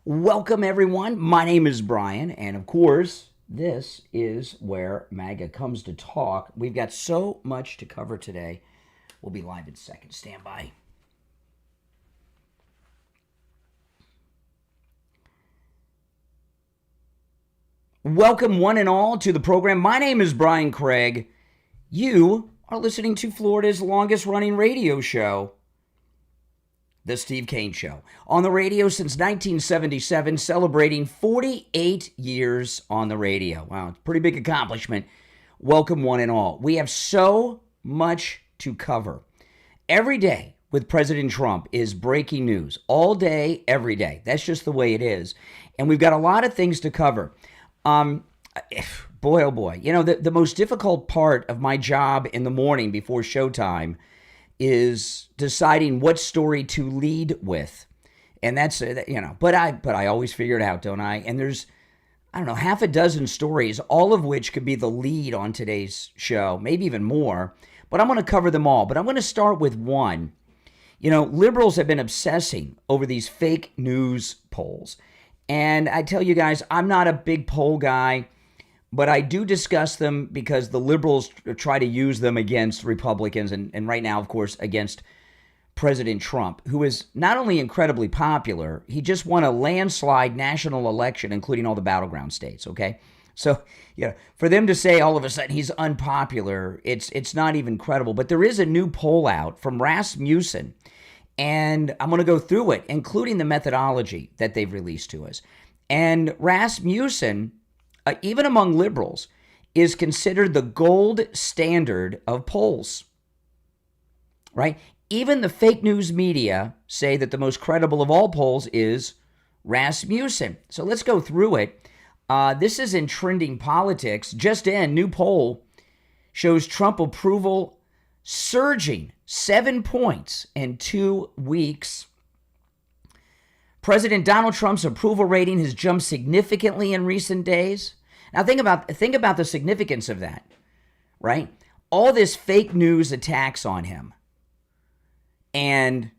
Welcome, everyone. My name is Brian, and of course, this is where MAGA comes to talk. We've got so much to cover today. We'll be live in a second. Stand by. Welcome, one and all, to the program. My name is Brian Craig. You are listening to Florida's longest-running radio show, The Steve Kane Show. On the radio since 1977, celebrating 48 years on the radio. Wow, it's a pretty big accomplishment. Welcome, one and all. We have so much to cover. Every day with President Trump is breaking news. All day, every day. That's just the way it is. And we've got a lot of things to cover. Boy, oh boy. You know, the most difficult part of my job in the morning before showtime is deciding what story to lead with. And that's, but I always figure it out, don't I? And there's, I don't know, half a dozen stories, all of which could be the lead on today's show, maybe even more. But I'm going to cover them all. But I'm going to start with one. You know, liberals have been obsessing over these fake news polls. And I tell you guys, I'm not a big poll guy, but I do discuss them because the liberals try to use them against Republicans and right now, of course, against President Trump, who is not only incredibly popular, he just won a landslide national election, including all the battleground states, okay? So, for them to say all of a sudden he's unpopular, it's not even credible. But there is a new poll out from Rasmussen, and I'm going to go through it, including the methodology that they've released to us. And Rasmussen, even among liberals, is considered the gold standard of polls, right? Even the fake news media say that the most credible of all polls is Rasmussen. So let's go through it. This is in Trending Politics. Just in, new poll shows Trump approval surging 7 points in 2 weeks. President Donald Trump's approval rating has jumped significantly in recent days. Now think about the significance of that, right? All this fake news attacks on him, and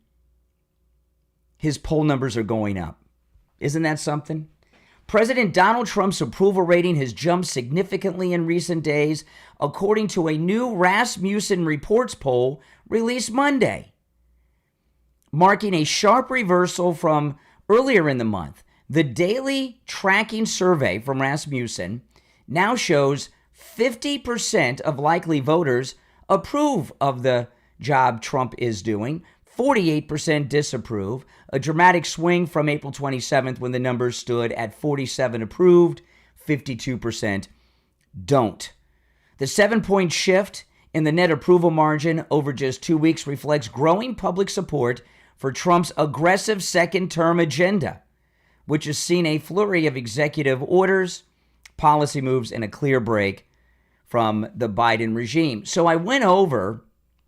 his poll numbers are going up. Isn't that something? President Donald Trump's approval rating has jumped significantly in recent days, according to a new Rasmussen Reports poll released Monday, marking a sharp reversal from earlier in the month. The daily tracking survey from Rasmussen now shows 50% of likely voters approve of the job Trump is doing, 48% disapprove, a dramatic swing from April 27th when the numbers stood at 47 approved, 52% don't. The 7-point shift in the net approval margin over just 2 weeks reflects growing public support for Trump's aggressive second-term agenda, which has seen a flurry of executive orders, policy moves, and a clear break from the Biden regime. So I went over,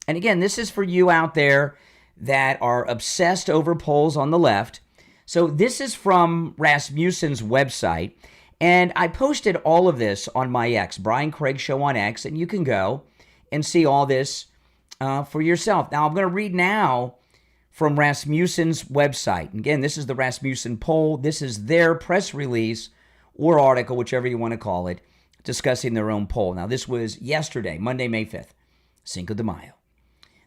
and again, this is for you out there that are obsessed over polls on the left. So this is from Rasmussen's website, and I posted all of this on my X, Brian Craig Show on X, and you can go and see all this for yourself. Now, I'm going to read now from Rasmussen's website. And again, this is the Rasmussen poll. This is their press release or article, whichever you want to call it, discussing their own poll. Now, this was yesterday, Monday, May 5th, Cinco de Mayo.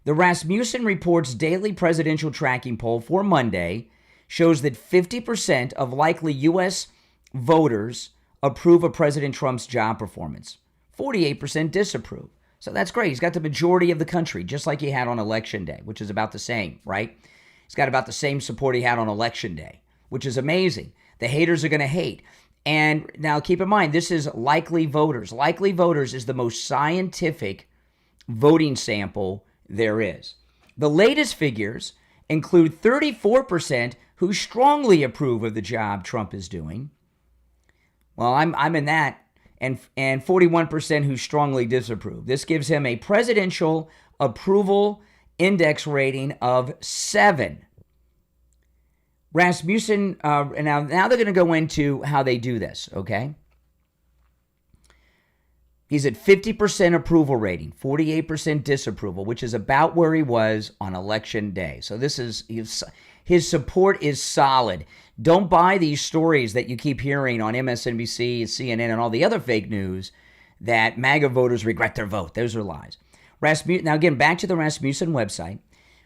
The Rasmussen Reports daily presidential tracking poll for Monday shows that 50% of likely U.S. voters approve of President Trump's job performance. 48% disapprove. So that's great. He's got the majority of the country, just like he had on Election Day, which is about the same, right? He's got about the same support he had on Election Day, which is amazing. The haters are going to hate. And now keep in mind, this is likely voters. Likely voters is the most scientific voting sample there is. The latest figures include 34% who strongly approve of the job Trump is doing. Well, I'm in that. And 41% who strongly disapprove. This gives him a presidential approval index rating of 7. Rasmussen, now they're going to go into how they do this, okay? He's at 50% approval rating, 48% disapproval, which is about where he was on election day. So his support is solid. Don't buy these stories that you keep hearing on MSNBC, CNN, and all the other fake news that MAGA voters regret their vote. Those are lies. Now, again, back to the Rasmussen website.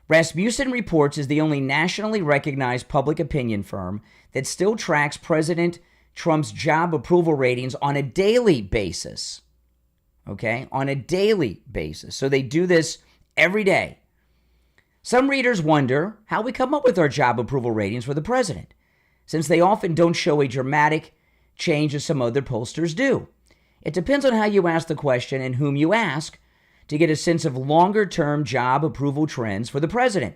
Rasmussen Reports is the only nationally recognized public opinion firm that still tracks President Trump's job approval ratings on a daily basis. Okay, on a daily basis. So they do this every day. Some readers wonder how we come up with our job approval ratings for the president, since they often don't show a dramatic change as some other pollsters do. It depends on how you ask the question and whom you ask to get a sense of longer-term job approval trends for the president.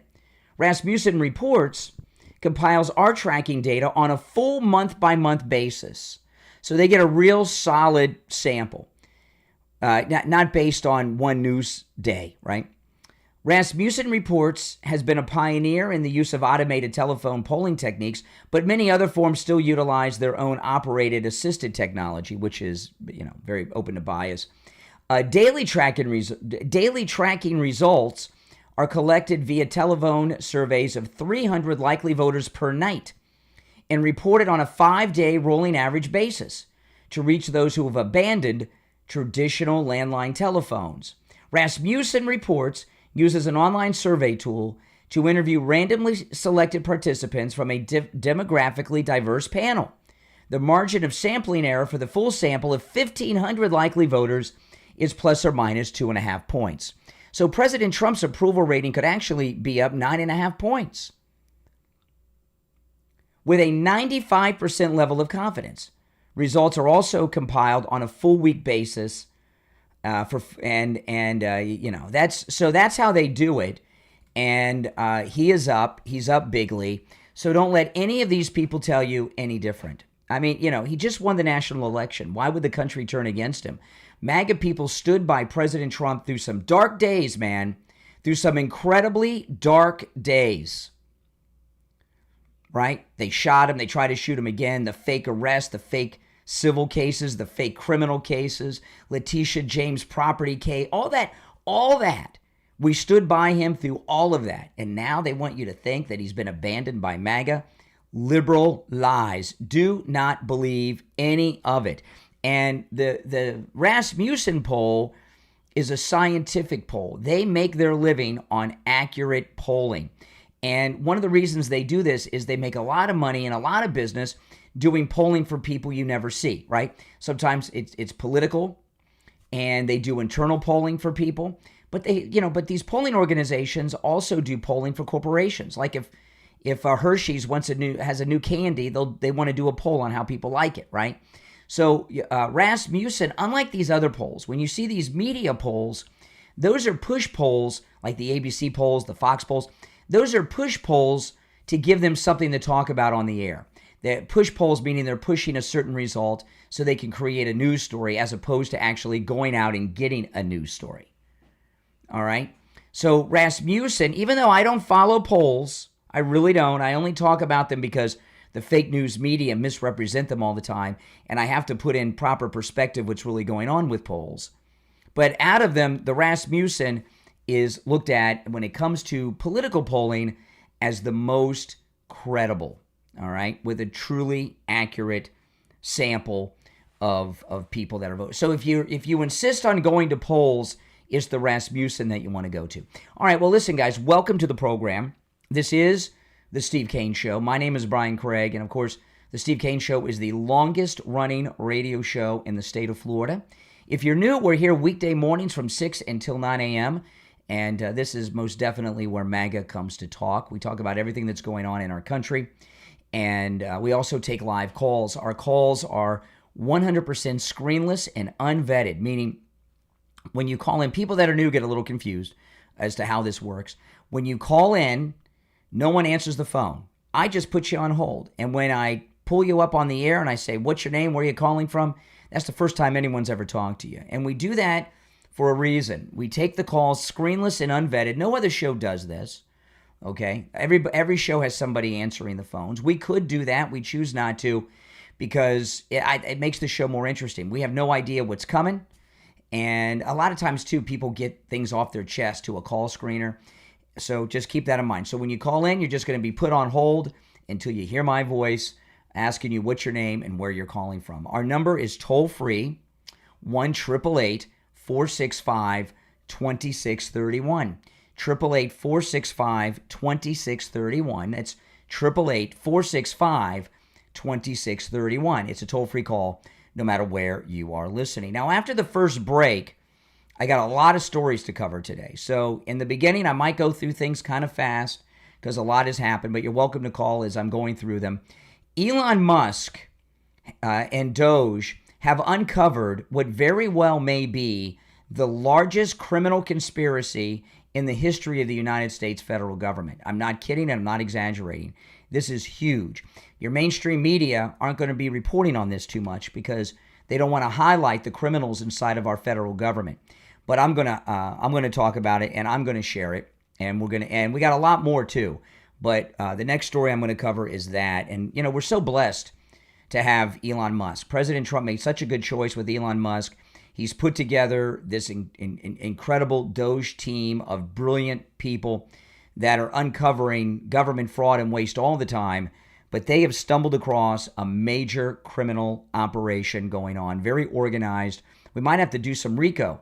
Rasmussen Reports compiles our tracking data on a full month-by-month basis, so they get a real solid sample. Not based on one news day, right? Rasmussen Reports has been a pioneer in the use of automated telephone polling techniques, but many other firms still utilize their own operated assisted technology, which is, very open to bias. Daily tracking results are collected via telephone surveys of 300 likely voters per night and reported on a 5-day rolling average basis to reach those who have abandoned traditional landline telephones. Rasmussen Reports uses an online survey tool to interview randomly selected participants from a demographically diverse panel. The margin of sampling error for the full sample of 1,500 likely voters is plus or minus 2.5 points. So President Trump's approval rating could actually be up 9.5 points with a 95% level of confidence. Results are also compiled on a full week basis, that's how they do it. And he's up bigly. So don't let any of these people tell you any different. I mean, he just won the national election. Why would the country turn against him? MAGA people stood by President Trump through some dark days, man. Through some incredibly dark days. Right? They shot him. They tried to shoot him again. The fake arrest, the fake civil cases, the fake criminal cases, Letitia James property case, all that. We stood by him through all of that. And now they want you to think that he's been abandoned by MAGA. Liberal lies. Do not believe any of it. And the Rasmussen poll is a scientific poll. They make their living on accurate polling. And one of the reasons they do this is they make a lot of money and a lot of business doing polling for people you never see, right? Sometimes it's political, and they do internal polling for people. But but these polling organizations also do polling for corporations. Like if Hershey's has a new candy, they want to do a poll on how people like it, right? So Rasmussen, unlike these other polls, when you see these media polls, those are push polls like the ABC polls, the Fox polls. Those are push polls to give them something to talk about on the air. They're push polls meaning they're pushing a certain result so they can create a news story as opposed to actually going out and getting a news story. All right? So Rasmussen, even though I don't follow polls, I really don't. I only talk about them because the fake news media misrepresent them all the time, and I have to put in proper perspective what's really going on with polls. But out of them, the Rasmussen is looked at, when it comes to political polling, as the most credible. All right, with a truly accurate sample of people that are voting. So if you insist on going to polls, it's the Rasmussen that you want to go to. All right, well, listen, guys, welcome to the program. This is the Steve Kane Show. My name is Brian Craig, and of course, the Steve Kane Show is the longest-running radio show in the state of Florida. If you're new, we're here weekday mornings from 6 until 9 a.m., and this is most definitely where MAGA comes to talk. We talk about everything that's going on in our country. And we also take live calls. Our calls are 100% screenless and unvetted, meaning when you call in, people that are new get a little confused as to how this works. When you call in, no one answers the phone. I just put you on hold. And when I pull you up on the air and I say, what's your name? Where are you calling from? That's the first time anyone's ever talked to you. And we do that for a reason. We take the calls screenless and unvetted. No other show does this. Okay, every show has somebody answering the phones. We could do that. We choose not to because it makes the show more interesting. We have no idea what's coming, And a lot of times, too, people get things off their chest to a call screener. So just keep that in mind. So when you call in, you're just going to be put on hold until you hear my voice asking you what's your name and where you're calling from. Our number is toll-free, 1-888-465-2631. 888-465-2631. That's 888-465-2631. It's a toll-free call no matter where you are listening. Now, after the first break, I got a lot of stories to cover today. So in the beginning, I might go through things kind of fast because a lot has happened, but you're welcome to call as I'm going through them. Elon Musk and DOGE have uncovered what very well may be the largest criminal conspiracy in the history of the United States federal government. I'm not kidding and I'm not exaggerating. This is huge. Your mainstream media aren't going to be reporting on this too much because they don't want to highlight the criminals inside of our federal government. But I'm gonna talk about it and I'm gonna share it, and we got a lot more too. But the next story I'm gonna cover is that, and we're so blessed to have Elon Musk. President Trump made such a good choice with Elon Musk. He's put together this incredible DOGE team of brilliant people that are uncovering government fraud and waste all the time. But they have stumbled across a major criminal operation going on, very organized. We might have to do some RICO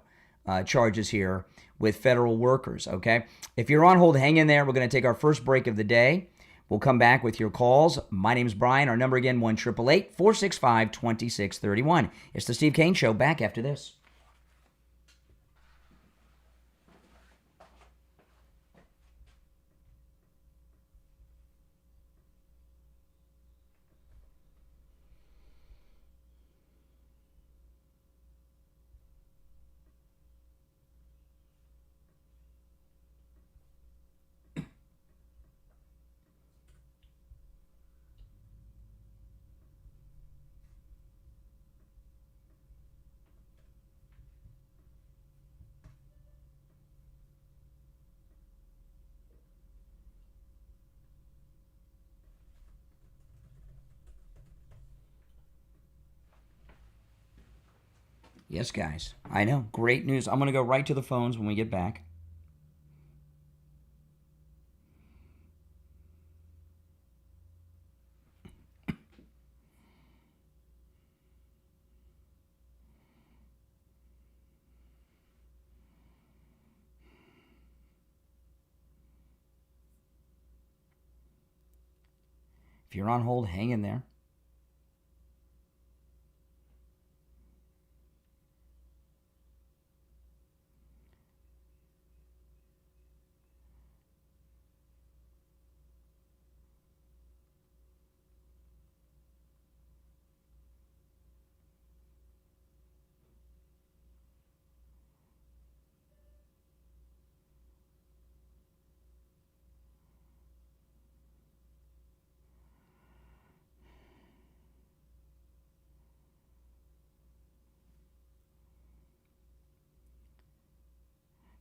charges here with federal workers, okay? If you're on hold, hang in there. We're going to take our first break of the day. We'll come back with your calls. My name's Brian. Our number again, 1-888-465-2631. It's the Steve Kane Show. Back after this. Yes, guys. I know. Great news. I'm going to go right to the phones when we get back. If you're on hold, hang in there.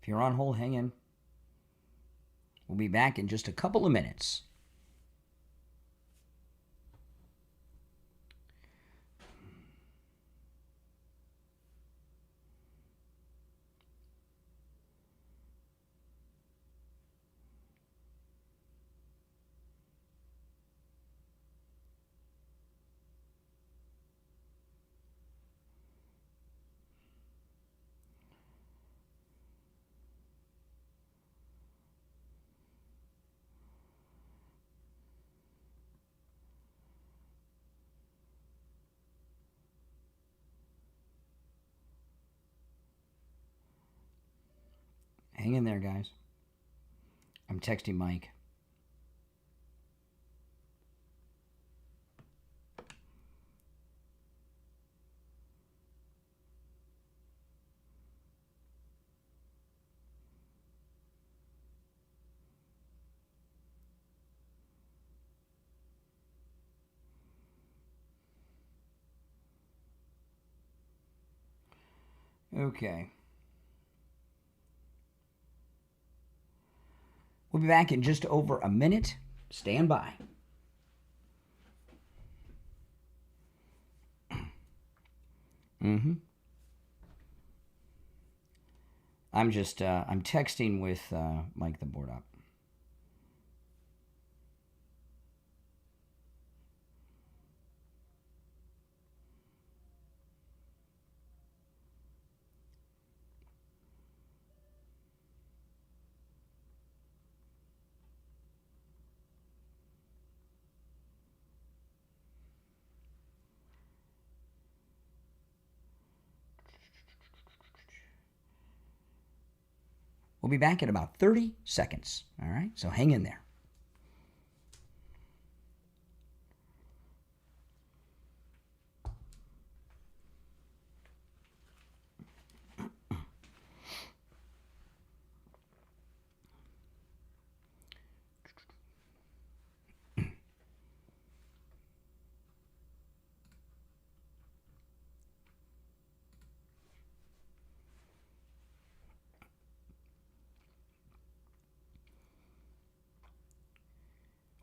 If you're on hold, hang in. We'll be back in just a couple of minutes. Hang in there, guys. I'm texting Mike. Okay. We'll be back in just over a minute. Stand by. I'm just, I'm texting with Mike the board up. We'll be back in about 30 seconds. All right, so hang in there.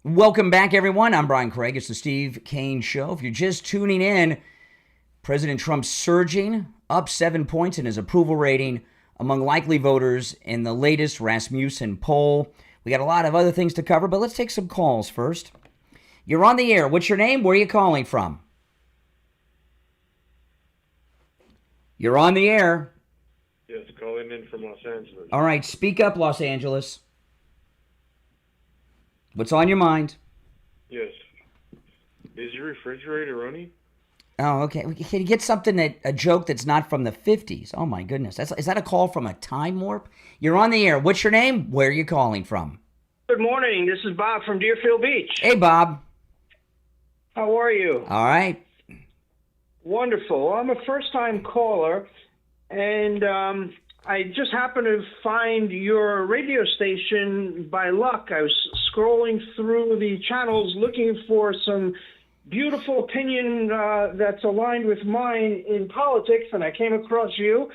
Welcome back, everyone. I'm Brian Craig. It's the Steve Kane Show. If you're just tuning in, President Trump surging up 7 points in his approval rating among likely voters in the latest Rasmussen poll. We got a lot of other things to cover, but let's take some calls first. You're on the air. What's your name? Where are you calling from? You're on the air. Yes, calling in from Los Angeles. All right, speak up, Los Angeles. What's on your mind? Yes. Is your refrigerator running? Oh, okay. Can you get something a joke that's not from the 50s? Oh, my goodness. Is that a call from a time warp? You're on the air. What's your name? Where are you calling from? Good morning. This is Bob from Deerfield Beach. Hey, Bob. How are you? All right. Wonderful. I'm a first-time caller, and I just happened to find your radio station by luck. I was scrolling through the channels looking for some beautiful opinion that's aligned with mine in politics, and I came across you,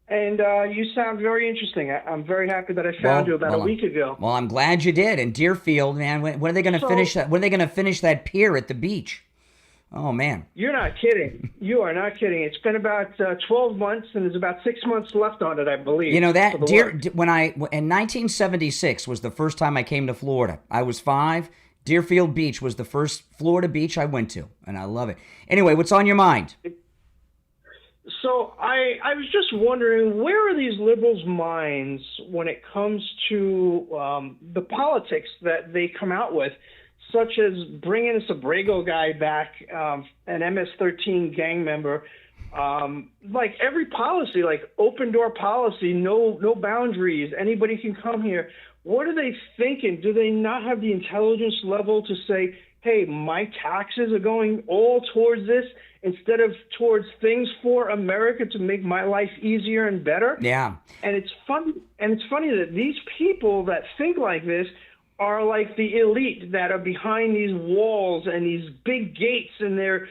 and you sound very interesting. I'm very happy that I found you about a week ago. Well, I'm glad you did. And Deerfield, man, when are they going to finish that? When are they going to finish that pier at the beach? Oh, man. You're not kidding. You are not kidding. It's been about 12 months, and there's about 6 months left on it, I believe. You know, that in 1976 was the first time I came to Florida. I was 5. Deerfield Beach was the first Florida beach I went to, and I love it. Anyway, what's on your mind? So I was just wondering, where are these liberals' minds when it comes to the politics that they come out with, such as bringing this Abrego guy back, an MS-13 gang member, like every policy, like open door policy, no boundaries, anybody can come here. What are they thinking? Do they not have the intelligence level to say, hey, my taxes are going all towards this instead of towards things for America to make my life easier and better? Yeah. And it's funny that these people that think like this are like the elite that are behind these walls and these big gates, and they're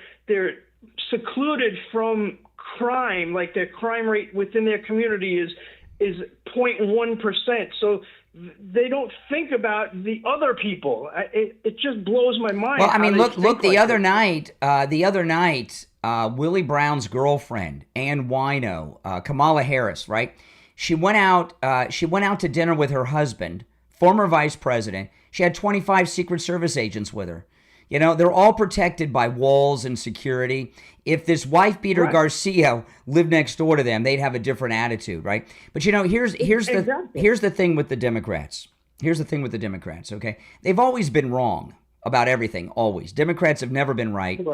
secluded from crime. Like their crime rate within their community is 0.1%. So they don't think about the other people. It just blows my mind. Well, I mean, look. The other night, Willie Brown's girlfriend, Ann Wino, Kamala Harris, right? She went out to dinner with her husband, former vice president. She had 25 Secret Service agents with her. You know, they're all protected by walls and security. If this wife beater Garcia lived next door to them, they'd have a different attitude, right? But you know, here's the thing with the Democrats. Here's the thing with the Democrats, okay? They've always been wrong about everything, always. Democrats have never been right.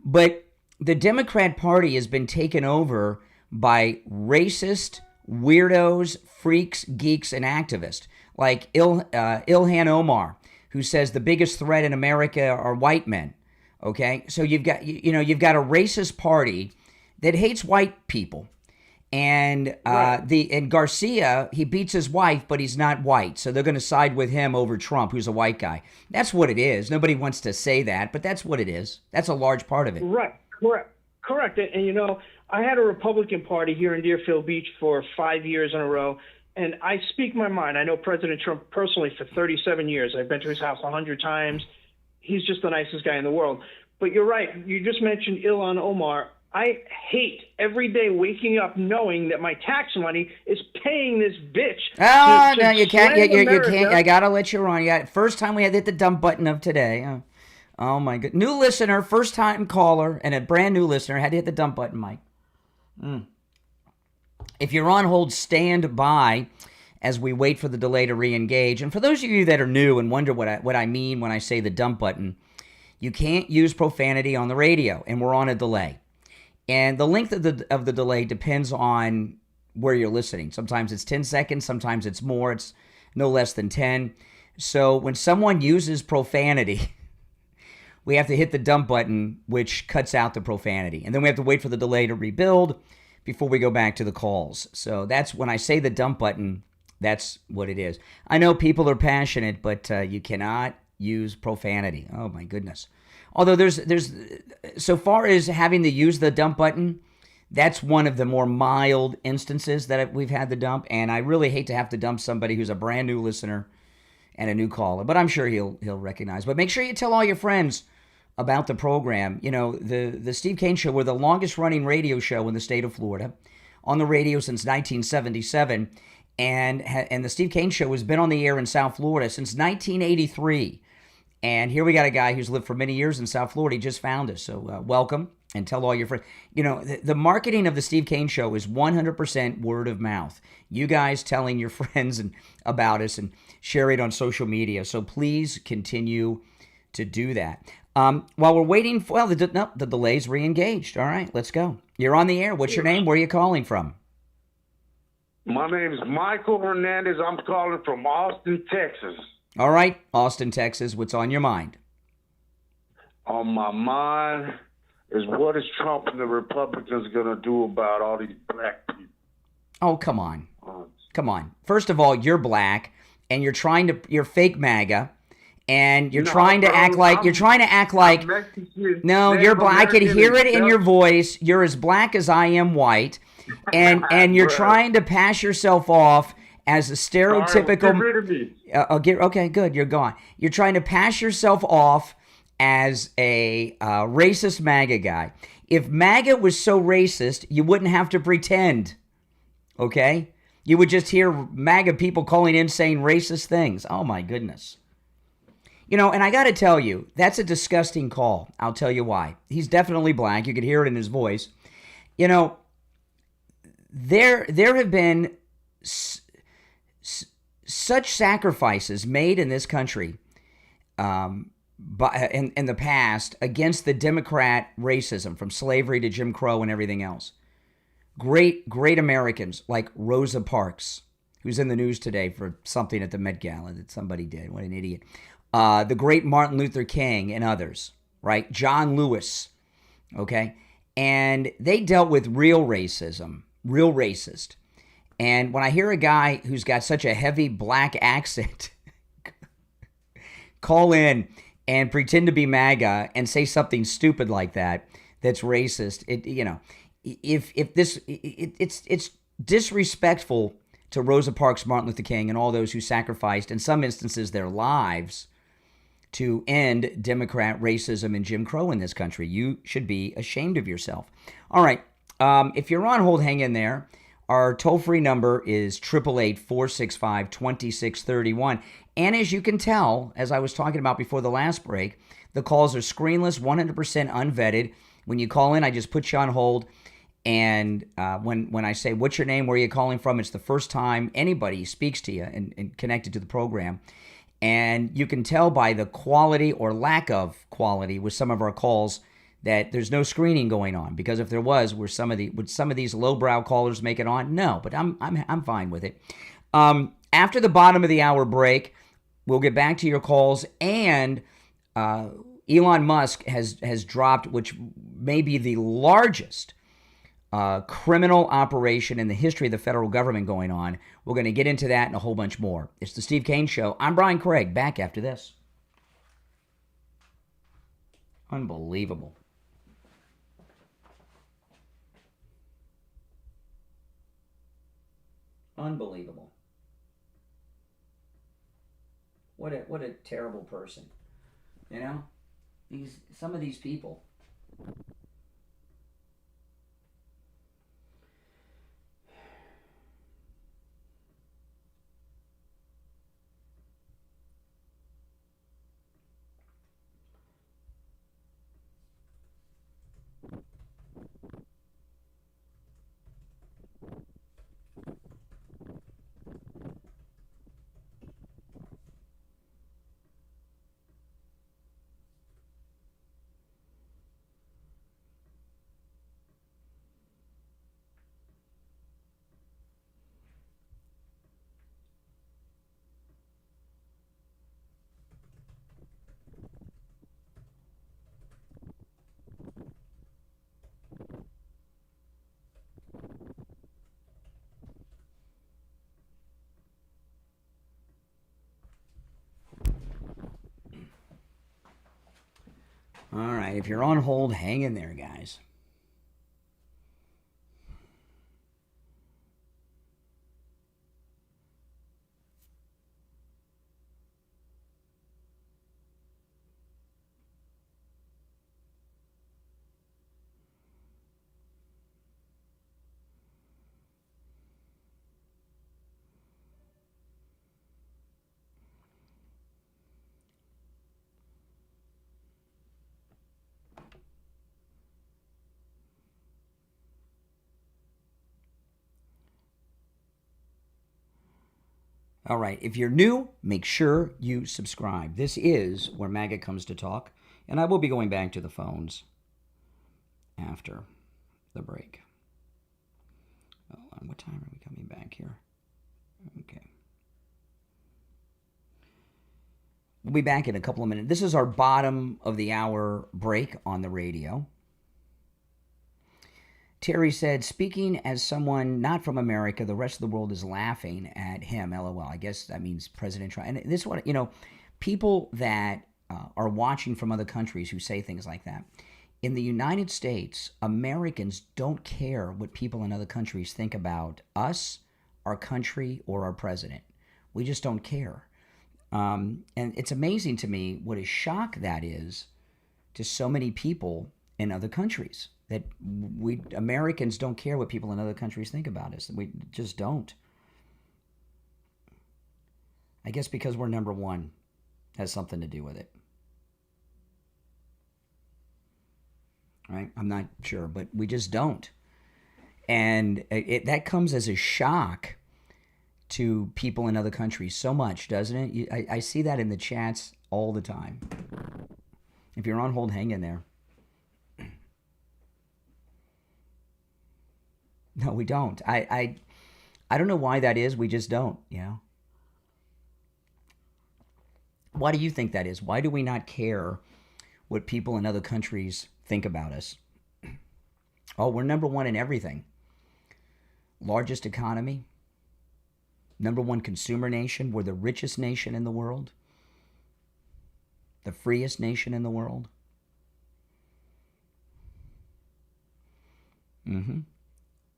But the Democrat Party has been taken over by racist, weirdos, freaks, geeks, and activists like Ilhan Omar, who says the biggest threat in America are white men. Okay, so you've got a racist party that hates white people, and and Garcia, he beats his wife, but he's not white, so they're going to side with him over Trump, who's a white guy. That's what it is. Nobody wants to say that, but that's what it is. That's a large part of it. Right. Correct. And you know, I had a Republican Party here in Deerfield Beach for 5 years in a row. And I speak my mind. I know President Trump personally for 37 years. I've been to his house 100 times. He's just the nicest guy in the world. But you're right. You just mentioned Ilhan Omar. I hate every day waking up knowing that my tax money is paying this bitch. Oh, to no, you can't. slam You America. can't. I gotta let you on. First time we had to hit the dump button of today. Oh my good. New listener, first time caller, and a brand new listener had to hit the dump button, Mike. If you're on hold, stand by as we wait for the delay to re-engage. And for those of you that are new and wonder what I mean when I say the dump button, you can't use profanity on the radio, and we're on a delay. And the length of the delay depends on where you're listening. Sometimes it's 10 seconds, sometimes it's more. It's no less than 10. So when someone uses profanity, we have to hit the dump button, which cuts out the profanity. And then we have to wait for the delay to rebuild before we go back to the calls. So that's when I say the dump button, that's what it is. I know people are passionate, but you cannot use profanity. Oh my goodness. Although there's so far as having to use the dump button, that's one of the more mild instances that we've had the dump, and I really hate to have to dump somebody who's a brand new listener and a new caller, but I'm sure he'll recognize. But make sure you tell all your friends about the program. You know, the Steve Kane Show, we're the longest running radio show in the state of Florida, on the radio since 1977, and the Steve Kane Show has been on the air in South Florida since 1983. And here we got a guy who's lived for many years in South Florida. He just found us. So welcome, and tell all your friends. You know, the marketing of the Steve Kane Show is 100% word of mouth. You guys telling your friends about us and share it on social media. So please continue to do that. While we're waiting, the delay's re-engaged. All right, let's go. You're on the air. What's your name? Where are you calling from? My name is Michael Hernandez. I'm calling from Austin, Texas. All right, Austin, Texas, what's on your mind? On my mind is what is Trump and the Republicans going to do about all these black people? Oh, come on. Come on. First of all, you're black, and you're fake MAGA, and you're trying to act like no, you're black. I could hear it in your voice. You're as black as I am white, and you're trying to pass yourself off as a stereotypical. Get rid of me. Okay, good. You're gone. You're trying to pass yourself off as a racist MAGA guy. If MAGA was so racist, you wouldn't have to pretend. Okay? You would just hear MAGA people calling in saying racist things. Oh my goodness. You know, and I got to tell you, that's a disgusting call. I'll tell you why. He's definitely black. You could hear it in his voice. You know, there have been such sacrifices made in this country in the past against the Democrat racism, from slavery to Jim Crow and everything else. Great Americans like Rosa Parks, who's in the news today for something at the Met Gala that somebody did. What an idiot. The great Martin Luther King and others, right? John Lewis, okay? And they dealt with real racism, real racist. And when I hear a guy who's got such a heavy black accent call in and pretend to be MAGA and say something stupid like that, that's racist, it's disrespectful to Rosa Parks, Martin Luther King, and all those who sacrificed, in some instances, their lives to end Democrat racism and Jim Crow in this country. You should be ashamed of yourself. All right. If you're on hold, hang in there. Our toll-free number is 888-465-2631. And as you can tell, as I was talking about before the last break, the calls are screenless, 100% unvetted. When you call in, I just put you on hold. And when I say, what's your name, where are you calling from, it's the first time anybody speaks to you and connected to the program. And you can tell by the quality or lack of quality with some of our calls that there's no screening going on, because if there was, would some of these lowbrow callers make it on? No, but I'm fine with it. After the bottom of the hour break, we'll get back to your calls, and Elon Musk has dropped, which may be the largest criminal operation in the history of the federal government going on. We're going to get into that and a whole bunch more. It's the Steve Kane Show. I'm Brian Craig. Back after this. Unbelievable. Unbelievable. What a terrible person. You know? Some of these people. All right, if you're on hold, hang in there, guys. All right, if you're new, make sure you subscribe. This is where MAGA comes to talk, and I will be going back to the phones after the break. Hold on, what time are we coming back here? Okay. We'll be back in a couple of minutes. This is our bottom of the hour break on the radio. Terry said, speaking as someone not from America, the rest of the world is laughing at him, LOL. I guess that means President Trump. And this one, people that are watching from other countries who say things like that. In the United States, Americans don't care what people in other countries think about us, our country, or our president. We just don't care. And it's amazing to me what a shock that is to so many people in other countries. That we Americans don't care what people in other countries think about us. We just don't. I guess because we're number one has something to do with it. Right? I'm not sure, but we just don't. And that comes as a shock to people in other countries so much, doesn't it? I see that in the chats all the time. If you're on hold, hang in there. No, we don't. I don't know why that is. We just don't, Why do you think that is? Why do we not care what people in other countries think about us? Oh, we're number one in everything. Largest economy. Number one consumer nation. We're the richest nation in the world. The freest nation in the world.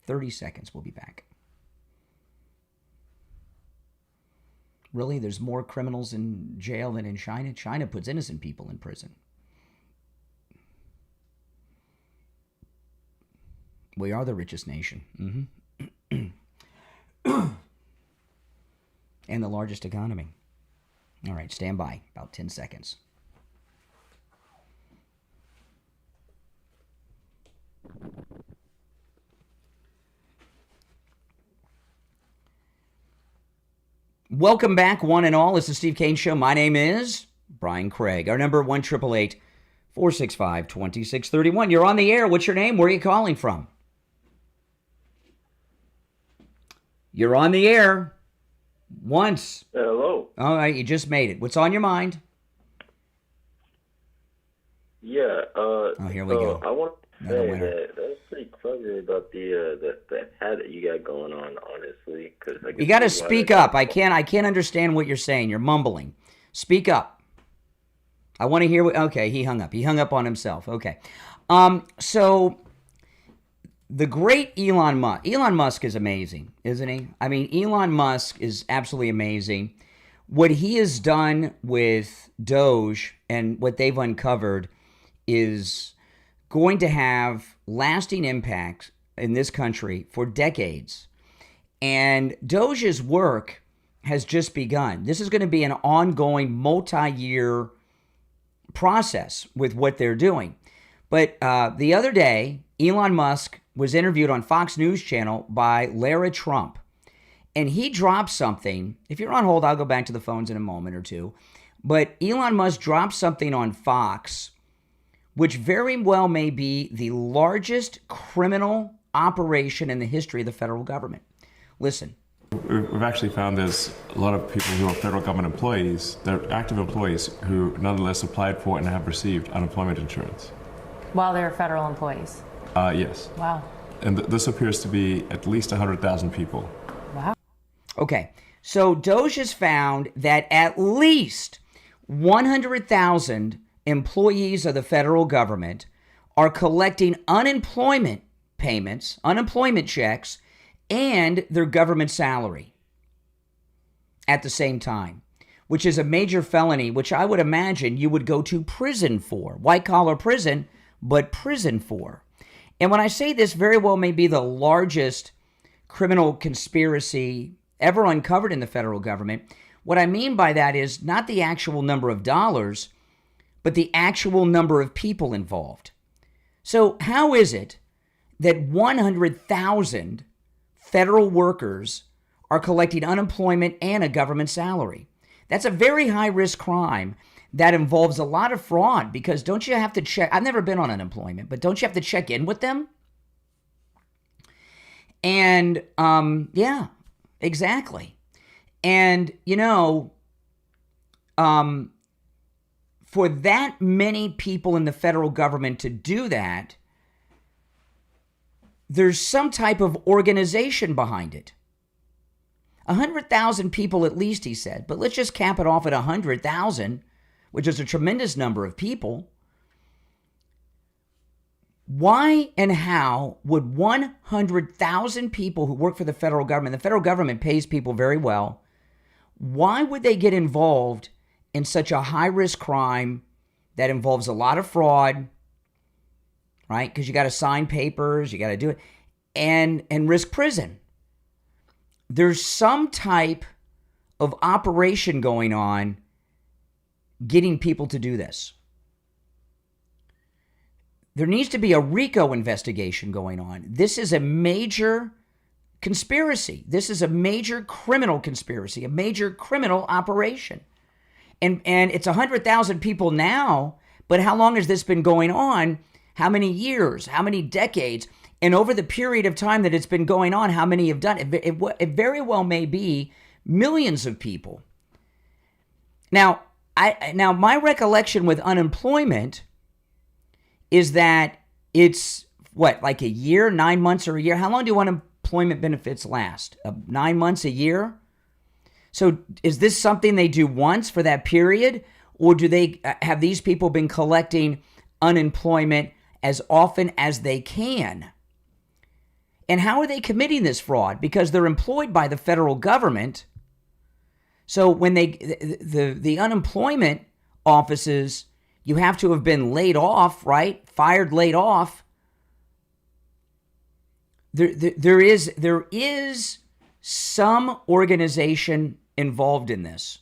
30 seconds, we'll be back. Really? There's more criminals in jail than in China? China puts innocent people in prison. We are the richest nation. And the largest economy. All right, stand by. About 10 seconds. Welcome back, one and all. It's the Steve Kane Show. My name is Brian Craig. Our number, 1-888-465-2631. You're on the air. What's your name? Where are you calling from? You're on the air. Once. Hello. All right, you just made it. What's on your mind? Yeah. Here we go. I want to Another say winner. that's pretty clever about the hat that you got going on. Honestly, because You got to speak up. I can't understand what you're saying. You're mumbling. Speak up. I want to hear what. Okay, he hung up. He hung up on himself. Okay. So the great Elon Musk. Elon Musk is amazing, isn't he? I mean, Elon Musk is absolutely amazing. What he has done with Doge and what they've uncovered is going to have lasting impact in this country for decades. And Doge's work has just begun. This is going to be an ongoing multi-year process with what they're doing. But the other day, Elon Musk was interviewed on Fox News Channel by Lara Trump. And he dropped something. If you're on hold, I'll go back to the phones in a moment or two. But Elon Musk dropped something on Fox, which very well may be the largest criminal operation in the history of the federal government. Listen. We've actually found there's a lot of people who are federal government employees, they're active employees who nonetheless applied for and have received unemployment insurance. While they're federal employees? Yes. Wow. And this appears to be at least 100,000 people. Wow. Okay, so Doge has found that at least 100,000 employees of the federal government are collecting unemployment payments, unemployment checks, and their government salary at the same time, which is a major felony, which I would imagine you would go to prison for. White-collar prison, but prison for. And when I say this very well may be the largest criminal conspiracy ever uncovered in the federal government, what I mean by that is not the actual number of dollars, but the actual number of people involved. So how is it that 100,000 federal workers are collecting unemployment and a government salary? That's a very high-risk crime that involves a lot of fraud, because don't you have to check? I've never been on unemployment, but don't you have to check in with them? And yeah, exactly. And, for that many people in the federal government to do that, there's some type of organization behind it. 100,000 people at least, he said, but let's just cap it off at 100,000, which is a tremendous number of people. Why and how would 100,000 people who work for the federal government pays people very well, why would they get involved in such a high-risk crime that involves a lot of fraud, right? Because you got to sign papers, you got to do it, and risk prison. There's some type of operation going on getting people to do this. There needs to be a RICO investigation going on. This is a major conspiracy. This is a major criminal conspiracy, a major criminal operation. And it's 100,000 people now, but how long has this been going on? How many years? How many decades? And over the period of time that it's been going on, how many have done it? It very well may be millions of people. Now my recollection with unemployment is that it's like a year, 9 months, or a year? How long do unemployment benefits last? 9 months, a year? So is this something they do once for that period? Or do they have these people been collecting unemployment as often as they can? And how are they committing this fraud? Because they're employed by the federal government. So when the unemployment offices, you have to have been laid off, right? Fired, laid off. There is some organization involved in this.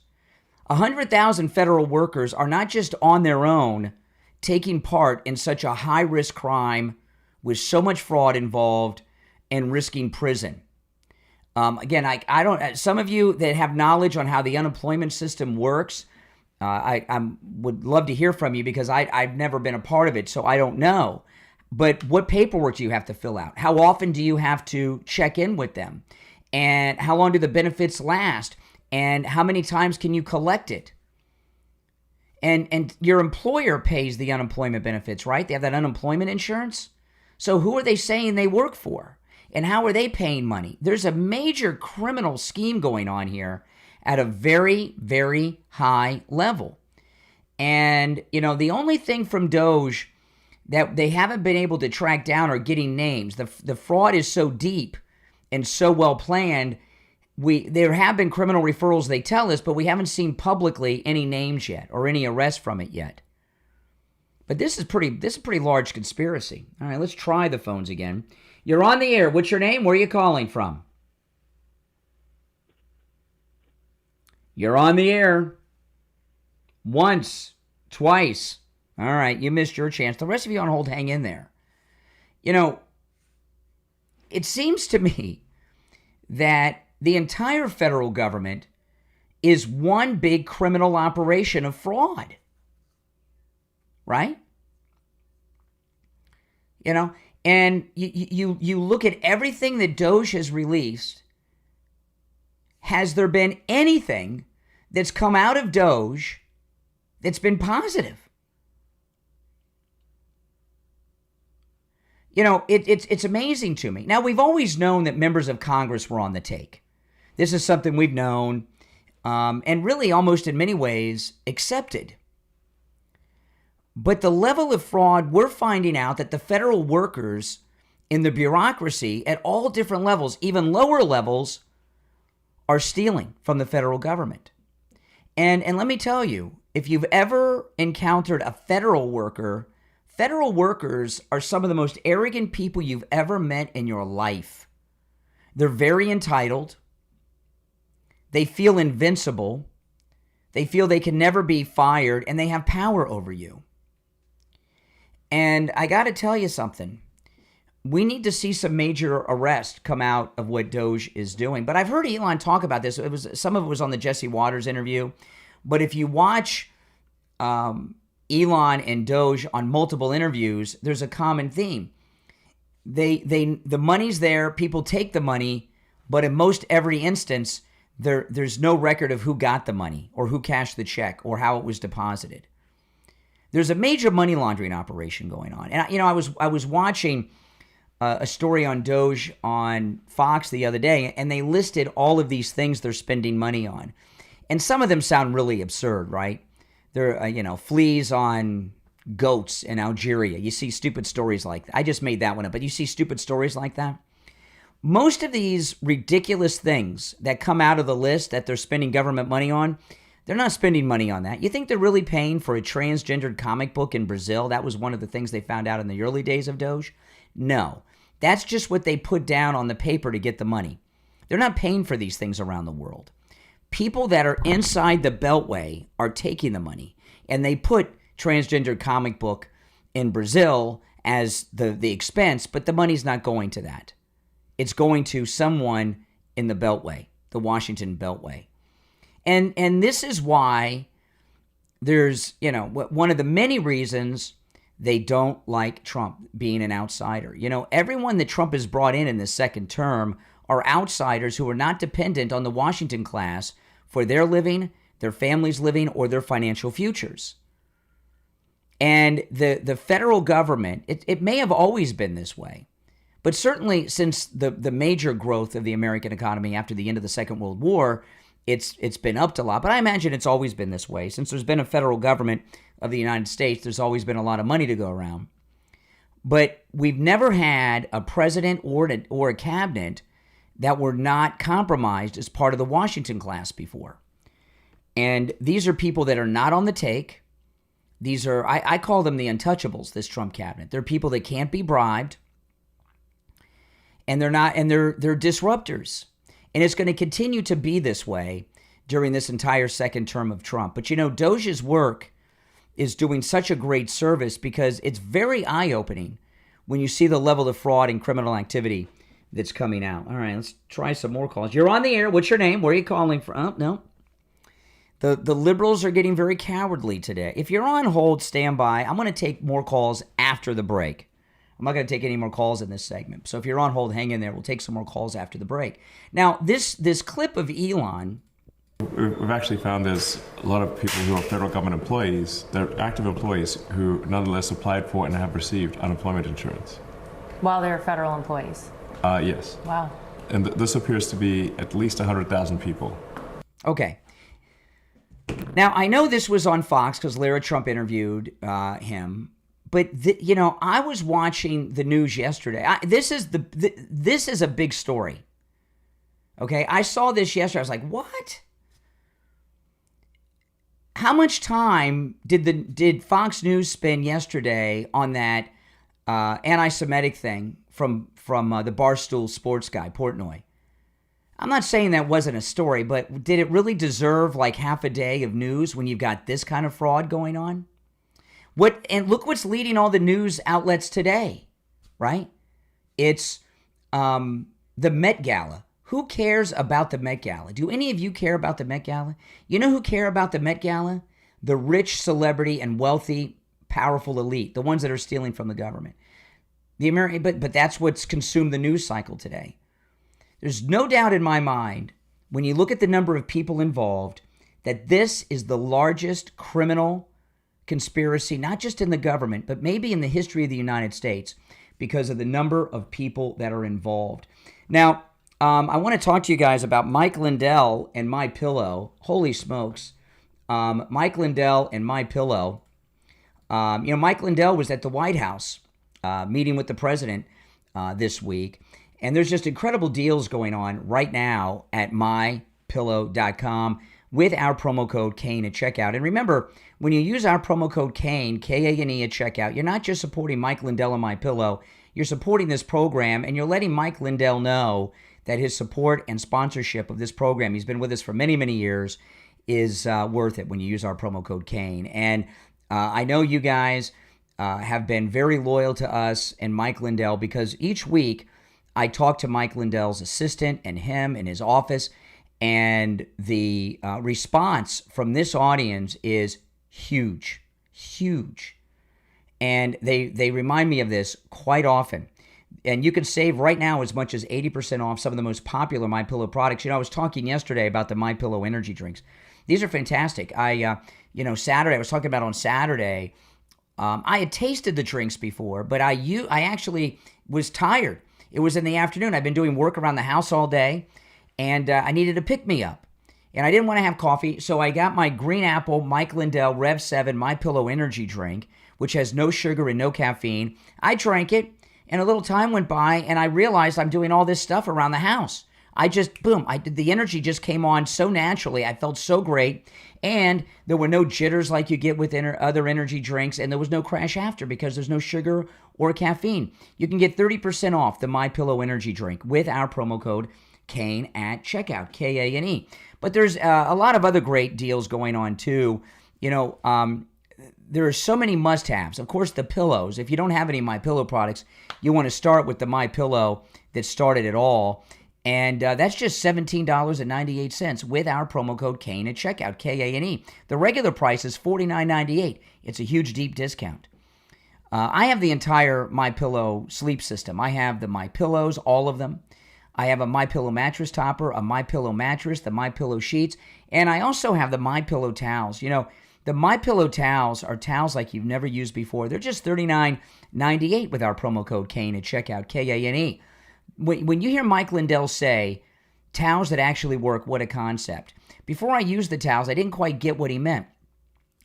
100,000 federal workers are not just on their own taking part in such a high-risk crime with so much fraud involved and risking prison. Again, I don't. Some of you that have knowledge on how the unemployment system works, I would love to hear from you, because I've never been a part of it, so I don't know. But what paperwork do you have to fill out? How often do you have to check in with them? And how long do the benefits last? And how many times can you collect it? And your employer pays the unemployment benefits, right? They have that unemployment insurance. So who are they saying they work for? And how are they paying money? There's a major criminal scheme going on here at a very, very high level. And, the only thing from DOGE that they haven't been able to track down are getting names. The fraud is so deep and so well planned. There have been criminal referrals, they tell us, but we haven't seen publicly any names yet or any arrests from it yet. But this is a pretty large conspiracy. All right, let's try the phones again. You're on the air. What's your name? Where are you calling from? You're on the air. Once, twice. All right, you missed your chance. The rest of you on hold, hang in there. It seems to me that the entire federal government is one big criminal operation of fraud. Right? And you look at everything that DOGE has released. Has there been anything that's come out of DOGE that's been positive? It's amazing to me. Now, we've always known that members of Congress were on the take. This is something we've known, and really almost in many ways accepted. But the level of fraud, we're finding out that the federal workers in the bureaucracy at all different levels, even lower levels, are stealing from the federal government. And let me tell you, if you've ever encountered a federal worker, federal workers are some of the most arrogant people you've ever met in your life. They're very entitled. They feel invincible. They feel they can never be fired, and they have power over you. And I got to tell you something. We need to see some major arrest come out of what DOGE is doing. But I've heard Elon talk about this. Some of it was on the Jesse Waters interview. But if you watch Elon and DOGE on multiple interviews, there's a common theme. The money's there. People take the money, but in most every instance, there's no record of who got the money or who cashed the check or how it was deposited. There's a major money laundering operation going on. And I was watching a story on DOGE on Fox the other day, and they listed all of these things they're spending money on. And some of them sound really absurd, right? They're, fleas on goats in Algeria. You see stupid stories like that. I just made that one up, but you see stupid stories like that. Most of these ridiculous things that come out of the list that they're spending government money on, they're not spending money on that. You think they're really paying for a transgendered comic book in Brazil? That was one of the things they found out in the early days of DOGE. No, that's just what they put down on the paper to get the money. They're not paying for these things around the world. People that are inside the Beltway are taking the money, and they put transgender comic book in Brazil as the expense, but the money's not going to that. It's going to someone in the Beltway, the Washington Beltway. And this is why there's, one of the many reasons they don't like Trump being an outsider. Everyone that Trump has brought in this second term are outsiders who are not dependent on the Washington class for their living, their family's living, or their financial futures. And the federal government, it may have always been this way, but certainly since the major growth of the American economy after the end of the Second World War, it's been upped a lot. But I imagine it's always been this way. Since there's been a federal government of the United States, there's always been a lot of money to go around. But we've never had a president or a cabinet that were not compromised as part of the Washington class before. And these are people that are not on the take. These are, I call them the untouchables, this Trump cabinet. They're people that can't be bribed. And they're disruptors. And it's going to continue to be this way during this entire second term of Trump. But DOGE's work is doing such a great service because it's very eye-opening when you see the level of fraud and criminal activity that's coming out. All right, let's try some more calls. You're on the air. What's your name? Where are you calling from? Oh, no. The liberals are getting very cowardly today. If you're on hold, stand by. I'm going to take more calls after the break. I'm not going to take any more calls in this segment. So if you're on hold, hang in there. We'll take some more calls after the break. Now, this clip of Elon... We've actually found there's a lot of people who are federal government employees, they're active employees who nonetheless applied for and have received unemployment insurance. While they're federal employees? Yes. Wow. And this appears to be at least 100,000 people. Okay. Now, I know this was on Fox because Lara Trump interviewed him. But, I was watching the news yesterday. This is a big story. Okay? I saw this yesterday. I was like, what? How much time did Fox News spend yesterday on that anti-Semitic thing from the Barstool sports guy, Portnoy? I'm not saying that wasn't a story, but did it really deserve like half a day of news when you've got this kind of fraud going on? And look what's leading all the news outlets today, right? It's the Met Gala. Who cares about the Met Gala? Do any of you care about the Met Gala? You know who care about the Met Gala? The rich, celebrity, and wealthy, powerful elite, the ones that are stealing from the government. But that's what's consumed the news cycle today. There's no doubt in my mind, when you look at the number of people involved, that this is the largest criminal conspiracy, not just in the government, but maybe in the history of the United States, because of the number of people that are involved. Now, I want to talk to you guys about Mike Lindell and MyPillow. Holy smokes. Mike Lindell and MyPillow Mike Lindell was at the White House meeting with the president this week, and there's just incredible deals going on right now at mypillow.com with our promo code Kane at checkout. And remember, when you use our promo code Kane, K-A-N-E at checkout, you're not just supporting Mike Lindell and MyPillow, you're supporting this program, and you're letting Mike Lindell know that his support and sponsorship of this program, he's been with us for many, many years, is worth it when you use our promo code Kane. And I know you guys have been very loyal to us and Mike Lindell, because each week I talk to Mike Lindell's assistant and him in his office, and the response from this audience is huge, huge. And they remind me of this quite often. And you can save right now as much as 80% off some of the most popular MyPillow products. I was talking yesterday about the MyPillow energy drinks. These are fantastic. Saturday, I was talking about on Saturday, I had tasted the drinks before, but I actually was tired. It was in the afternoon. I've been doing work around the house all day, and I needed a pick-me-up. And I didn't want to have coffee, so I got my Green Apple Mike Lindell Rev 7 MyPillow energy drink, which has no sugar and no caffeine. I drank it, and a little time went by, and I realized I'm doing all this stuff around the house. The energy just came on so naturally. I felt so great, and there were no jitters like you get with other energy drinks, and there was no crash after because there's no sugar or caffeine. You can get 30% off the MyPillow energy drink with our promo code Kane at checkout, K-A-N-E. But there's a lot of other great deals going on too. There are so many must-haves. Of course, the pillows. If you don't have any MyPillow products, you want to start with the MyPillow that started it all. And that's just $17.98 with our promo code Kane at checkout, K-A-N-E. The regular price is $49.98. It's a huge, deep discount. I have the entire MyPillow sleep system. I have the MyPillows, all of them. I have a MyPillow mattress topper, a MyPillow mattress, the MyPillow sheets, and I also have the MyPillow towels. The MyPillow towels are towels like you've never used before. They're just $39.98 with our promo code Kane at checkout, K-A-N-E. When you hear Mike Lindell say, towels that actually work, what a concept. Before I used the towels, I didn't quite get what he meant.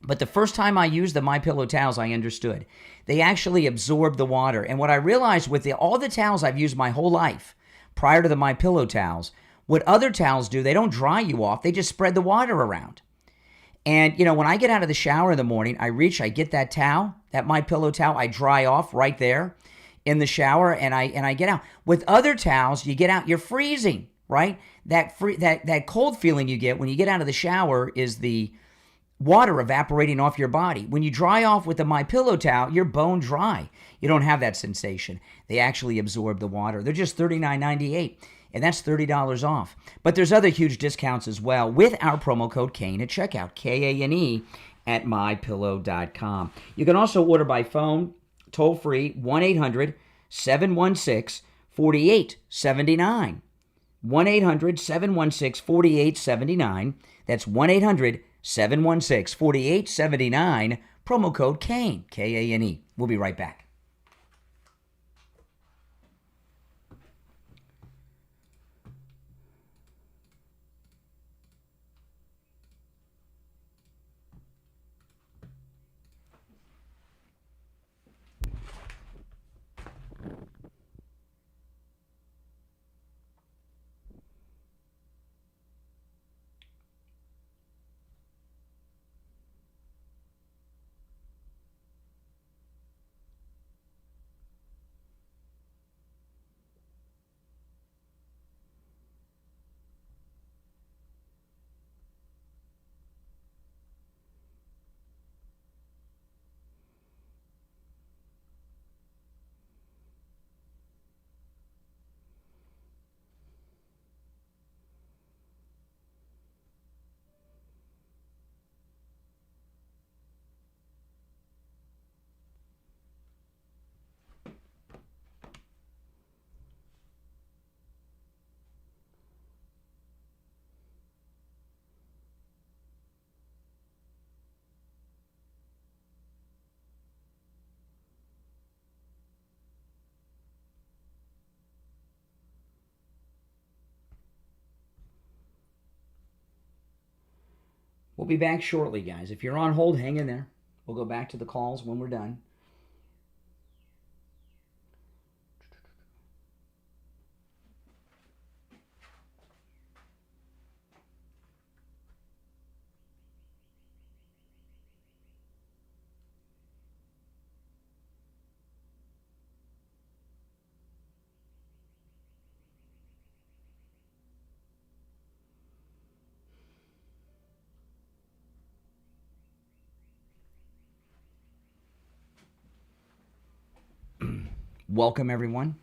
But the first time I used the MyPillow towels, I understood. They actually absorb the water. And what I realized with all the towels I've used my whole life, prior to the MyPillow towels, what other towels do, they don't dry you off. They just spread the water around. And, when I get out of the shower in the morning, I get that towel, that MyPillow towel, I dry off right there in the shower, and I get out. With other towels, you get out, you're freezing, right? That cold feeling you get when you get out of the shower is the water evaporating off your body. When you dry off with the MyPillow towel, you're bone dry. You don't have that sensation. They actually absorb the water. They're just $39.98, and that's $30 off. But there's other huge discounts as well with our promo code Kane at checkout, K-A-N-E at mypillow.com. You can also order by phone, toll free, 1-800-716-4879. 1-800-716-4879. That's 1-800-716-4879. Promo code Kane, K-A-N-E. We'll be right back. We'll be back shortly, guys. If you're on hold, hang in there. We'll go back to the calls when we're done. Welcome, everyone.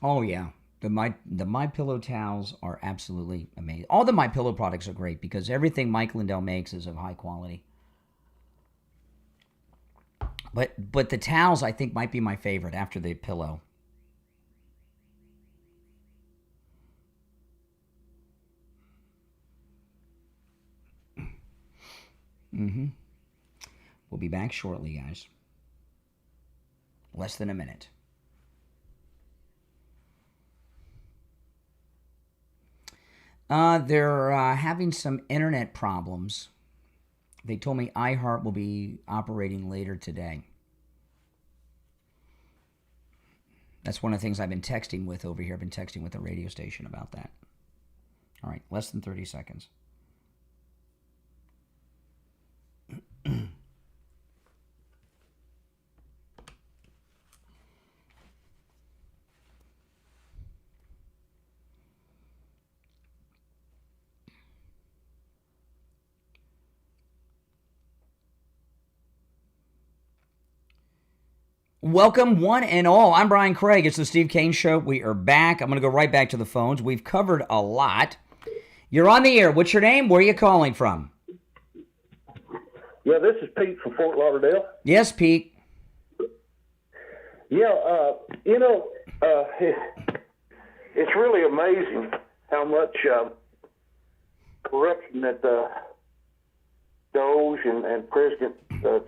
Oh, yeah. The My Pillow towels are absolutely amazing. All the My Pillow products are great because everything Mike Lindell makes is of high quality. But the towels, I think, might be my favorite after the pillow. Mm-hmm. We'll be back shortly, guys. Less than a minute. They're having some internet problems. They told me iHeart will be operating later today. That's one of the things I've been texting with over here. I've been texting with the radio station about that. All right, less than 30 seconds. Welcome, one and all. I'm Brian Craig. It's the Steve Kane Show. We are back. I'm going to go right back to the phones. We've covered a lot. You're on the air. What's your name? Where are you calling from? Yeah, this is Pete from Fort Lauderdale. Yes, Pete. Yeah, it's really amazing how much corruption that DOGE and President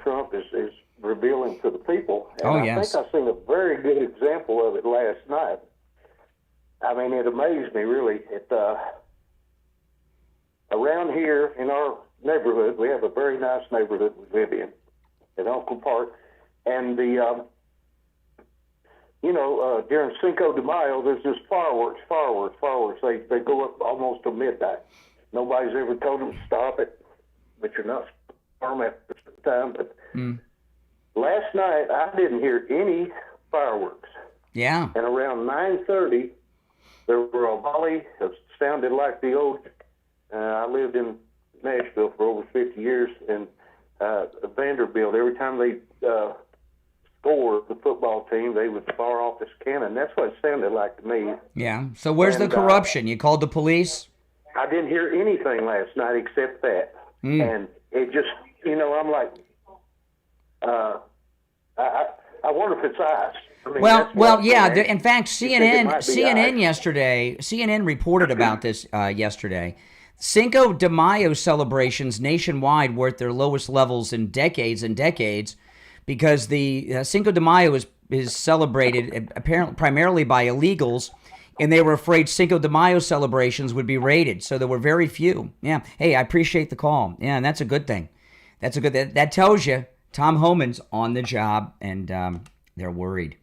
Trump is revealing to the people. And I think I've seen a very good example of it last night. I mean, it amazed me, really. Around here in our neighborhood, we have a very nice neighborhood we live in Uncle Park. And during Cinco de Mayo, there's just fireworks. They go up almost till midnight. Nobody's ever told them to stop it, but you're not harm at the time. But last night, I didn't hear any fireworks. Yeah. And around 9:30, there were a volley that sounded like the old. I lived in Nashville for over 50 years, and Vanderbilt, every time they scored the football team, they would fire off this cannon. That's what it sounded like to me. Yeah. So where's the corruption? You called the police? I didn't hear anything last night except that. And it just, I'm like, I wonder if it's us. I mean, yeah. In fact, CNN yesterday, CNN reported about this yesterday. Cinco de Mayo celebrations nationwide were at their lowest levels in decades and decades, because the Cinco de Mayo is celebrated apparently primarily by illegals, and they were afraid Cinco de Mayo celebrations would be raided, so there were very few. Yeah. Hey, I appreciate the call. Yeah, and that's a good thing. That tells you Tom Homan's on the job, and they're worried.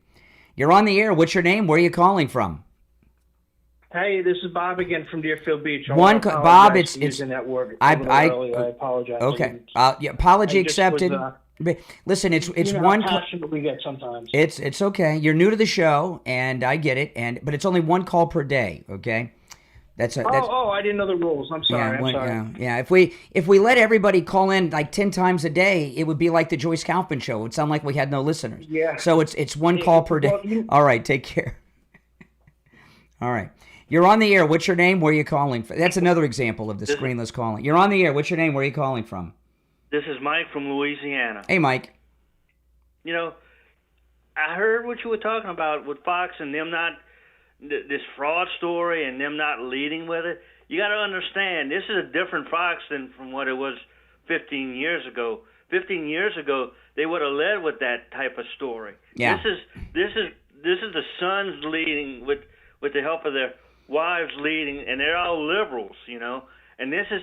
You're on the air. What's your name? Where are you calling from? Hey, this is Bob again from Deerfield Beach. Bob, it's using that word. I apologize. Okay. Apology accepted. Listen, it's one. How passionate we get sometimes. It's okay. You're new to the show, and I get it. But it's only one call per day. Okay. I didn't know the rules. I'm sorry. Yeah. If we let everybody call in like 10 times a day, it would be like the Joyce Kaufman show. It would sound like we had no listeners. Yeah. So it's one call per day. All right. Take care. All right. You're on the air. What's your name? Where are you calling from? That's another example of the screenless calling. You're on the air. What's your name? Where are you calling from? This is Mike from Louisiana. Hey, Mike. I heard what you were talking about with Fox and them not, this fraud story and them not leading with it. You got to understand, this is a different Fox than from what it was 15 years ago. 15 years ago, they would have led with that type of story. Yeah. This is the sons leading with the help of their wives leading, and they're all liberals, And this is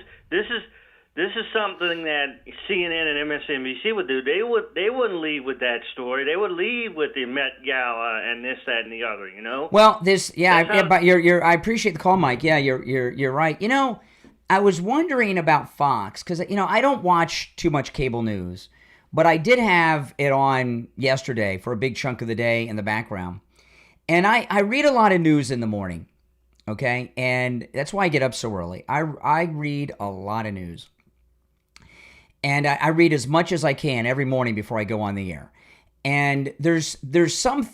something that CNN and MSNBC would do. They wouldn't lead with that story. They would lead with the Met Gala and this, that, and the other. You know. Well, but I appreciate the call, Mike. Yeah, you're right. You know, I was wondering about Fox because I don't watch too much cable news, but I did have it on yesterday for a big chunk of the day in the background, and I read a lot of news in the morning. Okay, and that's why I get up so early. I read a lot of news. And I read as much as I can every morning before I go on the air. And there's some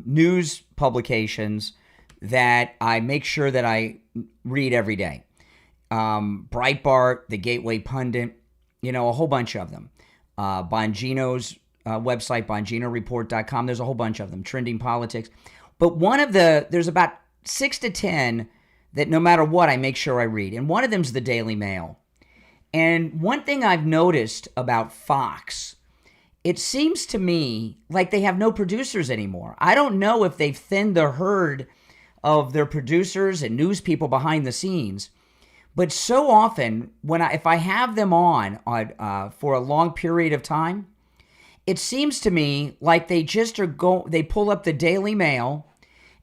news publications that I make sure that I read every day. Breitbart, the Gateway Pundit, a whole bunch of them. Bongino's website, BonginoReport.com. There's a whole bunch of them. Trending Politics. But there's about 6 to 10 that no matter what, I make sure I read. And one of them's the Daily Mail. And one thing I've noticed about Fox, it seems to me like they have no producers anymore. I don't know if they've thinned the herd of their producers and news people behind the scenes, but so often if I have them on for a long period of time, it seems to me like they just they pull up the Daily Mail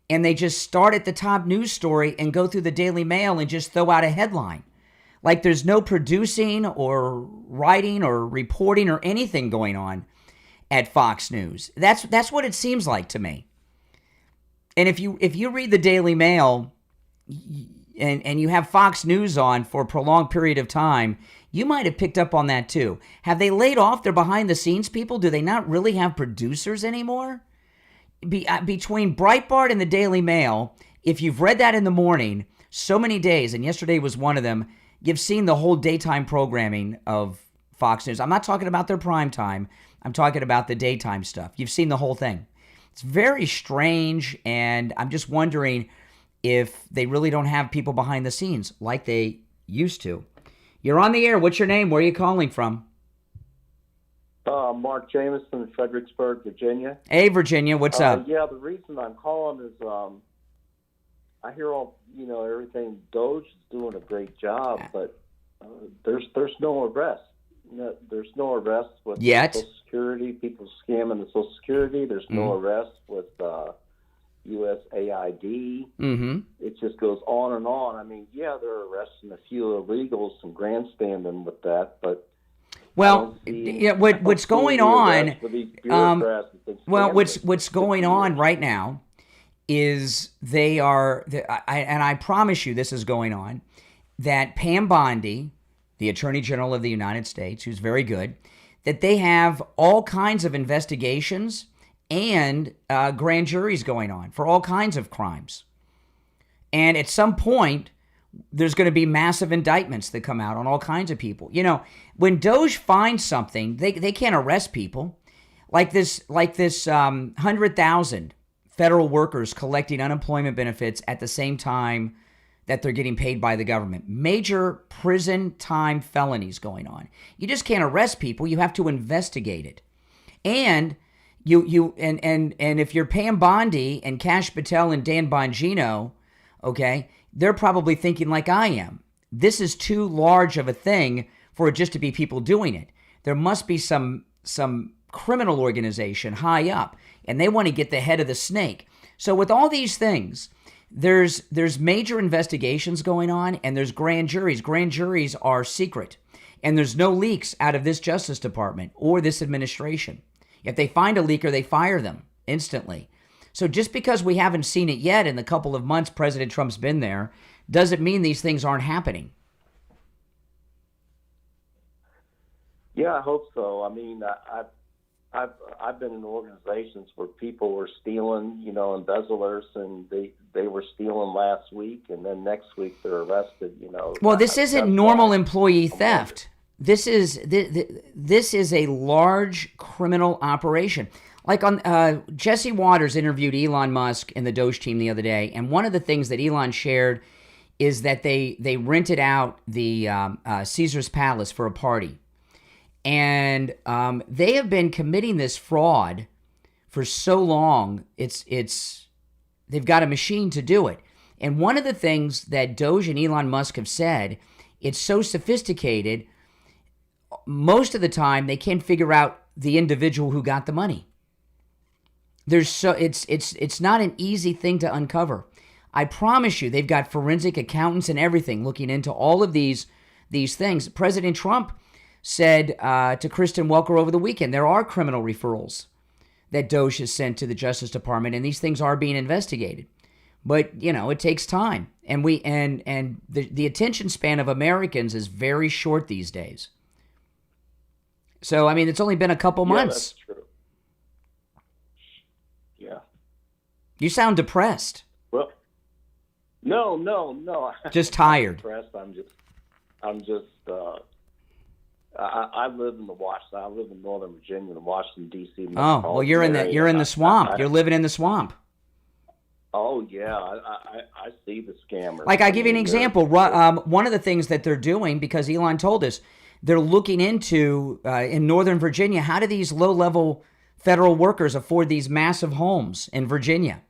and they just start at the top news story and go through the Daily Mail and just throw out a headline. Like there's no producing or writing or reporting or anything going on at Fox News. That's what it seems like to me. And if you read the Daily Mail and you have Fox News on for a prolonged period of time, you might have picked up on that too. Have they laid off their behind the scenes people? Do they not really have producers anymore? Between Breitbart and the Daily Mail, if you've read that in the morning, so many days, and yesterday was one of them, you've seen the whole daytime programming of Fox News. I'm not talking about their prime time. I'm talking about the daytime stuff. You've seen the whole thing. It's very strange, and I'm just wondering if they really don't have people behind the scenes like they used to. You're on the air. What's your name? Where are you calling from? Mark Jameson, Fredericksburg, Virginia. Hey, Virginia. What's up? Yeah, the reason I'm calling is I hear everything. DOGE is doing a great job, but there's no arrest. There's no arrest with yet. Social Security. People scamming the Social Security. There's no arrest with USAID. Mm-hmm. It just goes on and on. I mean, yeah, they're arresting a fefew illegals and grandstanding with that, but what's going on? What's going on right now is they are, and I promise you this is going on, that Pam Bondi, the Attorney General of the United States, who's very good, that they have all kinds of investigations and grand juries going on for all kinds of crimes. And at some point, there's going to be massive indictments that come out on all kinds of people. When DOGE finds something, they can't arrest people. Like this 100,000 federal workers collecting unemployment benefits at the same time that they're getting paid by the government. Major prison time felonies going on. You just can't arrest people. You have to investigate it. And and if you're Pam Bondi and Kash Patel and Dan Bongino, okay, they're probably thinking like I am. This is too large of a thing for it just to be people doing it. There must be some criminal organization high up, and they want to get the head of the snake. So with all these things, there's major investigations going on, and there's grand juries. Grand juries are secret, and there's no leaks out of this Justice Department or this administration. If they find a leaker, they fire them instantly. So just because we haven't seen it yet in the couple of months President Trump's been there, doesn't mean these things aren't happening. Yeah, I hope so. I mean, I've been in organizations where people were stealing, embezzlers, and they were stealing last week, and then next week they're arrested. Well, this isn't normal employee theft. This is a large criminal operation. Like on Jesse Waters interviewed Elon Musk and the DOGE team the other day, and one of the things that Elon shared is that they rented out the Caesar's Palace for a party. And they have been committing this fraud for so long. They've got a machine to do it. And one of the things that Doge and Elon Musk have said, it's so sophisticated, most of the time they can't figure out the individual who got the money. It's not an easy thing to uncover. I promise you, they've got forensic accountants and everything looking into all of these things. President Trump said to Kristen Welker over the weekend, there are criminal referrals that Doge has sent to the Justice Department, and these things are being investigated. But, it takes time. And the attention span of Americans is very short these days. So, it's only been a couple months. Yeah, that's true. Yeah. You sound depressed. Well, no. Just tired. I'm depressed. I live in I live in Northern Virginia, the Washington D.C. Oh, well, you're in the swamp. You're living in the swamp. Oh yeah, I see the scammers. Like, I give you an example. One of the things that they're doing, because Elon told us, they're looking into in Northern Virginia, how do these low-level federal workers afford these massive homes in Virginia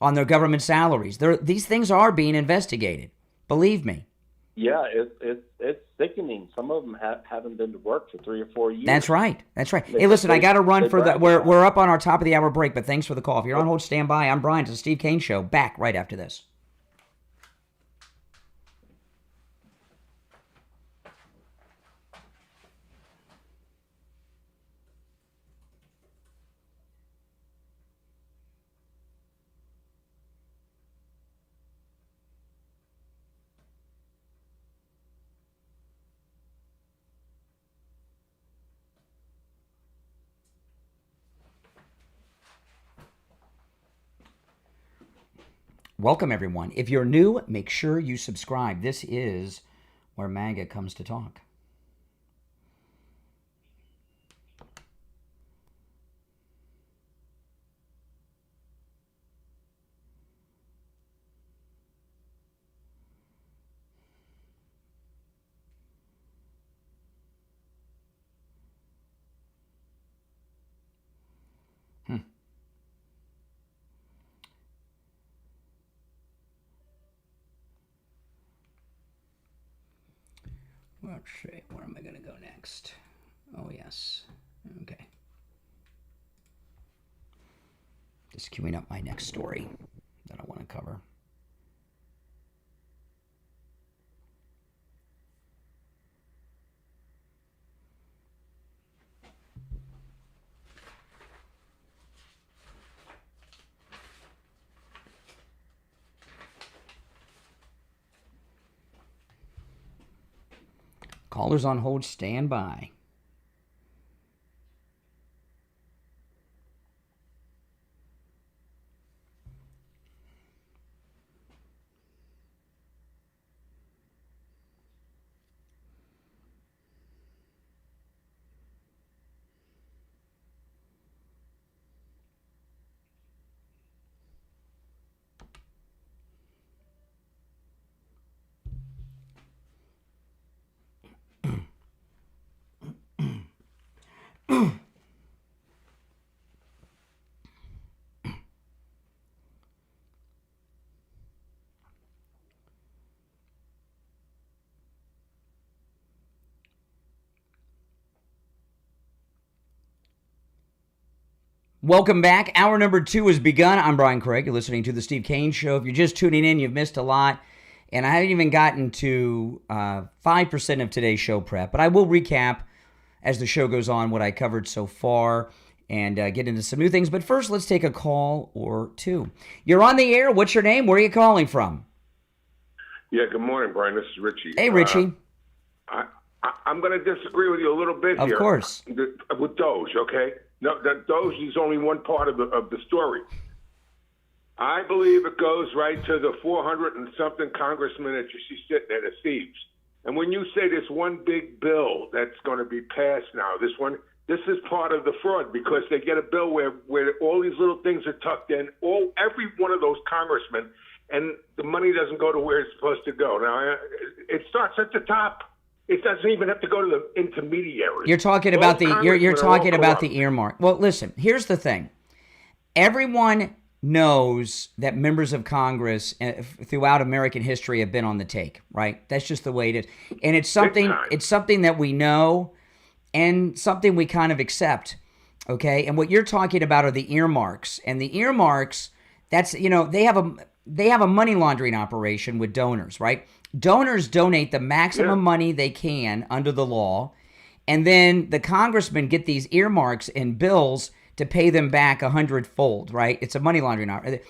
on their government salaries? These things are being investigated. Believe me. Yeah, it's sickening. Some of them haven't been to work for 3 or 4 years. That's right. Hey, listen, I got to run for the. We're up on our top of the hour break, but thanks for the call. If you're on hold, stand by. I'm Brian. It's the Steve Kane Show. Back right after this. Welcome, everyone. If you're new, make sure you subscribe. This is where MAGA comes to talk. Let's see, where am I going to go next? Oh, yes. Okay. Just queuing up my next story that I want to cover. Callers on hold, stand by. Welcome back. Hour number 2 has begun. I'm Brian Craig. You're listening to The Steve Kane Show. If you're just tuning in, you've missed a lot. And I haven't even gotten to 5% of today's show prep. But I will recap as the show goes on what I covered so far and get into some new things. But first, let's take a call or two. You're on the air. What's your name? Where are you calling from? Yeah, good morning, Brian. This is Richie. Hey, Richie. I'm going to disagree with you a little bit here. Of course. With Doge, okay? No, that Doge is only one part of the story. I believe it goes right to the 400 and something congressmen that you see sitting there, the thieves. And when you say this one big bill that's going to be passed now, this is part of the fraud because they get a bill where all these little things are tucked in, every one of those congressmen, and the money doesn't go to where it's supposed to go. Now, it starts at the top. It doesn't even have to go to the intermediaries. You're talking about the earmark. Well, listen, here's the thing. Everyone knows that members of Congress throughout American history have been on the take, right? That's just the way it is. And it's something that we know and something we kind of accept, okay? And what you're talking about are the earmarks. And the earmarks, that's, they have a money laundering operation with donors, right? Donors donate the maximum money they can under the law, and then the congressmen get these earmarks in bills to pay them back 100-fold, right? It's a money laundering operation.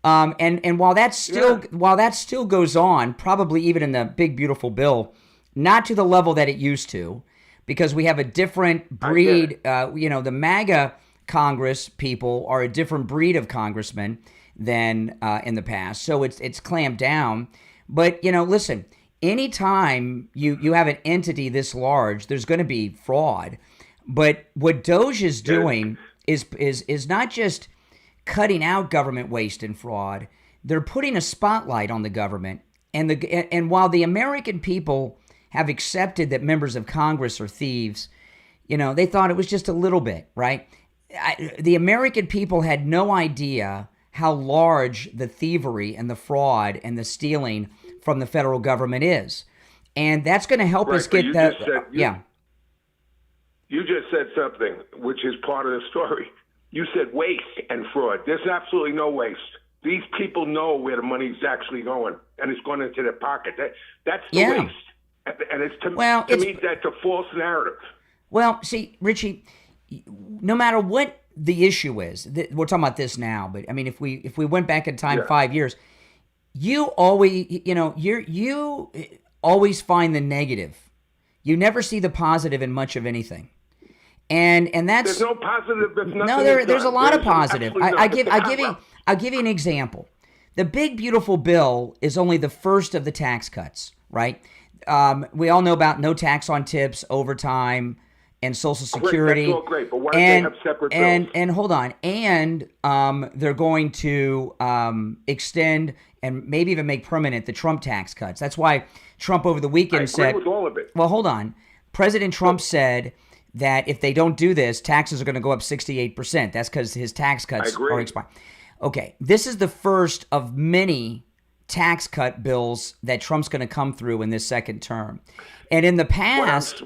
And while that still goes on, probably even in the big beautiful bill, not to the level that it used to, because we have a different breed. The MAGA Congress people are a different breed of congressmen than in the past, so it's clamped down. But listen, anytime you have an entity this large, there's going to be fraud. But what DOGE is doing is not just cutting out government waste and fraud. They're putting a spotlight on the government. And while the American people have accepted that members of Congress are thieves, they thought it was just a little bit, right? The American people had no idea how large the thievery and the fraud and the stealing from the federal government is. And that's going to help us get that. You just said something which is part of the story. You said waste and fraud. There's absolutely no waste. These people know where the money's actually going, and it's going into their pocket. That's the waste. And it's to me, that's a false narrative. Well, see, Richie, no matter what the issue is, we're talking about this now, but I mean, if we went back in time 5 years, you always, you always find the negative. You never see the positive in much of anything. And that's there's no positive. There's a lot of positive. I'll give you an example. The big beautiful bill is only the first of the tax cuts, right? We all know about no tax on tips, overtime, and Social Security. That's all great, but why don't they have separate bills? And hold on, and they're going to extend and maybe even make permanent the Trump tax cuts. That's why Trump over the weekend said. I agree with all of it. Well, hold on. President Trump said that if they don't do this, taxes are going to go up 68%. That's because his tax cuts are expired. Okay, this is the first of many tax cut bills that Trump's going to come through in this second term. And in the past,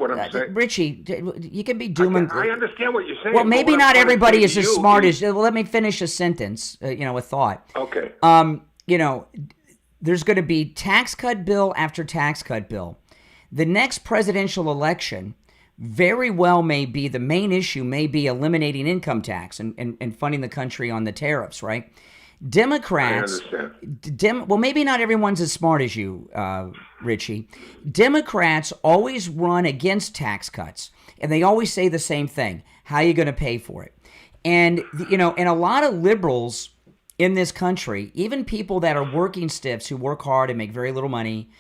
Richie, you can be doom and gloom. I understand what you're saying. Well, maybe not everybody is as smart as you. Well, let me finish a sentence, a thought. Okay. There's going to be tax cut bill after tax cut bill. The next presidential election very well may be, the main issue may be eliminating income tax and funding the country on the tariffs, right? Democrats, well, maybe not everyone's as smart as you, Richie. Democrats always run against tax cuts, and they always say the same thing: how are you going to pay for it? And and a lot of liberals in this country, even people that are working stiffs who work hard and make very little money,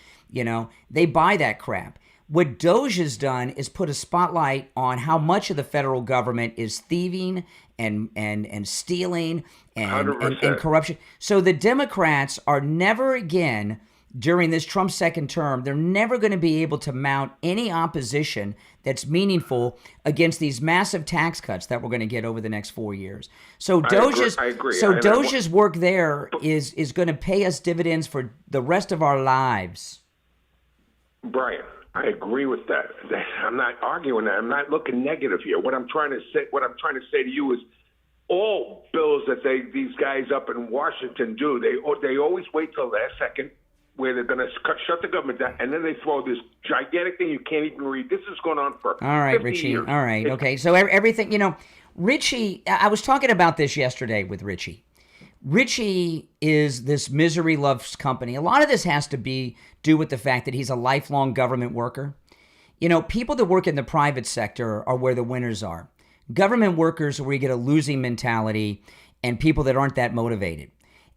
they buy that crap. What DOGE has done is put a spotlight on how much of the federal government is thieving and stealing and corruption. So the Democrats are never again, during this Trump second term, they're never going to be able to mount any opposition that's meaningful against these massive tax cuts that we're going to get over the next 4 years. So DOGE's work there is going to pay us dividends for the rest of our lives. Brian, I agree with that. I'm not arguing that. I'm not looking negative here. What I'm trying to say to you is, all bills that these guys up in Washington do, they always wait till the last second, where they're going to shut the government down, and then they throw this gigantic thing you can't even read. This has gone on for 50 years. All right, okay. So everything, Richie, I was talking about this yesterday with Richie. Richie is this misery loves company. A lot of this has to do with the fact that he's a lifelong government worker. People that work in the private sector are where the winners are. Government workers are where you get a losing mentality and people that aren't that motivated.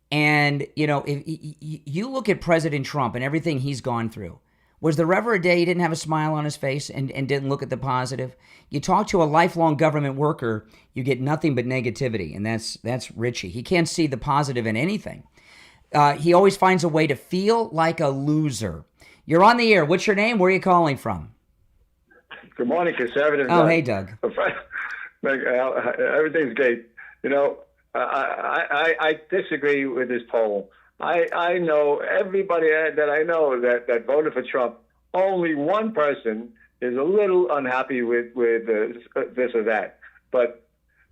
And, if you look at President Trump and everything he's gone through, was there ever a day he didn't have a smile on his face and didn't look at the positive? You talk to a lifelong government worker, you get nothing but negativity, and that's Richie. He can't see the positive in anything. He always finds a way to feel like a loser. You're on the air. What's your name? Where are you calling from? Good morning, conservative. Oh, hey, Doug. Everything's great. I disagree with this poll. I know everybody that I know that voted for Trump. Only one person is a little unhappy with this or that. But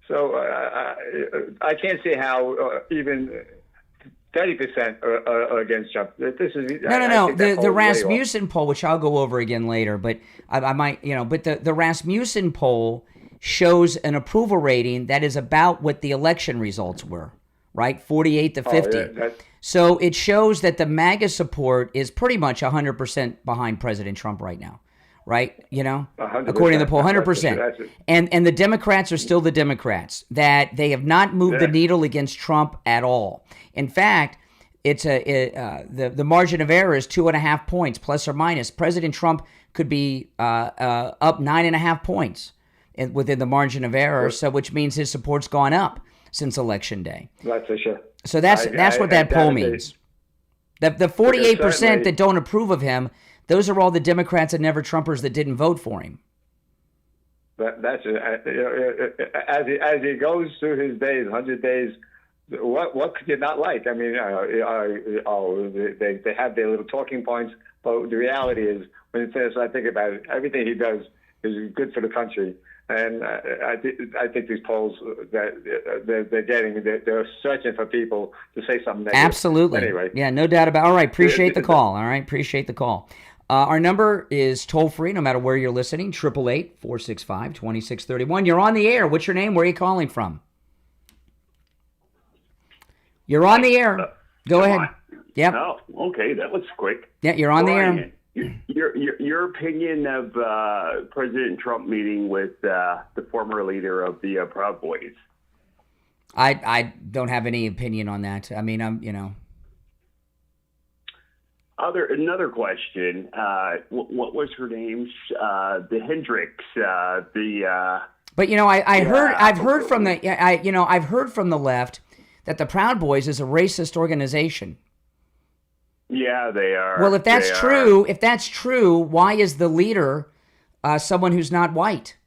so I can't see how even 30% are against Trump. This is no. The Rasmussen poll, which I'll go over again later, but I might, but the Rasmussen poll shows an approval rating that is about what the election results were, right? 48 to 50. So it shows that the MAGA support is pretty much 100% behind President Trump right now, right? According to the poll, 100%. And the Democrats are still the Democrats, that they have not moved the needle against Trump at all. In fact, it's the margin of error is 2.5 points, plus or minus. President Trump could be up 9.5 points within the margin of error, so which means his support's gone up since Election Day. That's for sure. So that's what that poll means. The 48% that don't approve of him, those are all the Democrats and never Trumpers that didn't vote for him. That's as he goes through his days, 100 days. What could you not like? I mean, they have their little talking points, but the reality is, when I think about it, everything he does is good for the country. And I think these polls that they're getting, they're searching for people to say something negative. Absolutely. Anyway. Yeah, no doubt about it. All right, appreciate the call. All right, appreciate the call. Our number is toll-free, no matter where you're listening, 888-465-2631. You're on the air. What's your name? Where are you calling from? You're on the air. Go ahead. Yep. Oh, okay. That was quick. Yeah, you're on the air. Your opinion of President Trump meeting with the former leader of the Proud Boys? I don't have any opinion on that. I mean, Another question. What was her name? The Hendricks. But I've heard from the left that the Proud Boys is a racist organization. Yeah, they are. Well, if that's true, why is the leader someone who's not white?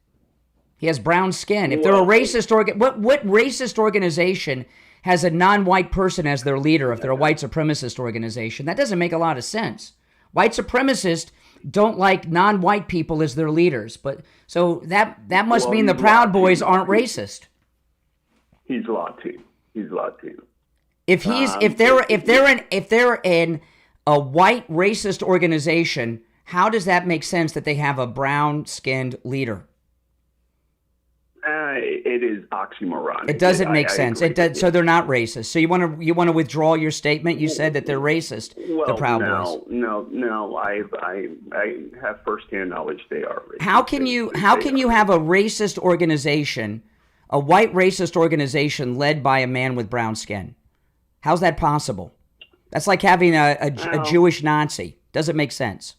He has brown skin. If they're a racist what racist organization has a non-white person as their leader if they're a white supremacist organization? That doesn't make a lot of sense. White supremacists don't like non-white people as their leaders, but so that must mean the Proud Boys aren't racist. He's Latino. If they're in a white racist organization, how does that make sense that they have a brown-skinned leader? It is oxymoron. It doesn't make sense. It does, so they're not racist. So you want to withdraw your statement? You said that they're racist. Well, the Proud Boys. No. I have firsthand knowledge they are racist. How can you have a racist organization, a white racist organization led by a man with brown skin? How's that possible? That's like having a Jewish Nazi. Doesn't make sense.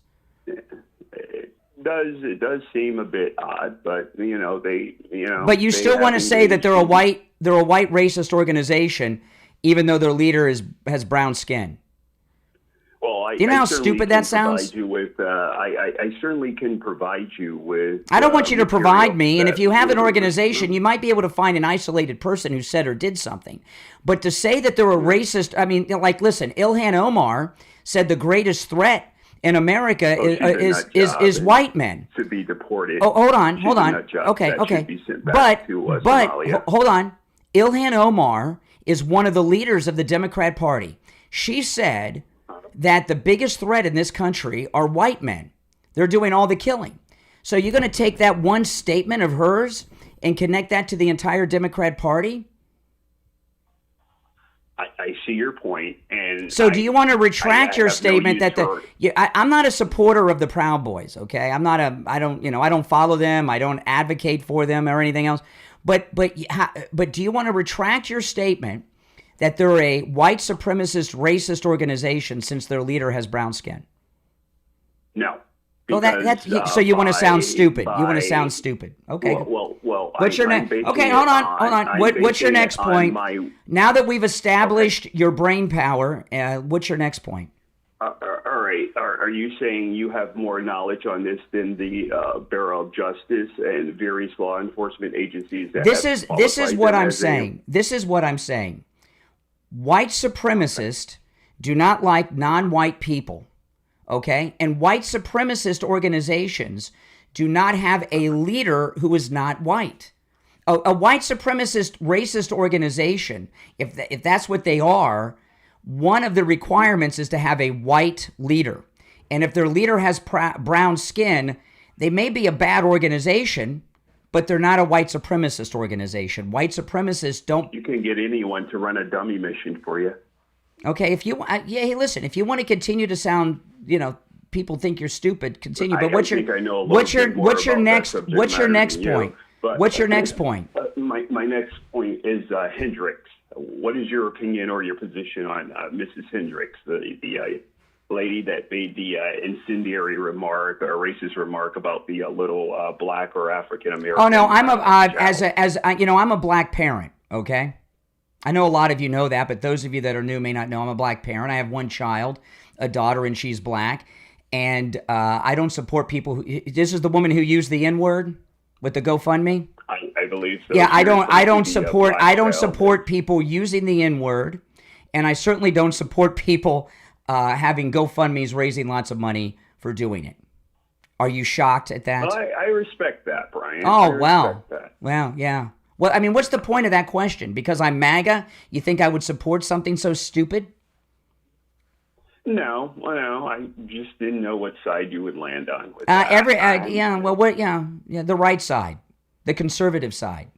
It does seem a bit odd, but But you still want to say that they're a white racist organization, even though their leader has brown skin. Well, do you know how stupid that sounds? I certainly can provide you with. I don't want you to provide me, and if you have an organization, you might be able to find an isolated person who said or did something. But to say that they're a racist, I mean, listen, Ilhan Omar said the greatest threat in America is white men. To be deported. Oh, hold on. Okay. But hold on. Ilhan Omar is one of the leaders of the Democrat Party. She said that the biggest threat in this country are white men. They're doing all the killing. So you're going to take that one statement of hers and connect that to the entire Democrat Party? I see your point, and so do you want to retract your statement that I'm not a supporter of the Proud Boys, okay? I don't follow them, I don't advocate for them or anything else. But do you want to retract your statement that they're a white supremacist racist organization since their leader has brown skin? No. Well, so you want to sound stupid. You want to sound stupid. Okay. Well. What's your next? Okay, hold on. What's your next point? Now that we've established your brain power, what's your next point? All right. right. Are you saying you have more knowledge on this than the Bureau of Justice and various law enforcement agencies? This is what I'm saying. This is what I'm saying. White supremacists do not like non-white people, okay? And white supremacist organizations do not have a leader who is not white. A white supremacist racist organization, if that's what they are, one of the requirements is to have a white leader. And if their leader has brown skin, they may be a bad organization, but they're not a white supremacist organization. White supremacists don't... You can get anyone to run a dummy mission for you. Okay, if you... hey, listen, if you want to continue to sound, people think you're stupid, continue. But what's your next point? What's your next point? My next point is Hendricks. What is your opinion or your position on Mrs. Hendricks, the lady that made the incendiary remark or racist remark about the little black or African American? Oh no, I'm a black parent. Okay, I know a lot of you know that, but those of you that are new may not know I'm a black parent. I have one child, a daughter, and she's black. And I don't support people who. This is the woman who used the N-word with the GoFundMe. I believe so. Yeah, I don't support people using the N-word, and I certainly don't support people having GoFundMes raising lots of money for doing it. Are you shocked at that? I respect that, Brian. Oh, wow. Well, yeah. Well, I mean, what's the point of that question? Because I'm MAGA, you think I would support something so stupid? No, I just didn't know what side you would land on. With the right side, the conservative side.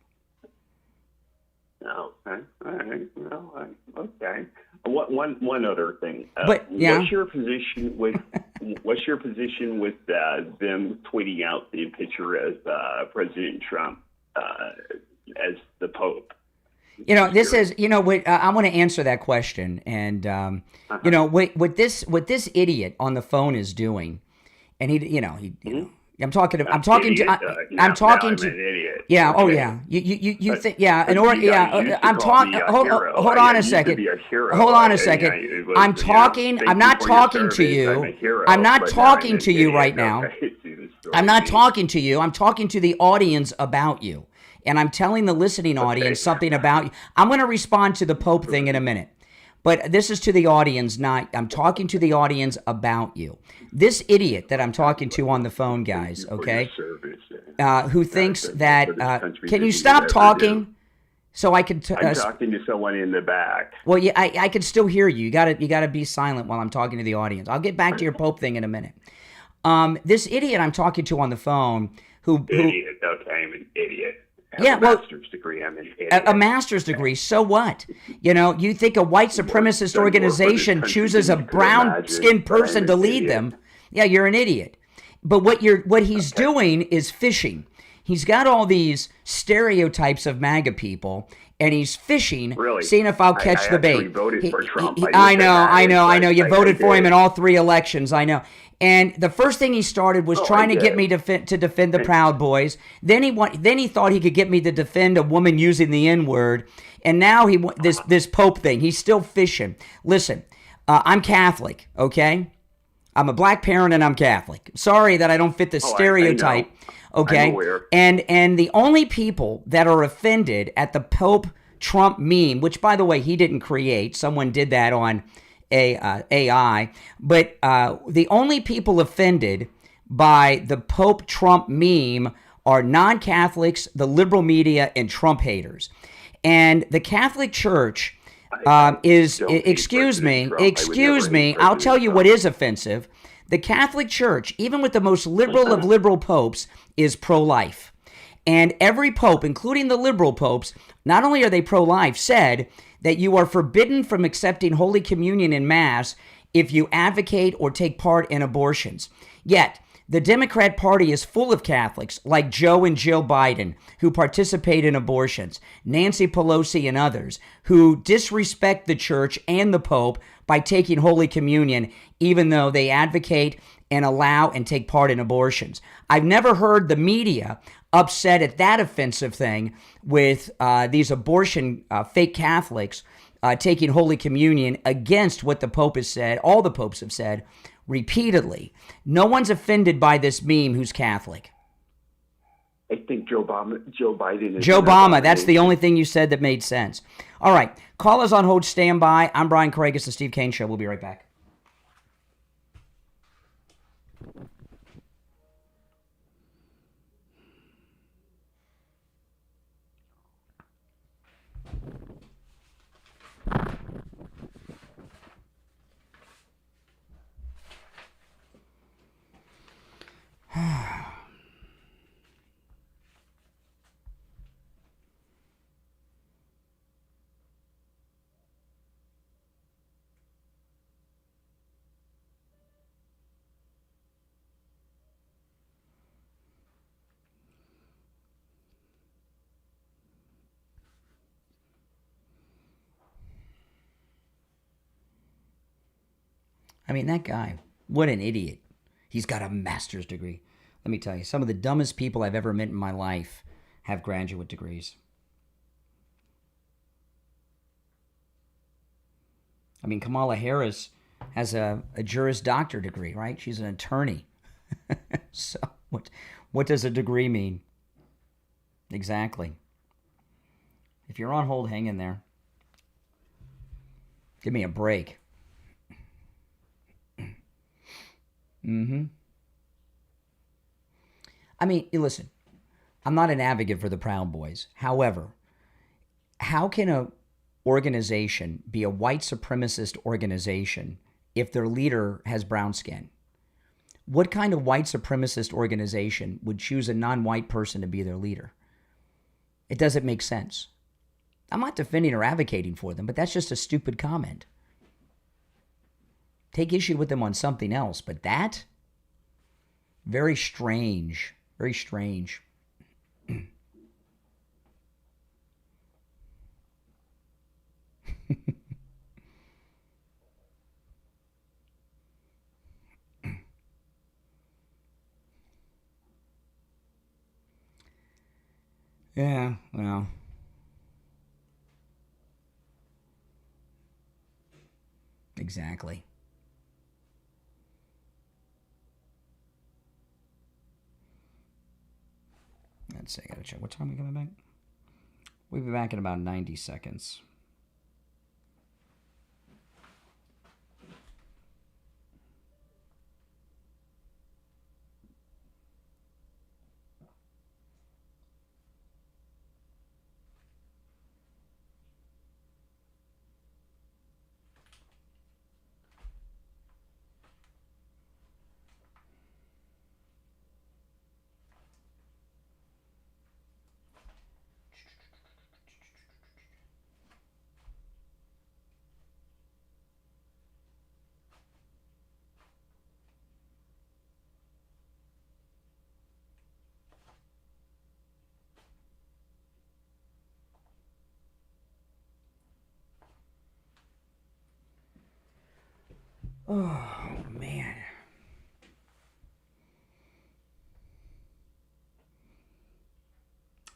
Okay, all right. Well, okay. One other thing. What's your position with them tweeting out the picture of President Trump as the Pope? I want to answer that question, and what this idiot on the phone is doing, and I'm talking to. Yeah. Okay. Oh, yeah. You think? Yeah. I'm talking. Hold on a second. Hold on a second. I'm talking. I'm not talking to you. I'm not talking to you right now. I'm not talking to you. I'm talking to the audience about you. And I'm telling the listening audience something about you. I'm going to respond to the Pope thing in a minute. But this is to the audience, I'm talking to the audience about you. This idiot that I'm talking to on the phone, guys, okay, who thinks that, can you stop talking so I can... I'm talking to someone in the back. Well, yeah, I can still hear you. You got to be silent while I'm talking to the audience. I'll get back to your Pope thing in a minute. This idiot I'm talking to on the phone Idiot, okay, I'm an idiot. Master's degree. I'm an idiot. A master's degree. So what? You think a white supremacist organization chooses a brown-skinned person to lead them? Yeah, you're an idiot. But what he's doing is fishing. He's got all these stereotypes of MAGA people, and he's fishing, seeing if I'll catch the bait. Voted for Trump. I know. You voted for him in all 3 elections. I know. And the first thing he started was trying to get me to defend the Proud Boys. Then he thought he could get me to defend a woman using the N-word. And now this Pope thing. He's still fishing. Listen, I'm Catholic, okay? I'm a black parent and I'm Catholic. Sorry that I don't fit the stereotype, okay? I'm aware. And the only people that are offended at the Pope Trump meme, which by the way he didn't create, someone did that on AI, but the only people offended by the Pope Trump meme are non-Catholics, the liberal media, and Trump haters. And the Catholic Church excuse me, I'll tell you what is offensive. The Catholic Church, even with the most liberal of liberal popes, is pro-life. And every pope, including the liberal popes, not only are they pro-life, said that you are forbidden from accepting Holy Communion in Mass if you advocate or take part in abortions. Yet, the Democrat Party is full of Catholics like Joe and Jill Biden who participate in abortions, Nancy Pelosi and others who disrespect the church and the Pope by taking Holy Communion even though they advocate and allow and take part in abortions. I've never heard the media upset at that offensive thing with these abortion fake Catholics taking Holy Communion against what the Pope has said, all the popes have said, repeatedly. No one's offended by this meme who's Catholic. I think Joe Biden is... Joe Obama, that's the only thing you said that made sense. All right, callers on hold, stand by. I'm Brian Craig. It's the Steve Kane Show. We'll be right back. I mean, that guy, what an idiot. He's got a master's degree. Let me tell you, some of the dumbest people I've ever met in my life have graduate degrees. I mean, Kamala Harris has a Juris Doctor degree, right? She's an attorney. So what does a degree mean? Exactly. If you're on hold, hang in there. Give me a break. I mean, listen, I'm not an advocate for the Proud Boys. However, how can a organization be a white supremacist organization if their leader has brown skin? What kind of white supremacist organization would choose a non-white person to be their leader? It doesn't make sense. I'm not defending or advocating for them, but that's just a stupid comment. Take issue with them on something else, but that? Very strange. Very strange. Yeah, well. Exactly. Let's see, I gotta check. What time are we coming back? We'll be back in about 90 seconds. Oh, man.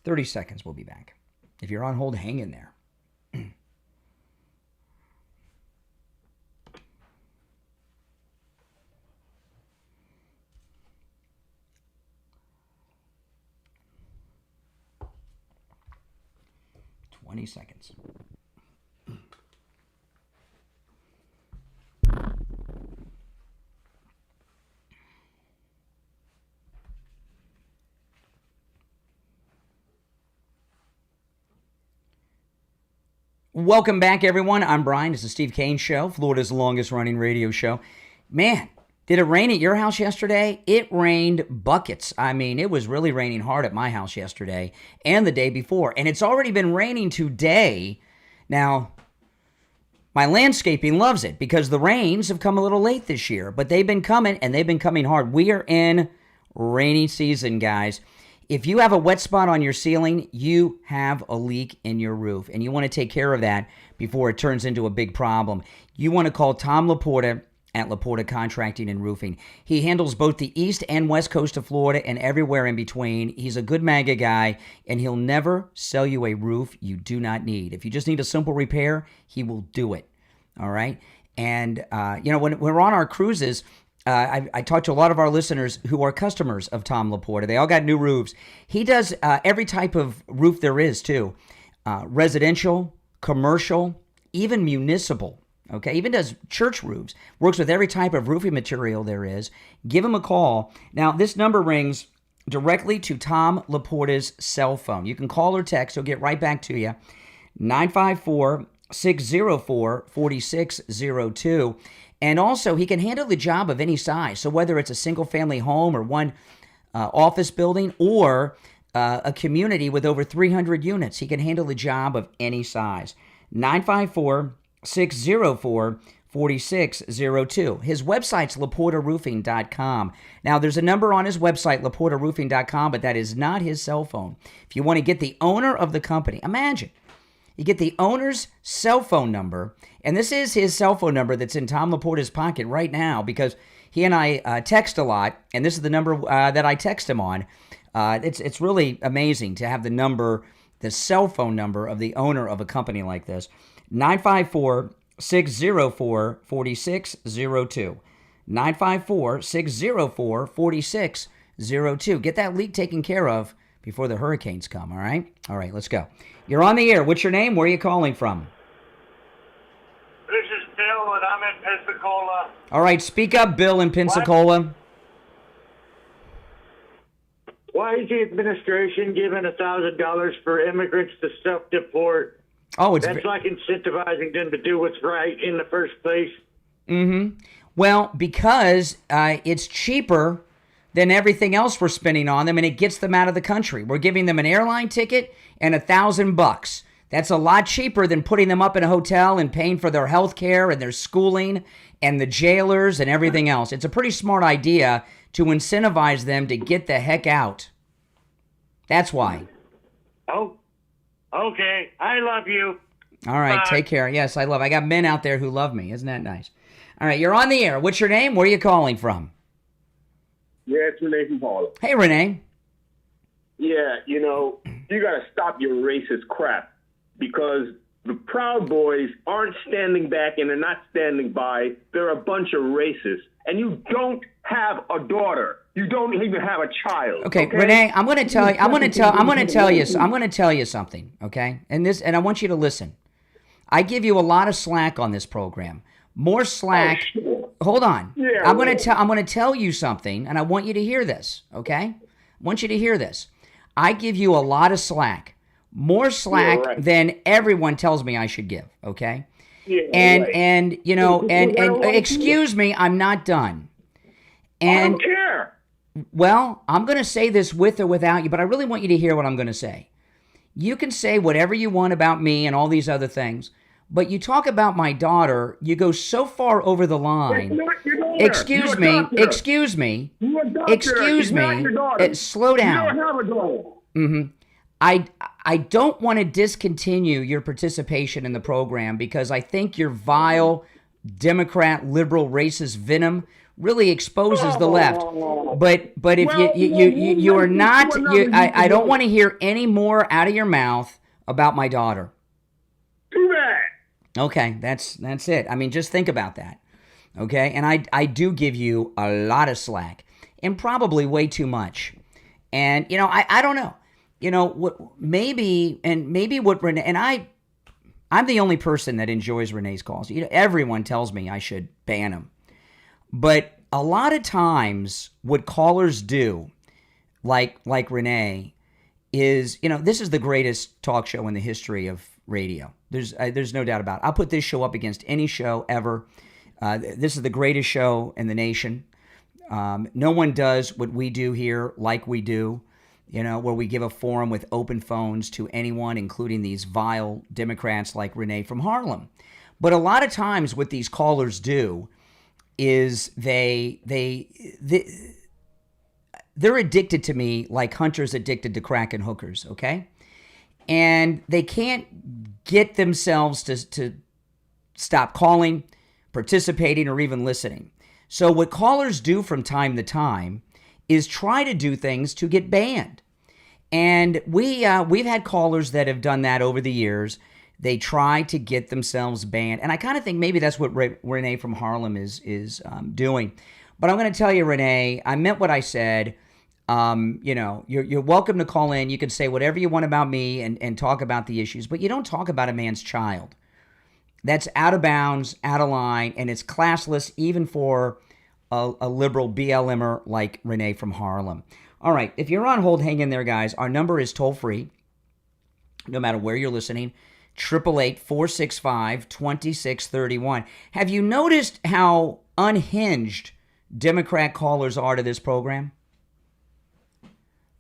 "30 seconds, we'll be back. If you're on hold, hang in there." "20 seconds. Welcome back, everyone. I'm Brian. It's the Steve Kane Show, Florida's longest-running radio show. Man, did it rain at your house yesterday? It rained buckets. I mean, it was really raining hard at my house yesterday and the day before. And it's already been raining today. Now, my landscaping loves it because the rains have come a little late this year. But they've been coming, and they've been coming hard. We are in rainy season, guys. If you have a wet spot on your ceiling, you have a leak in your roof, and you want to take care of that before it turns into a big problem. You want to call Tom Laporta at Laporta Contracting and Roofing. He handles both the east and west coast of Florida and everywhere in between. He's a good MAGA guy, and he'll never sell you a roof you do not need. If you just need a simple repair, he will do it, all right? And, when we're on our cruises, I talked to a lot of our listeners who are customers of Tom Laporta. They all got new roofs. He does every type of roof there is, too. Residential, commercial, even municipal. Okay, even does church roofs. Works with every type of roofing material there is. Give him a call. Now, this number rings directly to Tom Laporta's cell phone. You can call or text. He'll get right back to you. 954-604-4602. And also, he can handle the job of any size. So whether it's a single-family home or one office building or a community with over 300 units, he can handle the job of any size. 954-604-4602. His website's LaportaRoofing.com. Now, there's a number on his website, LaportaRoofing.com, but that is not his cell phone. If you want to get the owner of the company, imagine, you get the owner's cell phone number, and this is his cell phone number that's in Tom Laporta's pocket right now because he and I text a lot, and this is the number that I text him on. It's really amazing to have the number, the cell phone number of the owner of a company like this. 954-604-4602. 954-604-4602. Get that leak taken care of before the hurricanes come, all right? All right, let's go. You're on the air. What's your name? Where are you calling from? This is Bill, and I'm in Pensacola. All right, speak up, Bill in Pensacola. Why is the administration giving $1,000 for immigrants to self-deport? Oh, that's like incentivizing them to do what's right in the first place. Mm-hmm. Well, because it's cheaper than everything else we're spending on them, and it gets them out of the country. We're giving them an airline ticket and $1,000. That's a lot cheaper than putting them up in a hotel and paying for their health care and their schooling and the jailers and everything else. It's a pretty smart idea to incentivize them to get the heck out. That's why. Oh, okay. I love you. All right, Bye. Take care. Yes, I got men out there who love me. Isn't that nice? All right, you're on the air. What's your name? Where are you calling from? Yeah, it's Renee from Harlem. Hey, Renee. Yeah, you got to stop your racist crap because the Proud Boys aren't standing back and they're not standing by. They're a bunch of racists. And you don't have a daughter. You don't even have a child. Okay, Renee, I'm going to tell you something, okay? And I want you to listen. I give you a lot of slack on this program. More slack. Oh, sure. Hold on. Yeah, I'm going to tell you something, and I want you to hear this, okay? I want you to hear this. I give you a lot of slack. More slack than everyone tells me I should give, okay? Yeah, and excuse me, I'm not done. And I don't care. Well, I'm going to say this with or without you, but I really want you to hear what I'm going to say. You can say whatever you want about me and all these other things, but you talk about my daughter, you go so far over the line. Excuse me. Slow down. You don't have a daughter. Mm-hmm. I don't want to discontinue your participation in the program because I think your vile Democrat, liberal, racist venom really exposes the left. But if you are not, I don't want to hear any more out of your mouth about my daughter. Too bad. Okay, that's it. I mean, just think about that. Okay, and I do give you a lot of slack and probably way too much. And I don't know. Maybe what Renee and I'm the only person that enjoys Renee's calls. Everyone tells me I should ban them. But a lot of times what callers do, like Renee, is, this is the greatest talk show in the history of radio. There's no doubt about it. I'll put this show up against any show ever. This is the greatest show in the nation. No one does what we do here like we do, where we give a forum with open phones to anyone, including these vile Democrats like Renee from Harlem. But a lot of times what these callers do is they're addicted to me like hunters addicted to crack and hookers, okay? And they can't get themselves to stop calling, participating, or even listening. So what callers do from time to time is try to do things to get banned. And we've had callers that have done that over the years. They try to get themselves banned. And I kind of think maybe that's what Renee from Harlem is doing. But I'm going to tell you, Renee, I meant what I said. You're welcome to call in. You can say whatever you want about me and talk about the issues, but you don't talk about a man's child. That's out of bounds, out of line, and it's classless even for a liberal BLMer like Renee from Harlem. All right, if you're on hold, hang in there, guys. Our number is toll-free, no matter where you're listening, 888-465-2631. Have you noticed how unhinged Democrat callers are to this program?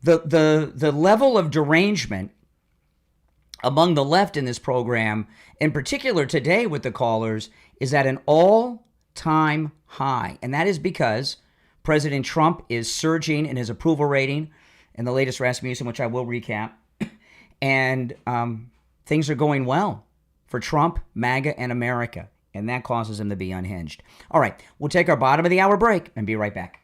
The level of derangement among the left in this program, in particular today with the callers, is at an all-time high. And that is because President Trump is surging in his approval rating in the latest Rasmussen, which I will recap. And things are going well for Trump, MAGA, and America. And that causes him to be unhinged. All right, we'll take our bottom of the hour break and be right back.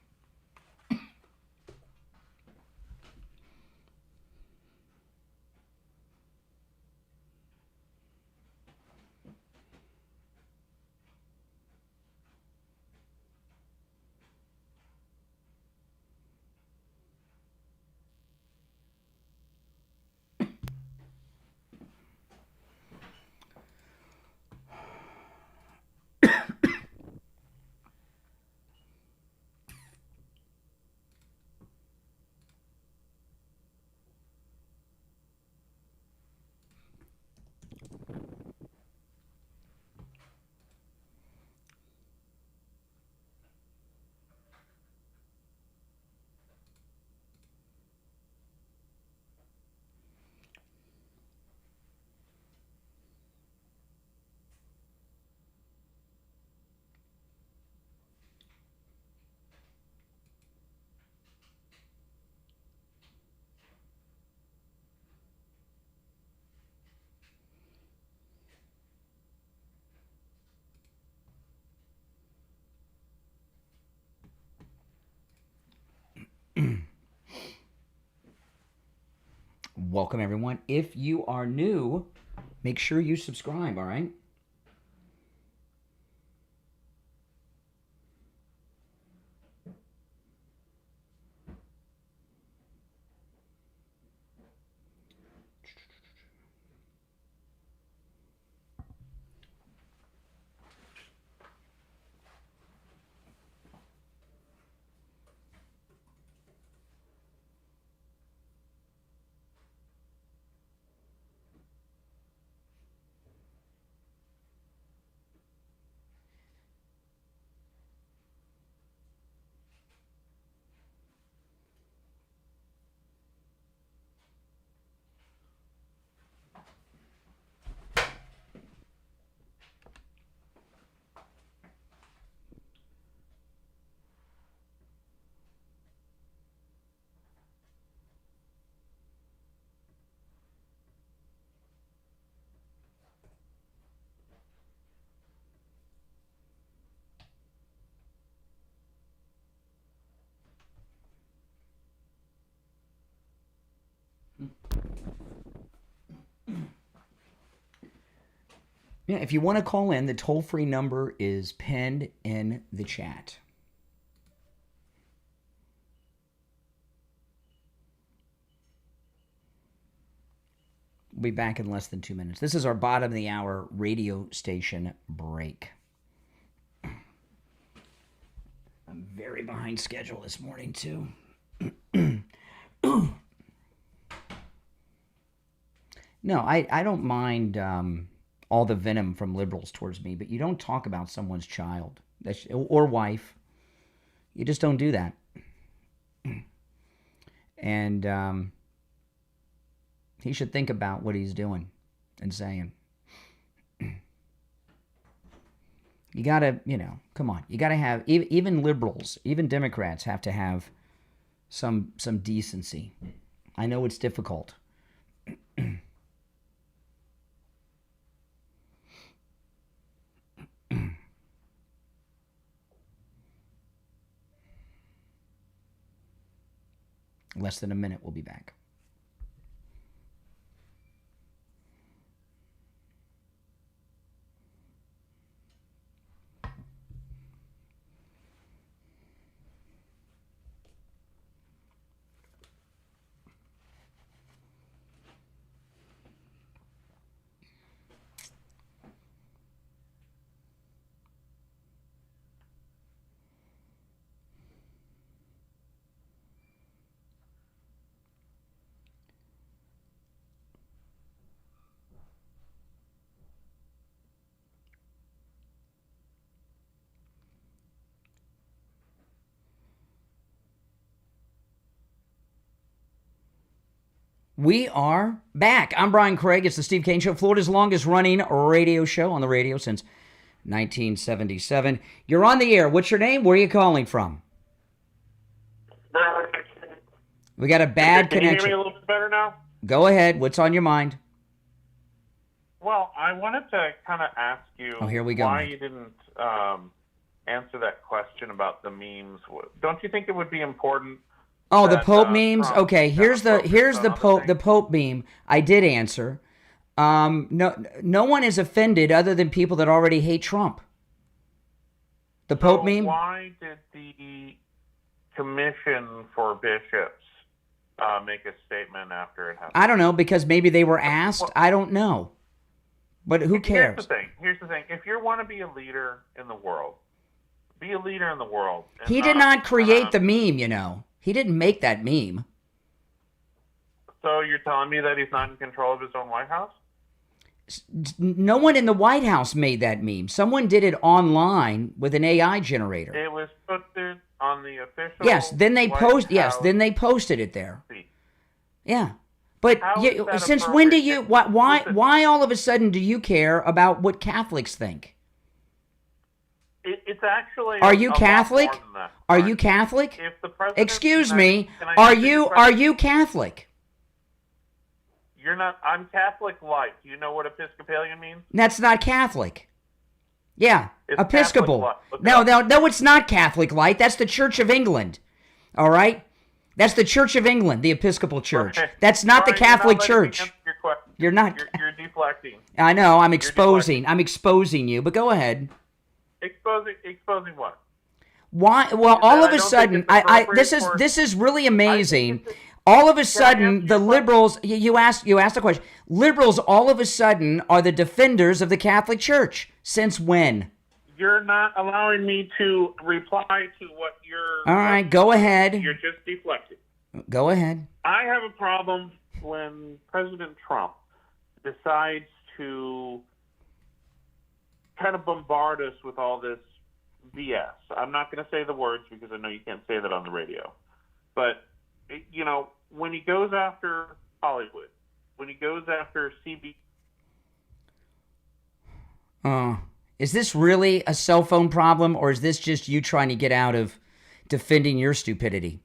Welcome, everyone. If you are new, make sure you subscribe, all right? Yeah, if you want to call in, the toll-free number is pinned in the chat. We'll be back in less than 2 minutes. This is our bottom of the hour radio station break. I'm very behind schedule this morning, too. No, I don't mind all the venom from liberals towards me, but you don't talk about someone's child or wife. You just don't do that. And he should think about what he's doing and saying. You gotta, come on. You gotta have, even liberals, even Democrats have to have some decency. I know it's difficult. Less than a minute, we'll be back. We are back. I'm Brian Craig. It's the Steve Kane Show, Florida's longest running radio show on the radio since 1977. You're on the air. What's your name? Where are you calling from? We got a bad Can you connection. hear me a little bit better now? Go ahead. What's on your mind? Well, I wanted to kind of ask you Oh, here we go, why Mike. you didn't answer that question about the memes. Don't you think it would be important? Oh, the that, Pope memes. Trump Okay, here's the Pope meme. I did answer. No one is offended other than people that already hate Trump. The Pope meme. Why did the Commission for Bishops make a statement after it happened? I don't know, because maybe they were asked. I don't know. But who cares? Here's the thing. If you want to be a leader in the world, be a leader in the world. and He did not create the meme, you know. He didn't make that meme. So you're telling me that he's not in control of his own White House? No one in the White House made that meme. Someone did it online with an AI generator. It was posted on the official. Yes, then they White House. then they posted it there. Yeah. But How you, is that since when do you why all of a sudden do you care about what Catholics think? It's actually. Are you a lot Catholic? more than that. Are you Catholic? If the president Excuse me. Can I Are answer your you question? Catholic? You're not. I'm Catholic light. Do you know what Episcopalian means? That's not Catholic. Yeah, It's Episcopal. Catholic light. No, it's not Catholic light. That's the Church of England. All right? That's the Church of England, the Episcopal Church. Okay. That's not the Brian, Catholic you're not letting me Church. answer your question. You're not. You're deflecting. I know, I'm exposing you, but go ahead. Exposing what? Why? Well, all of a sudden, this appropriate is really amazing. All of a sudden, the liberals. You asked the question. Liberals, all of a sudden, are the defenders of the Catholic Church. Since when? You're not allowing me to reply to what you're. All right, go ahead. You're just deflecting. Go ahead. I have a problem when President Trump decides to kind of bombard us with all this BS. I'm not going to say the words because I know you can't say that on the radio. But, you know, when he goes after Hollywood, when he goes after CB. Is this really a cell phone problem, or is this just you trying to get out of defending your stupidity?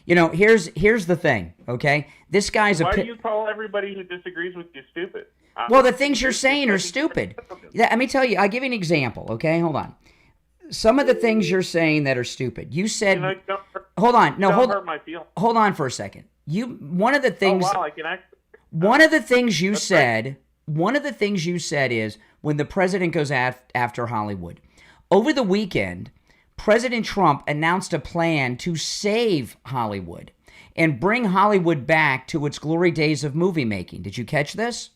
You know, here's the thing, okay? This guy's Why do you call everybody who disagrees with you stupid? Well, the things you're saying are stupid. Yeah, let me tell you. I'll give you an example, okay? Hold on. Some of the things you're saying that are stupid. You said. Hold on. No, hold on. Hold on for a second. One of the things. Oh, wow, I can actually. One of the things you said. One of the things you said is when the president goes after Hollywood. Over the weekend, President Trump announced a plan to save Hollywood and bring Hollywood back to its glory days of movie making. Did you catch this?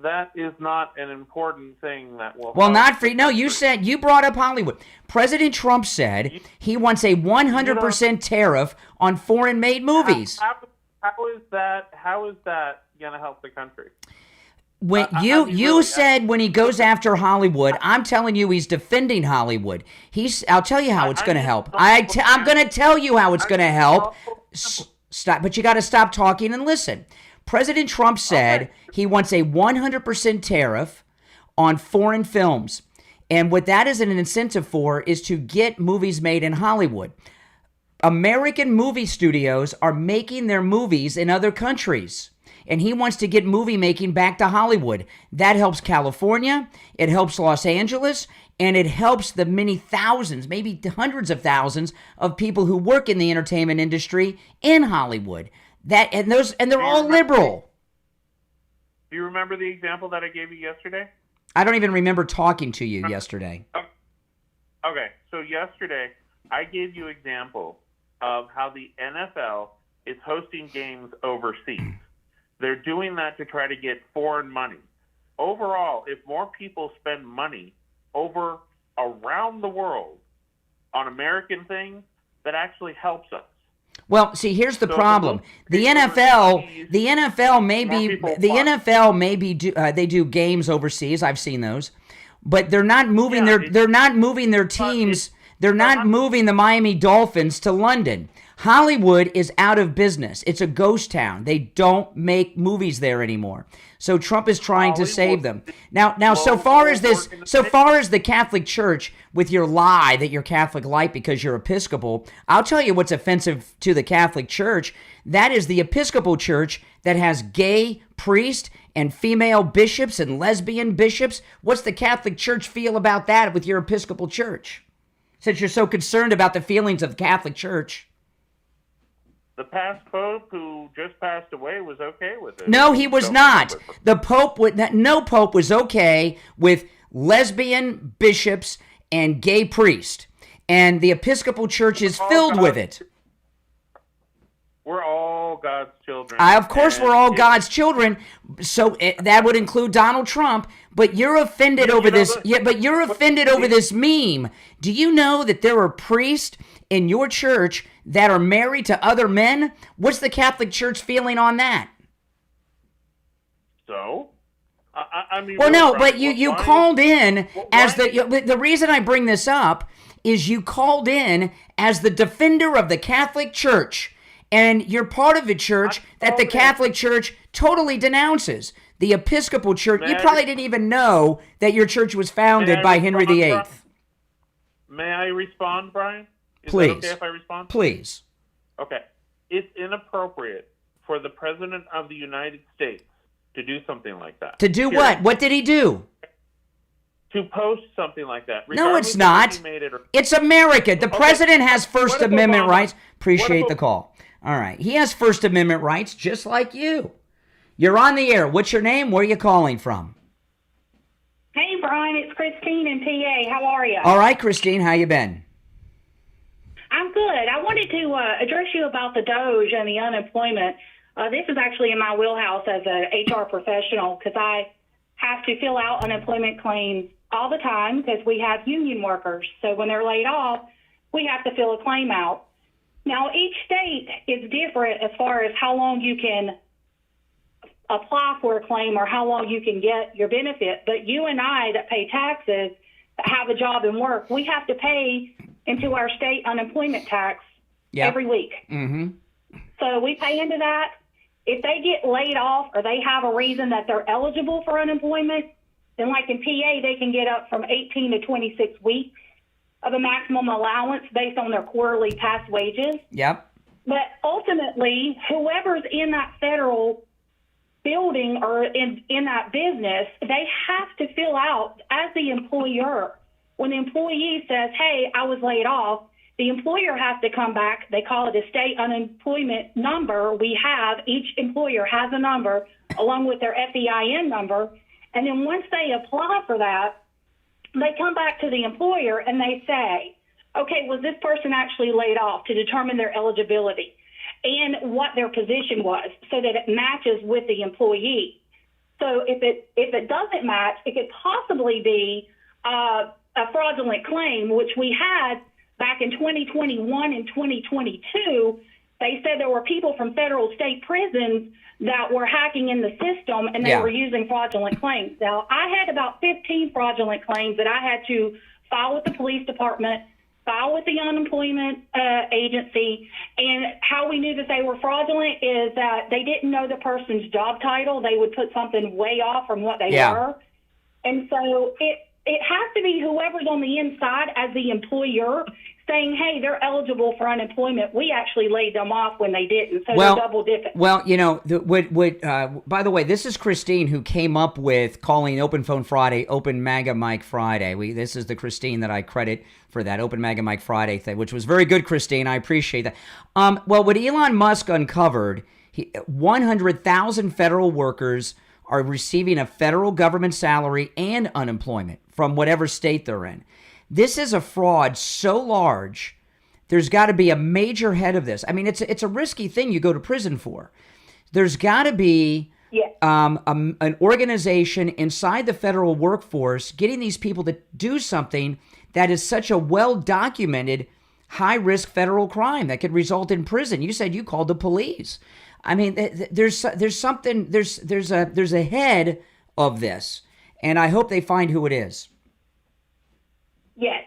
That is not an important thing that will. Well, not for no. You said you brought up Hollywood. President Trump said he wants a 100% tariff on foreign-made movies. How is that? How is that going to help the country? When you said when he goes after Hollywood, I'm telling you he's defending Hollywood. I'll tell you how it's going to help. I'm going to tell you how it's going to help. Stop, but you got to stop talking and listen. President Trump said he wants a 100% tariff on foreign films. And what that is an incentive for is to get movies made in Hollywood. American movie studios are making their movies in other countries. And he wants to get movie making back to Hollywood. That helps California, it helps Los Angeles, and it helps the many thousands, maybe hundreds of thousands of people who work in the entertainment industry in Hollywood. They're all liberal. Do you remember the example that I gave you yesterday? I don't even remember talking to you yesterday. Okay, so yesterday I gave you an example of how the NFL is hosting games overseas. They're doing that to try to get foreign money. Overall, if more people spend money around the world on American things, that actually helps us. Well, see, here's the problem. The NFL they do games overseas. I've seen those, but they're not moving their teams. They're not moving the Miami Dolphins to London. Hollywood is out of business. It's a ghost town. They don't make movies there anymore. So Trump is trying to save them. Now, so far as the Catholic Church, with your lie that you're Catholic light because you're Episcopal, I'll tell you what's offensive to the Catholic Church. That is the Episcopal Church that has gay priests and female bishops and lesbian bishops. What's the Catholic Church feel about that with your Episcopal Church? Since you're so concerned about the feelings of the Catholic Church. The past pope who just passed away was okay with it. No, he was not. The pope no pope was okay with lesbian bishops and gay priests. And the Episcopal Church is filled with it. We're all God's children. Of course, we're all God's children. So that would include Donald Trump. But you're offended over this. Yeah, but you're offended over this meme. Do you know that there are priests in your church that are married to other men? What's the Catholic Church feeling on that? So, I mean. Well, no, but you called in as the reason I bring this up is you called in as the defender of the Catholic Church. And you're part of a church that the Catholic Church totally denounces. The Episcopal Church, you probably didn't even know that your church was founded by Henry VIII. May I respond, Brian? Please. Is that okay if I respond? Please. Okay. It's inappropriate for the President of the United States to do something like that. To do what? What did he do? To post something like that. No, it's not. It's America. The president has First Amendment rights. Appreciate the call. All right. He has First Amendment rights just like you. You're on the air. What's your name? Where are you calling from? Hey, Brian. It's Christine in PA. How are you? All right, Christine. How you been? I'm good. I wanted to address you about the DOGE and the unemployment. This is actually in my wheelhouse as an HR professional because I have to fill out unemployment claims all the time because we have union workers. So when they're laid off, we have to fill a claim out. Now, each state is different as far as how long you can apply for a claim or how long you can get your benefit. But you and I that pay taxes, that have a job and work, we have to pay into our state unemployment tax every week. Mm-hmm. So we pay into that. If they get laid off or they have a reason that they're eligible for unemployment, then like in PA, they can get up from 18 to 26 weeks of a maximum allowance based on their quarterly past wages. Yep. But ultimately, whoever's in that federal building or in that business, they have to fill out as the employer. When the employee says, hey, I was laid off, the employer has to come back. They call it a state unemployment number. Each employer has a number along with their FEIN number. And then once they apply for that, they come back to the employer and they say, okay, was this person actually laid off, to determine their eligibility and what their position was so that it matches with the employee. So if it doesn't match, it could possibly be a fraudulent claim, which we had back in 2021 and 2022. They said there were people from federal state prisons that were hacking in the system and they were using fraudulent claims. Now, I had about 15 fraudulent claims that I had to file with the police department, file with the unemployment agency. And how we knew that they were fraudulent is that they didn't know the person's job title. They would put something way off from what they were. And so it has to be whoever's on the inside as the employer saying, hey, they're eligible for unemployment. We actually laid them off when they didn't, so they're double dipping. Well, you know, by the way, this is Christine who came up with calling Open Phone Friday Open MAGA Mike Friday. This is the Christine that I credit for that Open MAGA Mike Friday thing, which was very good, Christine. I appreciate that. Well, what Elon Musk uncovered, 100,000 federal workers are receiving a federal government salary and unemployment from whatever state they're in. This is a fraud so large, there's got to be a major head of this. I mean, it's a risky thing you go to prison for. There's got to be an organization inside the federal workforce getting these people to do something that is such a well-documented, high-risk federal crime that could result in prison. You said you called the police. I mean, there's a head of this, and I hope they find who it is. Yes.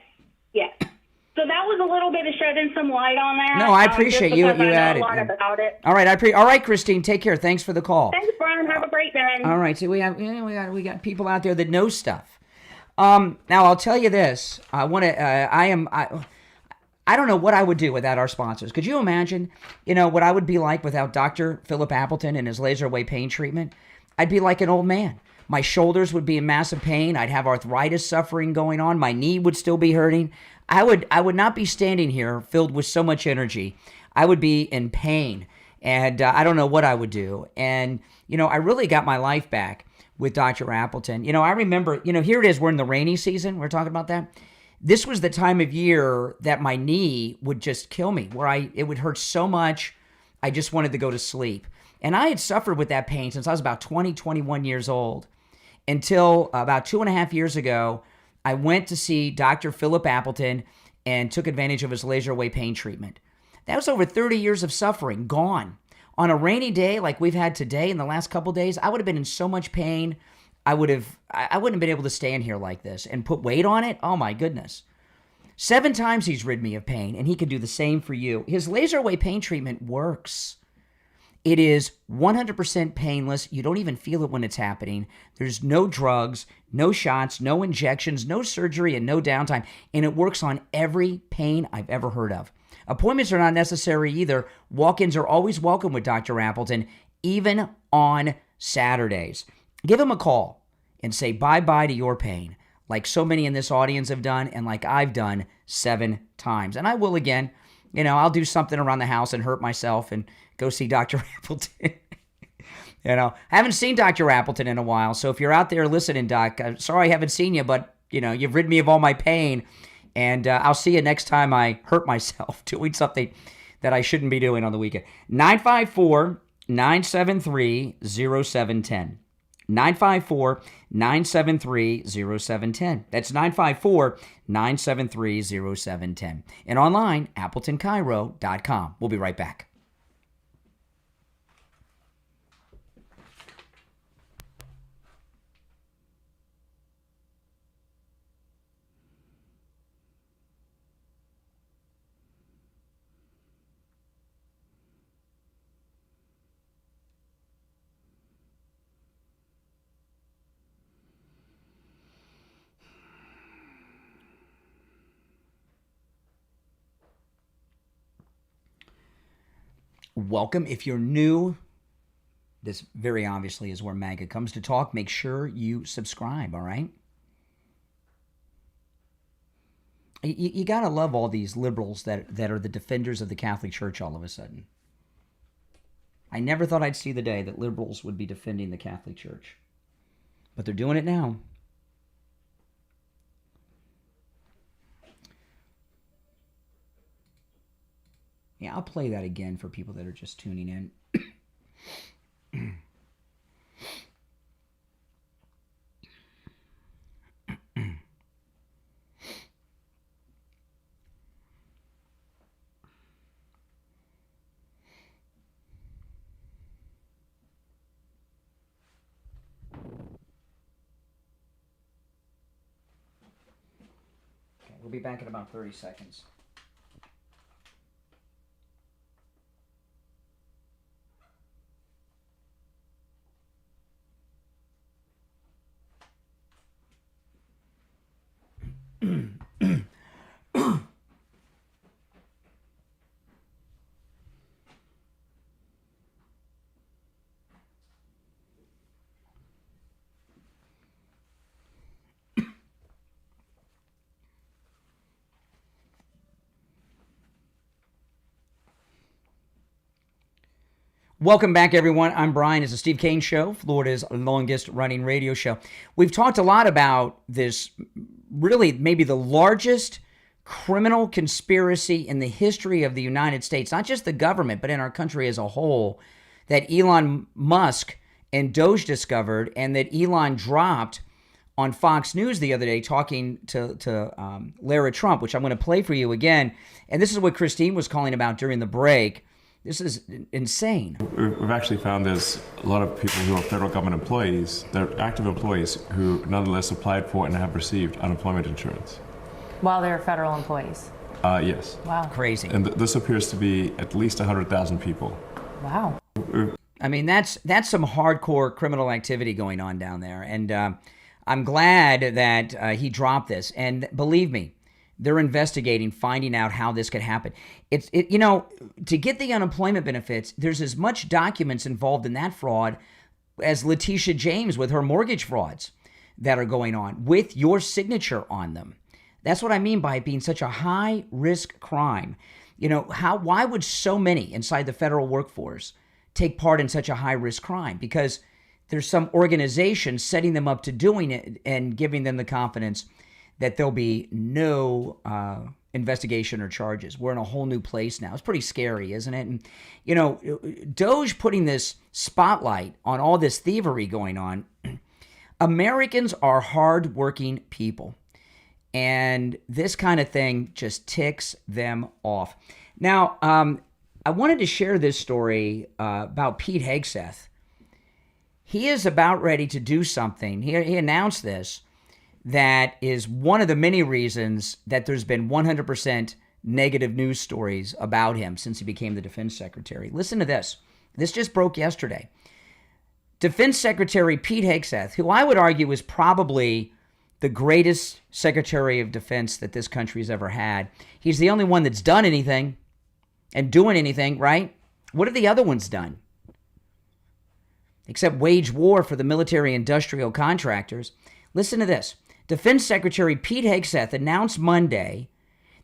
So that was a little bit of shedding some light on that. No, I appreciate you. Just because You I know added. a lot about it. All right, all right, Christine. Take care. Thanks for the call. Thanks, Brian. Have a great day. All right, so we got people out there that know stuff. Now I'll tell you this. I don't know what I would do without our sponsors. Could you imagine, what I would be like without Dr. Philip Appleton and his laser wave pain treatment? I'd be like an old man. My shoulders would be in massive pain. I'd have arthritis suffering going on. My knee would still be hurting. I would not be standing here filled with so much energy. I would be in pain, and I don't know what I would do. And, I really got my life back with Dr. Appleton. I remember, here it is. We're in the rainy season. We're talking about that. This was the time of year that my knee would just kill me, where it would hurt so much, I just wanted to go to sleep. And I had suffered with that pain since I was about 20, 21 years old, until about 2.5 years ago, I went to see Dr. Philip Appleton and took advantage of his laser wave pain treatment. That was over 30 years of suffering, gone. On a rainy day like we've had today in the last couple days, I would have been in so much pain, I wouldn't have been able to stand here like this and put weight on it. Oh my goodness. 7 times he's rid me of pain, and he can do the same for you. His laser wave pain treatment works. It is 100% painless. You don't even feel it when it's happening. There's no drugs, no shots, no injections, no surgery, and no downtime. And it works on every pain I've ever heard of. Appointments are not necessary either. Walk-ins are always welcome with Dr. Appleton, even on Saturdays. Give him a call and say bye-bye to your pain, like so many in this audience have done, and like I've done 7 times. And I will again. I'll do something around the house and hurt myself and go see Dr. Appleton. I haven't seen Dr. Appleton in a while. So if you're out there listening, Doc, I'm sorry I haven't seen you, but, you've rid me of all my pain. And I'll see you next time I hurt myself doing something that I shouldn't be doing on the weekend. 954-973-0710. 954-973-0710. That's 954-973-0710. And online, AppletonCairo.com. We'll be right back. Welcome. If you're new, this very obviously is where MAGA comes to talk. Make sure you subscribe, all right? You got to love all these liberals that are the defenders of the Catholic Church all of a sudden. I never thought I'd see the day that liberals would be defending the Catholic Church. But they're doing it now. Yeah, I'll play that again for people that are just tuning in. Okay, we'll be back in about 30 seconds. Welcome back, everyone. I'm Brian. It's the Steve Kane Show, Florida's longest running radio show. We've talked a lot about this, really maybe the largest criminal conspiracy in the history of the United States, not just the government, but in our country as a whole, that Elon Musk and DOGE discovered, and that Elon dropped on Fox News the other day talking to Lara Trump, which I'm going to play for you again. And this is what Christine was calling about during the break. This is insane. We've actually found there's a lot of people who are federal government employees, they're active employees who nonetheless applied for and have received unemployment insurance. While they're federal employees. Yes. Wow. Crazy. And this appears to be at least 100,000 people. Wow. I mean, that's some hardcore criminal activity going on down there. And I'm glad that he dropped this. And believe me, they're investigating, finding out how this could happen. To get the unemployment benefits, there's as much documents involved in that fraud as Letitia James with her mortgage frauds that are going on with your signature on them. That's what I mean by it being such a high risk crime. Why would so many inside the federal workforce take part in such a high risk crime? Because there's some organization setting them up to doing it and giving them the confidence that there'll be no investigation or charges. We're in a whole new place now. It's pretty scary, isn't it? And, DOGE putting this spotlight on all this thievery going on. Americans are hardworking people. And this kind of thing just ticks them off. Now, I wanted to share this story about Pete Hegseth. He is about ready to do something. He announced this. That is one of the many reasons that there's been 100% negative news stories about him since he became the defense secretary. Listen to this. This just broke yesterday. Defense Secretary Pete Hegseth, who I would argue is probably the greatest Secretary of Defense that this country has ever had. He's the only one that's done anything and doing anything, right? What have the other ones done? Except wage war for the military industrial contractors. Listen to this. Defense Secretary Pete Hegseth announced Monday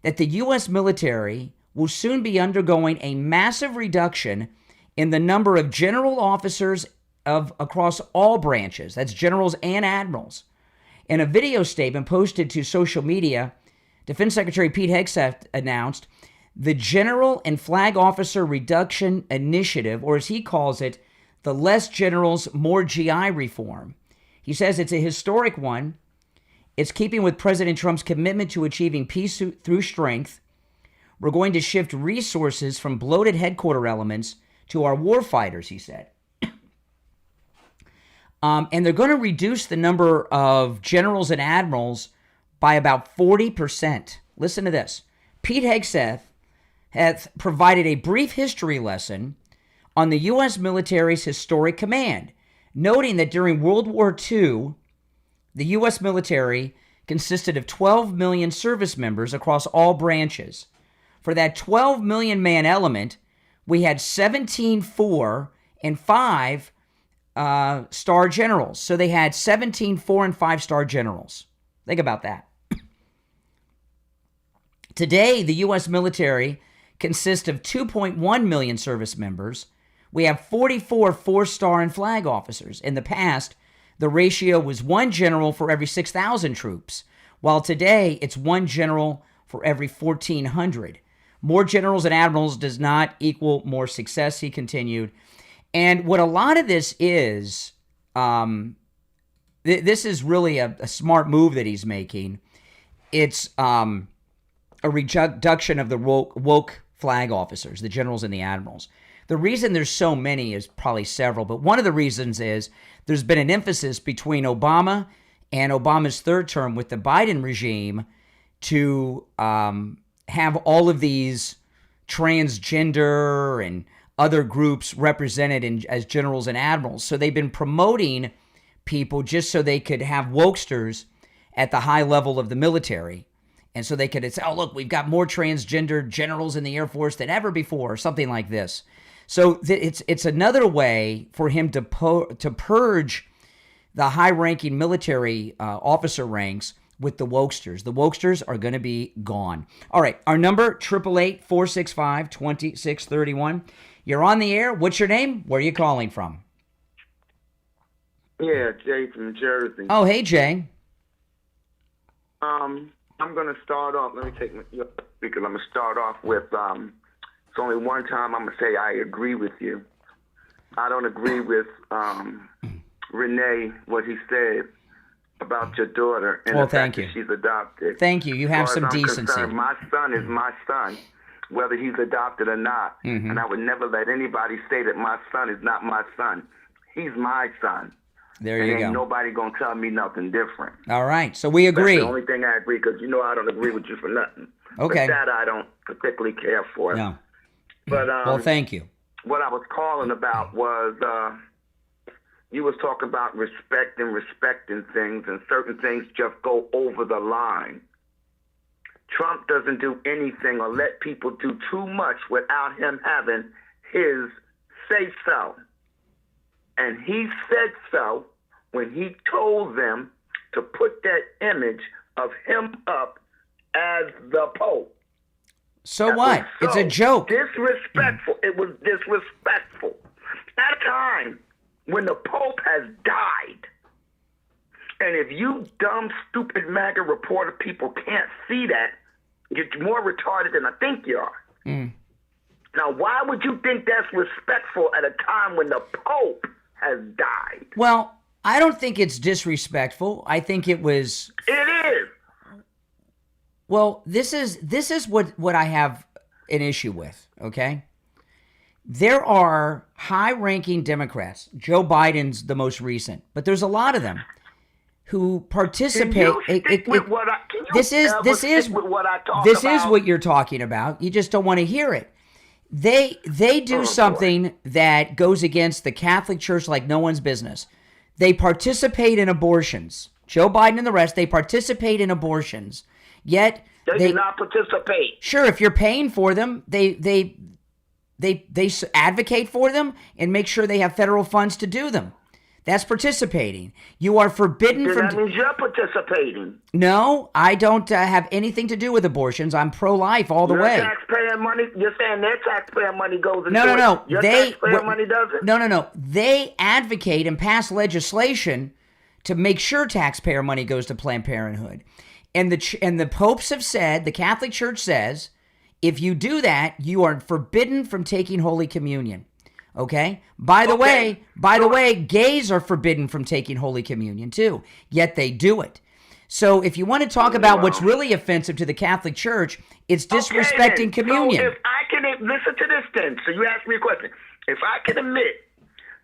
that the U.S. military will soon be undergoing a massive reduction in the number of general officers across all branches. That's generals and admirals. In a video statement posted to social media, Defense Secretary Pete Hegseth announced the General and Flag Officer Reduction Initiative, or as he calls it, the Less Generals, More GI reform. He says it's a historic one. It's keeping with President Trump's commitment to achieving peace through strength. We're going to shift resources from bloated headquarter elements to our warfighters, he said. And they're going to reduce the number of generals and admirals by about 40%. Listen to this. Pete Hegseth has provided a brief history lesson on the U.S. military's historic command, noting that during World War II, the U.S. military consisted of 12 million service members across all branches. For that 12 million man element, we had 17 4 and 5 star generals. So they had 17 4 and 5 star generals. Think about that. Today, the U.S. military consists of 2.1 million service members. We have 44 4-star and flag officers. In the past, the ratio was 1 general for every 6,000 troops, while today it's 1 general for every 1,400. More generals and admirals does not equal more success, he continued. And what a lot of this is, this is really a smart move that he's making. It's a reduction of the woke flag officers, the generals and the admirals. The reason there's so many is probably several, but one of the reasons is there's been an emphasis between Obama and Obama's third term with the Biden regime to have all of these transgender and other groups represented as generals and admirals. So they've been promoting people just so they could have wokesters at the high level of the military. And so they could say, oh, look, we've got more transgender generals in the Air Force than ever before, or something like this. So it's another way for him to purge the high-ranking military officer ranks with the wokesters. The wokesters are going to be gone. All right, our number, 888-465-2631. You're on the air. What's your name? Where are you calling from? Yeah, Jay from Jersey. Oh, hey, Jay. I'm going to start off. Let me take my speaker. I'm going to start off with it's only one time I'm going to say I agree with you. I don't agree with Renee, what he said about your daughter and the fact that she's adopted. Thank you. You have some decency. Concerned, my son is my son, whether he's adopted or not. Mm-hmm. And I would never let anybody say that my son is not my son. He's my son. There and you ain't go. nobody going to tell me nothing different. All right. So we agree. That's the only thing I agree, because you know I don't agree with you for nothing. Okay. But that I don't particularly care for. No. But Well, thank you. what I was calling about was you was talking about respect and respecting things, and certain things just go over the line. Trump doesn't do anything or let people do too much without him having his say-so. And he said so when he told them to put that image of him up as the Pope. So what? It's a joke. Disrespectful. It was disrespectful. At a time when the Pope has died, and if you dumb, stupid MAGA reporter people can't see that, you're more retarded than I think you are. Now, why would you think that's respectful at a time when the Pope has died? Well, I don't think it's disrespectful. I think it was. It is. Well, this is what I have an issue with, okay? There are high-ranking Democrats. Joe Biden's the most recent, but there's a lot of them who participate. This is what you're talking about. You just don't want to hear it. They do something that goes against the Catholic Church like no one's business. They participate in abortions. Joe Biden and the rest, they participate in abortions. Yet they do not participate. Sure, if you're paying for them, they advocate for them and make sure they have federal funds to do them. That's participating. You are forbidden from. That means you're participating. No, I don't have anything to do with abortions. I'm pro-life all the way. Taxpayer money. You're saying their taxpayer money goes into No. Your taxpayer money doesn't. No. They advocate and pass legislation to make sure taxpayer money goes to Planned Parenthood. And the popes have said, the Catholic Church says, if you do that, you are forbidden from taking Holy Communion. Okay? By the way, gays are forbidden from taking Holy Communion too. Yet they do it. So if you want to talk about what's really offensive to the Catholic Church, it's disrespecting communion. So if I can listen to this then, so you asked me a question. If I can admit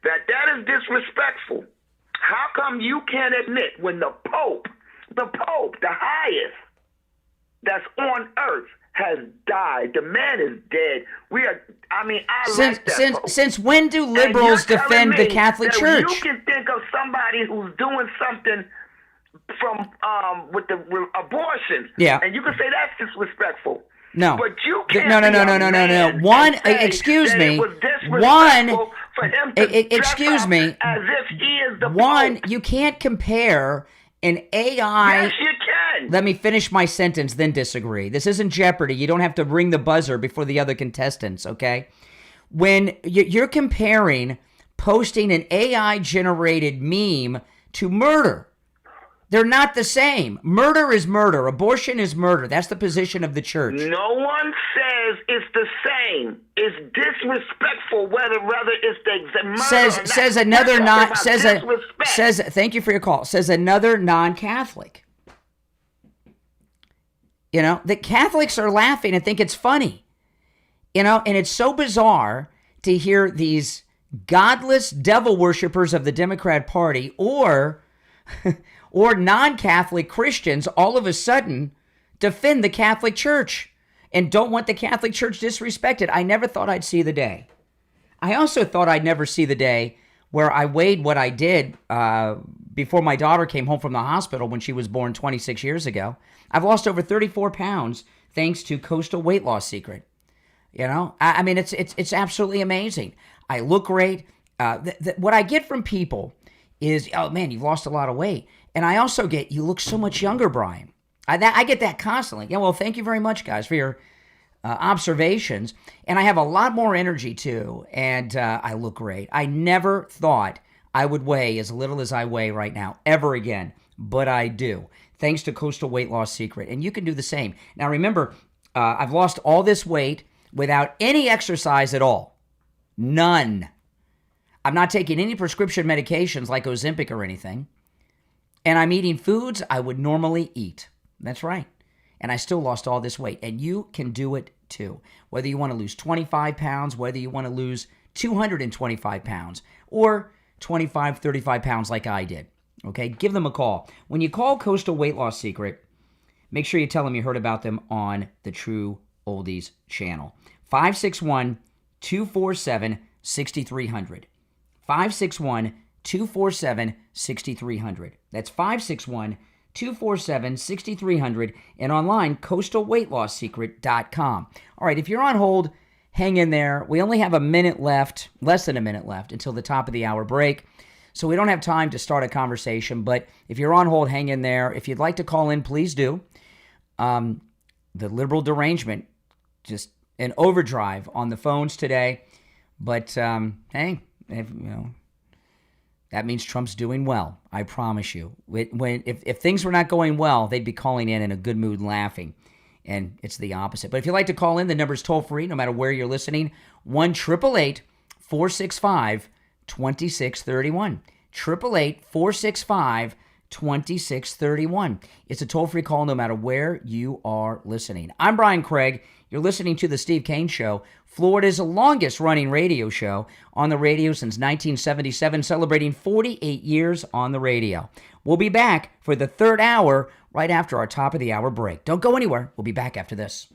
that is disrespectful, how come you can't admit when the Pope, the highest that's on earth, has died? The man is dead. Since when do liberals defend the Catholic Church? You can think of somebody who's doing something from with abortions, and you can say that's disrespectful. No, but you can't. No. One, excuse me. One, excuse me. As if he is the Pope. You can't compare an AI. Yes, you can. Let me finish my sentence, then disagree. This isn't Jeopardy. You don't have to ring the buzzer before the other contestants, okay? When you're comparing posting an AI-generated meme to murder, they're not the same. Murder is murder. Abortion is murder. That's the position of the church. No one says it's the same. It's disrespectful whether it's the murder thank you for your call. Says another non-Catholic. You know, the Catholics are laughing and think it's funny. You know, and it's so bizarre to hear these godless devil worshipers of the Democrat Party or non-Catholic Christians all of a sudden defend the Catholic Church and don't want the Catholic Church disrespected. I never thought I'd see the day. I also thought I'd never see the day where I weighed what I did before my daughter came home from the hospital when she was born 26 years ago. I've lost over 34 pounds thanks to Coastal Weight Loss Secret. You know, I mean, it's absolutely amazing. I look great. What I get from people is, oh man, you've lost a lot of weight. And I also get, you look so much younger, Brian. I get that constantly. Yeah, well, thank you very much, guys, for your observations. And I have a lot more energy, too. And I look great. I never thought I would weigh as little as I weigh right now, ever again. But I do, thanks to Coastal Weight Loss Secret. And you can do the same. Now, remember, I've lost all this weight without any exercise at all. None. I'm not taking any prescription medications like Ozempic or anything. And I'm eating foods I would normally eat. That's right. And I still lost all this weight. And you can do it too. Whether you want to lose 25 pounds, whether you want to lose 225 pounds, or 25, 35 pounds like I did. Okay, give them a call. When you call Coastal Weight Loss Secret, make sure you tell them you heard about them on the True Oldies channel. 561-247-6300. 561-247-6300. That's 561-247-6300. And online, coastalweightloss.secret.com. All right, if you're on hold, hang in there. We only have a minute left, less than a minute left, until the top of the hour break. So we don't have time to start a conversation, but if you're on hold, hang in there. If you'd like to call in, please do. The liberal derangement, just an overdrive on the phones today. But hey, that means Trump's doing well. I promise you. If things were not going well, they'd be calling in a good mood, laughing, and it's the opposite. But if you'd like to call in, the number's toll free, no matter where you're listening. 1-888-465-2631. 1-888-465-2631. It's a toll-free call no matter where you are listening. I'm Brian Craig. You're listening to The Steve Kane Show, Florida's longest-running radio show, on the radio since 1977, celebrating 48 years on the radio. We'll be back for the third hour right after our top-of-the-hour break. Don't go anywhere. We'll be back after this.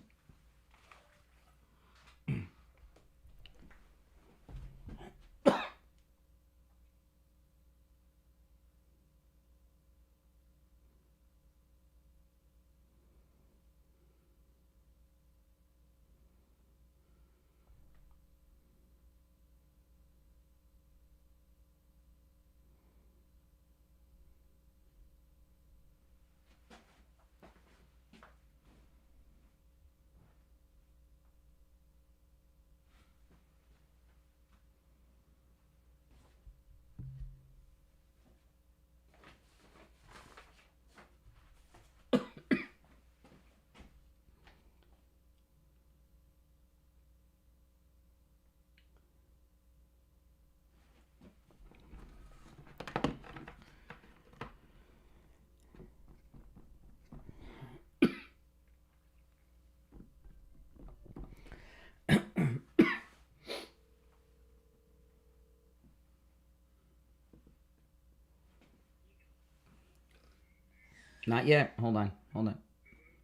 Not yet. Hold on.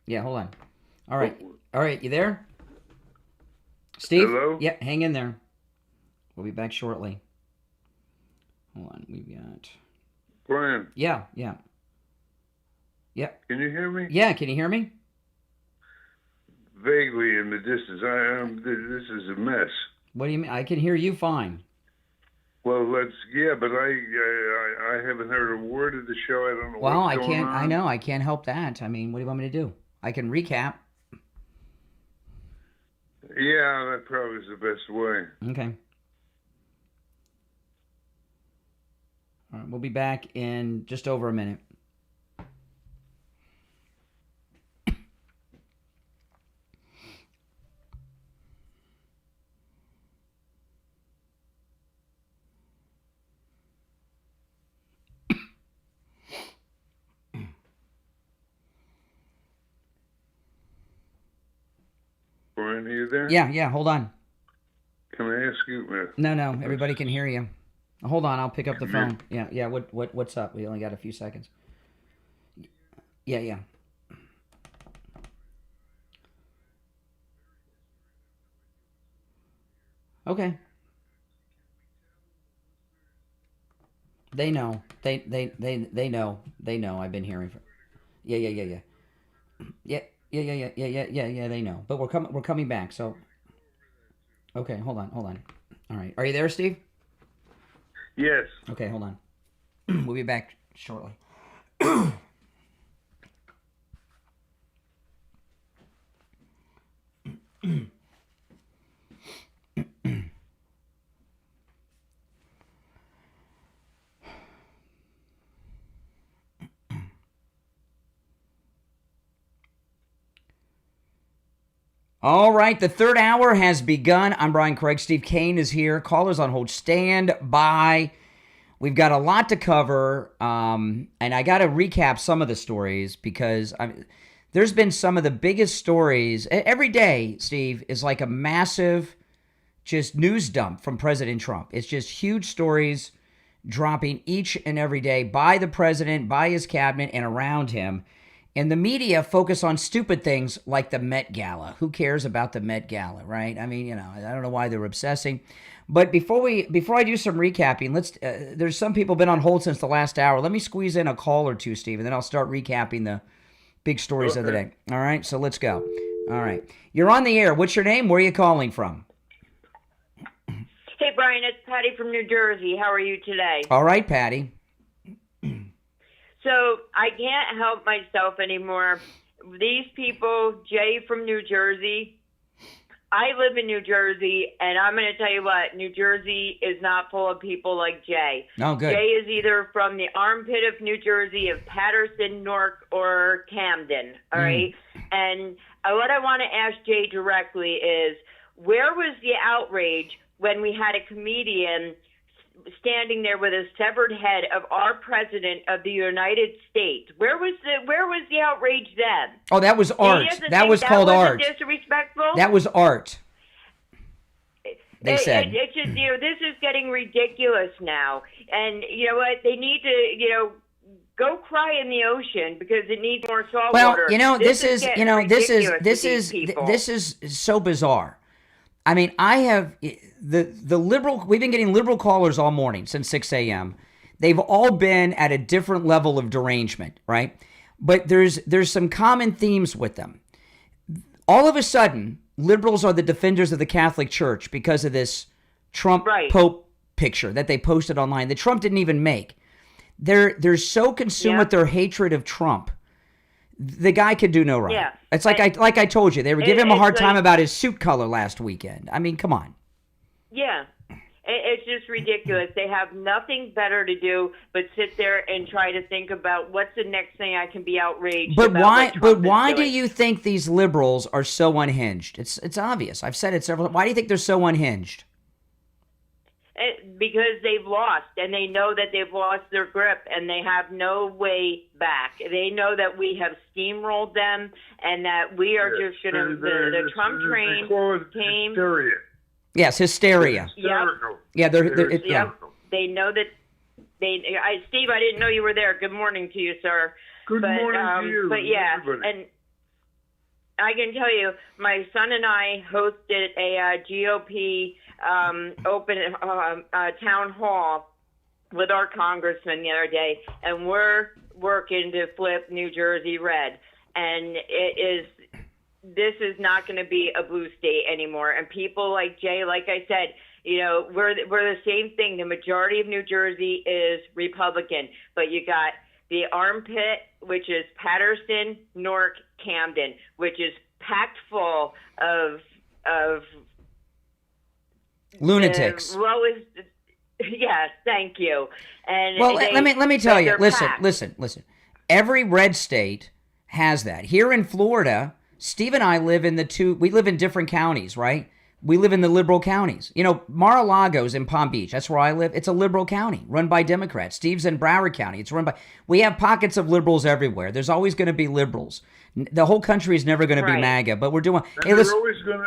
Yeah, hold on. All right, you there? Steve? Hello? Yeah, hang in there. We'll be back shortly. Hold on, we've got... Brian. Yeah. Can you hear me? Yeah, can you hear me? Vaguely in the distance. This is a mess. What do you mean? I can hear you fine. Well, but I haven't heard a word of the show. I don't know what's going on. I know, I can't help that. I mean, what do you want me to do? I can recap. Yeah, that probably is the best way. Okay. All right, we'll be back in just over a minute. Brian, are you there? Yeah, hold on. Can I ask you? No, everybody can hear you. Hold on, I'll pick up the phone. Yeah. What's up? We only got a few seconds. Yeah. Okay. They know. They know. They know. I've been hearing. Yeah. Yeah. They know. But we're coming back. So. Okay. Hold on. All right. Are you there, Steve? Yes. Okay. Hold on. We'll be back shortly. All right, the third hour has begun. I'm Brian Craig. Steve Kane is here. Callers on hold. Stand by. We've got a lot to cover, and I got to recap some of the stories because there's been some of the biggest stories. Every day, Steve, is like a massive just news dump from President Trump. It's just huge stories dropping each and every day by the president, by his cabinet, and around him. And the media focus on stupid things like the Met Gala. Who cares about the Met Gala, right? I mean, I don't know why they're obsessing. But before I do some recapping, there's some people been on hold since the last hour. Let me squeeze in a call or two, Steve, and then I'll start recapping the big stories of the day. All right, so let's go. All right. You're on the air. What's your name? Where are you calling from? Hey, Brian, it's Patty from New Jersey. How are you today? All right, Patty. So I can't help myself anymore. These people, Jay from New Jersey, I live in New Jersey, and I'm going to tell you what, New Jersey is not full of people like Jay. Oh, good. Jay is either from the armpit of New Jersey, of Patterson, Newark, or Camden, all right? And what I want to ask Jay directly is, where was the outrage when we had a comedian standing there with a severed head of our president of the United States? Where was the outrage then? Oh, that was art. That was called art. Disrespectful? That was art. They said. It's just, this is getting ridiculous now. And you know what? They need to, go cry in the ocean because it needs more salt water. Well, this is so bizarre. I mean, I have the liberal. We've been getting liberal callers all morning since 6 a.m. They've all been at a different level of derangement, right? But there's some common themes with them. All of a sudden, liberals are the defenders of the Catholic Church because of this Trump Pope picture that they posted online that Trump didn't even make. They're so consumed with their hatred of Trump. The guy could do no right. Yeah. It's like I told you, they were giving him a hard time about his suit color last weekend. I mean, come on. Yeah. It's just ridiculous. They have nothing better to do but sit there and try to think about what's the next thing I can be outraged about. But why do you think these liberals are so unhinged? It's obvious. I've said it several times. Why do you think they're so unhinged? Because they've lost, and they know that they've lost their grip, and they have no way back. They know that we have steamrolled them, and that we are just going to, the Trump train came. Hysteria. Yes, hysteria. Yep. Yeah, They know that Steve, I didn't know you were there. Good morning to you, sir. Good morning to you. But yeah, everybody. and I can tell you, my son and I hosted a GOP open town hall with our congressman the other day, and we're working to flip New Jersey red. And this is not going to be a blue state anymore. And people like Jay, like I said, we're the same thing. The majority of New Jersey is Republican, but you got the armpit, which is Patterson, Newark, Camden, which is packed full of lunatics. Yes, thank you. And well, let me tell you. Listen. Every red state has that. Here in Florida, Steve and I live in we live in different counties, right? We live in the liberal counties. Mar-a-Lago's in Palm Beach. That's where I live. It's a liberal county run by Democrats. Steve's in Broward County. It's run by. We have pockets of liberals everywhere. There's always going to be liberals. The whole country is never going to be MAGA, but we're doing. They're always going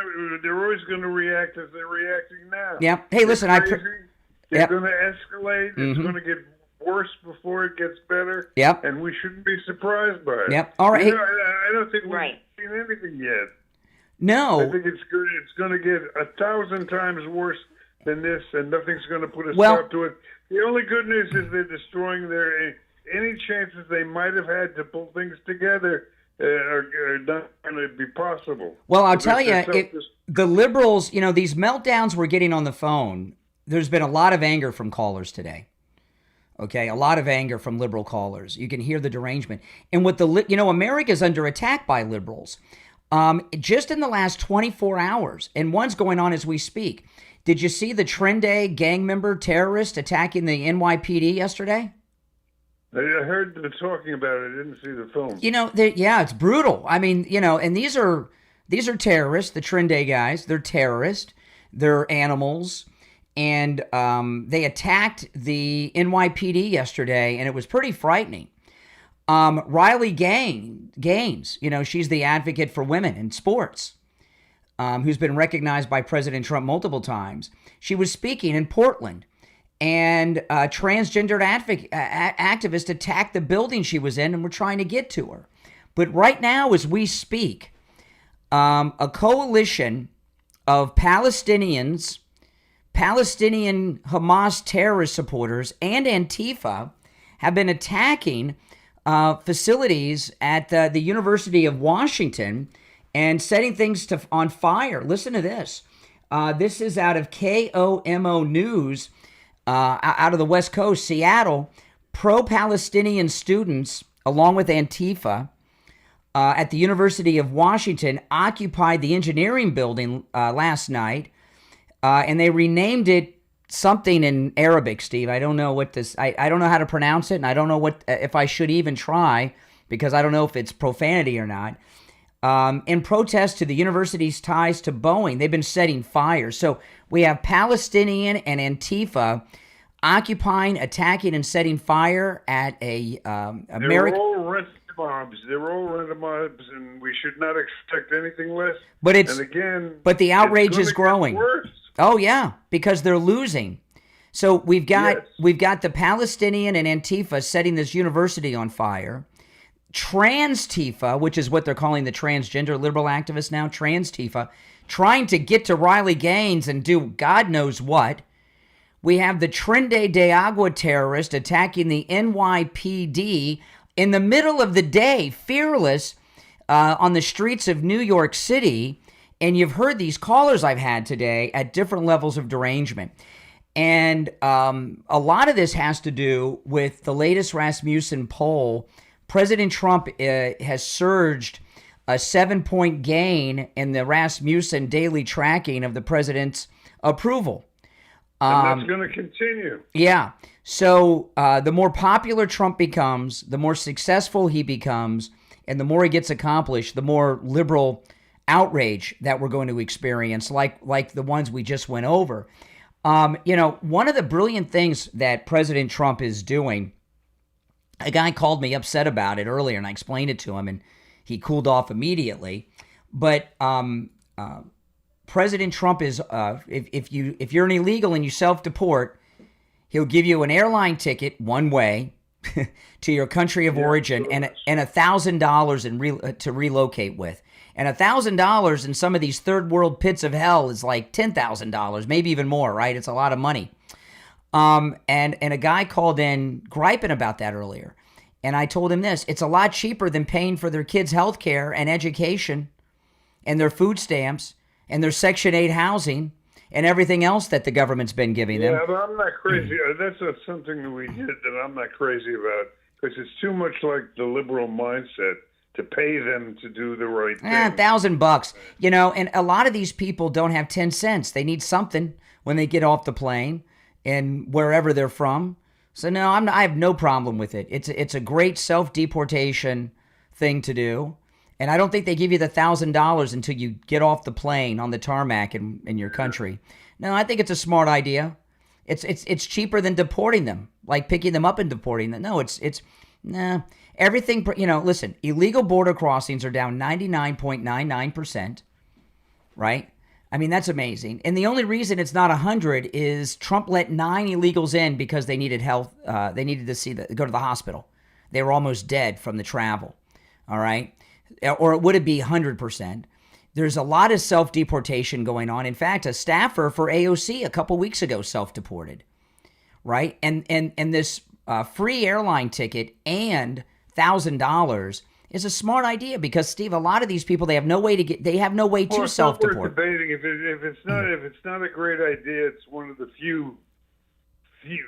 to react as they're reacting now. Yeah. Hey, listen, they're going to escalate. It's going to get worse before it gets better. Yep. And we shouldn't be surprised by it. Yep. All right. I don't think we've seen anything yet. No. I think it's going to get 1,000 times worse than this, and nothing's going to put a stop to it. The only good news is they're destroying any chances they might have had to pull things together are not going to be possible. Well, I'll tell you, the liberals, these meltdowns we're getting on the phone, there's been a lot of anger from callers today. Okay, a lot of anger from liberal callers. You can hear the derangement. And what America's under attack by liberals. Just in the last 24 hours, and one's going on as we speak. Did you see the Trenday gang member terrorist attacking the NYPD yesterday? I heard them talking about it. I didn't see the film. It's brutal. I mean, and these are terrorists, the Trenday guys. They're terrorists. They're animals. And they attacked the NYPD yesterday, and it was pretty frightening. Riley Gaines, she's the advocate for women in sports, who's been recognized by President Trump multiple times. She was speaking in Portland, and a transgendered activist attacked the building she was in and were trying to get to her. But right now, as we speak, a coalition of Palestinians, Palestinian Hamas terrorist supporters, and Antifa have been attacking facilities at the University of Washington and setting things on fire. Listen to this. This is out of KOMO News out of the West Coast, Seattle. Pro-Palestinian students, along with Antifa, at the University of Washington occupied the engineering building last night, and they renamed it something in Arabic, Steve. I don't know what this, I don't know how to pronounce it, and I don't know what if I should even try, because I don't know if it's profanity or not. In protest to the university's ties to Boeing, they've been setting fires. So we have Palestinian and Antifa occupying, attacking, and setting fire at a They're all rent mobs. They're all rent mobs, and we should not expect anything less. But it's, and again, but the outrage is get growing. worse. Oh yeah, because they're losing. So we've got the Palestinian and Antifa setting this university on fire. Trans-Tifa, which is what they're calling the transgender liberal activists now, Trans-Tifa, trying to get to Riley Gaines and do God knows what. We have the Trinidad de Agua terrorist attacking the NYPD in the middle of the day, fearless, on the streets of New York City. And you've heard these callers I've had today at different levels of derangement. And a lot of this has to do with the latest Rasmussen poll. President Trump has surged a 7-point gain in the Rasmussen daily tracking of the president's approval. And that's going to continue. Yeah. So the more popular Trump becomes, the more successful he becomes, and the more he gets accomplished, the more liberal outrage that we're going to experience, like the ones we just went over. One of the brilliant things that President Trump is doing, a guy called me upset about it earlier, and I explained it to him, and he cooled off immediately. But President Trump is, if you're an illegal and you self-deport, he'll give you an airline ticket one way to your country of origin and $1,000 to relocate with. And $1,000 in some of these third world pits of hell is like $10,000, maybe even more, right? It's a lot of money. And a guy called in griping about that earlier. And I told him this: it's a lot cheaper than paying for their kids' health care and education and their food stamps and their Section 8 housing and everything else that the government's been giving them. Yeah, but I'm not crazy. That's not something that we did that I'm not crazy about, because it's too much like the liberal mindset to pay them to do the right thing. $1,000, and a lot of these people don't have 10 cents. They need something when they get off the plane and wherever they're from. So no, I have no problem with it. It's a great self-deportation thing to do. And I don't think they give you the $1,000 until you get off the plane on the tarmac in your country. No, I think it's a smart idea. It's cheaper than deporting them, like picking them up and deporting them. No, everything, listen, illegal border crossings are down 99.99%, right? I mean, that's amazing. And the only reason it's not 100 is Trump let 9 illegals in because they needed health. They needed to go to the hospital. They were almost dead from the travel, all right? Or it would be 100%. There's a lot of self-deportation going on. In fact, a staffer for AOC a couple weeks ago self-deported, right? And this free airline ticket and $1,000 is a smart idea because, Steve, a lot of these people, they have no way to self-deport. We're debating if it's not a great idea. It's one of the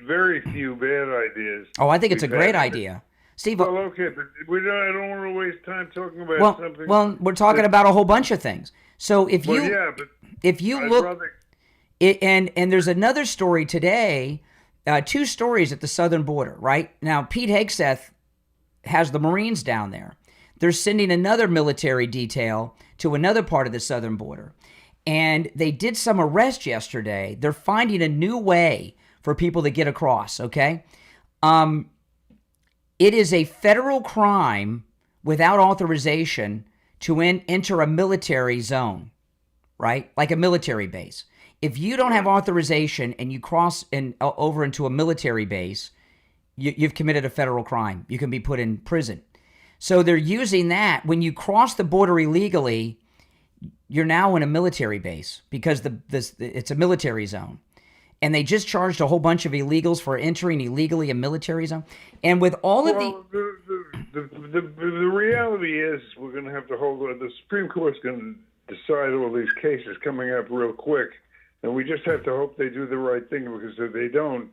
very few bad ideas. Oh, I think it's a great idea. Steve, well, okay, but I don't want to waste time talking about something. Well, we're talking about a whole bunch of things. So if you look, and there's another story today, 2 stories at the southern border, right? Now, Pete Hegseth has the Marines down there. They're sending another military detail to another part of the southern border. And they did some arrests yesterday. They're finding a new way for people to get across, okay? It is a federal crime without authorization to enter a military zone, right? Like a military base. If you don't have authorization and you cross over into a military base, you've committed a federal crime. You can be put in prison. So they're using that. When you cross the border illegally, you're now in a military base because it's a military zone. And they just charged a whole bunch of illegals for entering illegally a military zone. And with all of the reality is we're going to have to hold on. The Supreme Court's going to decide all these cases coming up real quick. And we just have to hope they do the right thing, because if they don't,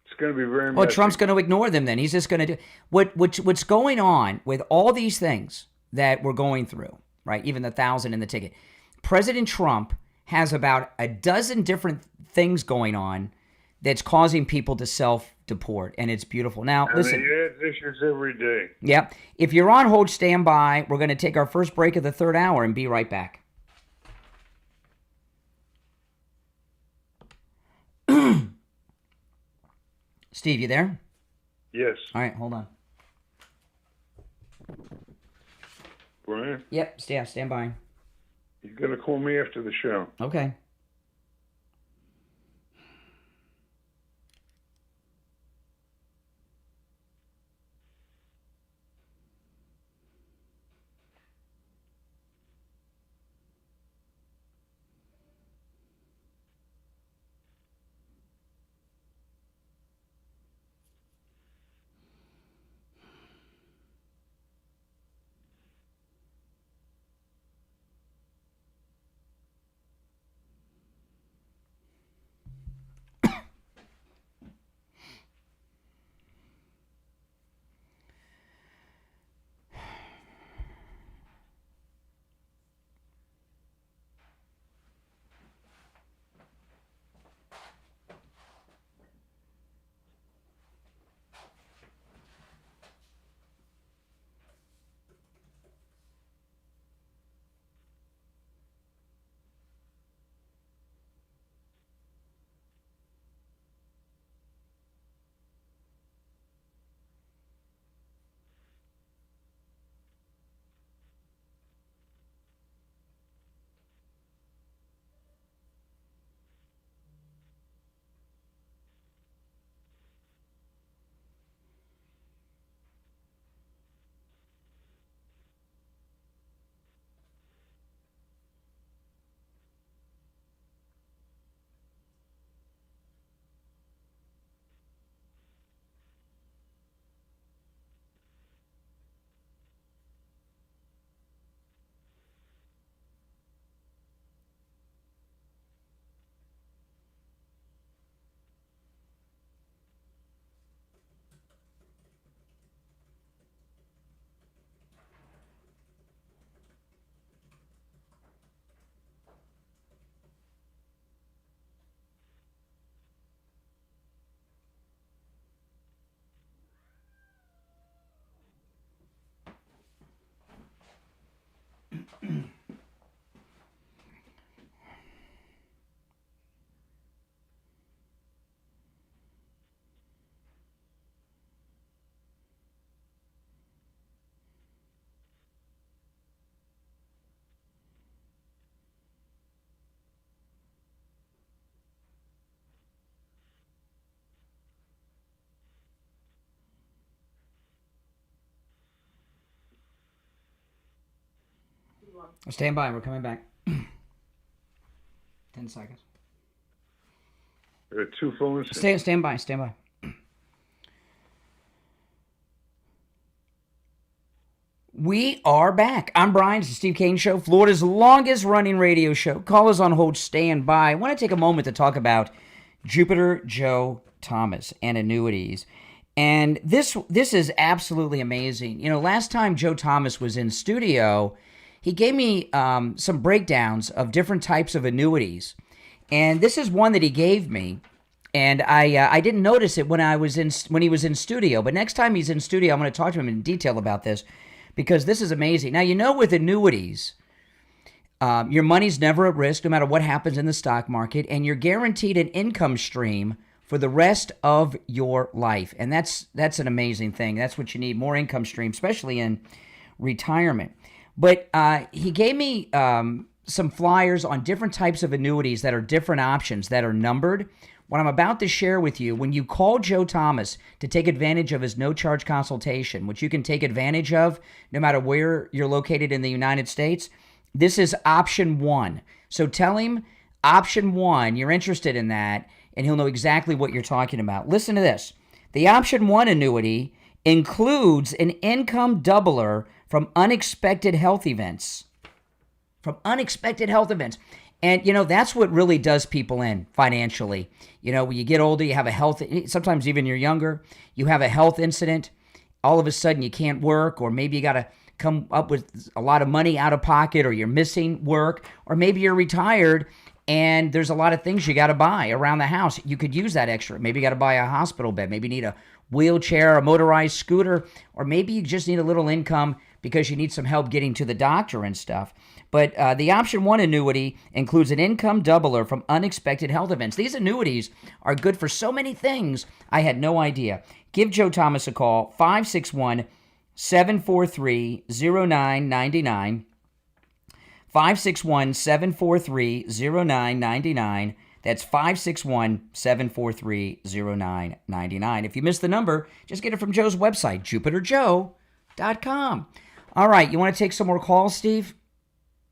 it's going to be very messy. Well, Trump's going to ignore them then. He's just going to do what's going on with all these things that we're going through, right? Even the 1,000 in the ticket. President Trump has about a dozen different things going on that's causing people to self-deport, and it's beautiful. Now, listen. And he adds issues every day. Yep. If you're on hold, stand by. We're going to take our first break of the third hour and be right back. Steve, you there? Yes. All right, hold on. Brian? Yep, stand by. You're going to call me after the show. Okay. Stand by. We're coming back. 10 seconds. There are two phones. Stand by. We are back. I'm Brian. It's the Steve Kane Show, Florida's longest running radio show. Call us on hold. Stand by. I want to take a moment to talk about Jupiter Joe Thomas and annuities. And this is absolutely amazing. You know, last time Joe Thomas was in studio, he gave me some breakdowns of different types of annuities. And this is one that he gave me. And I didn't notice it when he was in studio. But next time he's in studio, I'm going to talk to him in detail about this, because this is amazing. Now, you know, with annuities, your money's never at risk no matter what happens in the stock market, and you're guaranteed an income stream for the rest of your life. And that's an amazing thing. That's what you need, more income stream, especially in retirement. But he gave me some flyers on different types of annuities that are different options that are numbered. What I'm about to share with you, when you call Joe Thomas to take advantage of his no-charge consultation, which you can take advantage of no matter where you're located in the United States, this is option 1. So tell him option 1, you're interested in that, and he'll know exactly what you're talking about. Listen to this. The option 1 annuity includes an income doubler from unexpected health events. From unexpected health events. And, that's what really does people in financially. When you get older, you have a health, sometimes even you're younger, you have a health incident. All of a sudden you can't work, or maybe you got to come up with a lot of money out of pocket, or you're missing work, or maybe you're retired and there's a lot of things you got to buy around the house. You could use that extra. Maybe you got to buy a hospital bed. Maybe you need a wheelchair, a motorized scooter, or maybe you just need a little income because you need some help getting to the doctor and stuff. But the option 1 annuity includes an income doubler from unexpected health events. These annuities are good for so many things I had no idea. Give Joe Thomas a call, 561-743-0999. 561-743-0999. That's 561-743-0999. If you missed the number, just get it from Joe's website, jupiterjoe.com. All right, you want to take some more calls, Steve?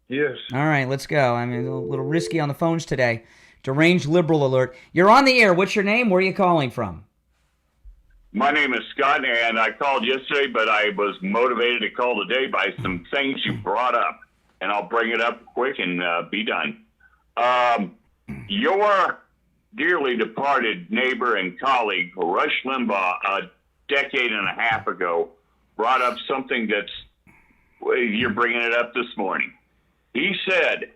Yes. All right, let's go. I'm a little risky on the phones today. Deranged liberal alert. You're on the air. What's your name? Where are you calling from? My name is Scott, and I called yesterday, but I was motivated to call today by some things you brought up, and I'll bring it up quick and be done. Your dearly departed neighbor and colleague, Rush Limbaugh, a decade and a half ago, brought up something that's, you're bringing it up this morning. He said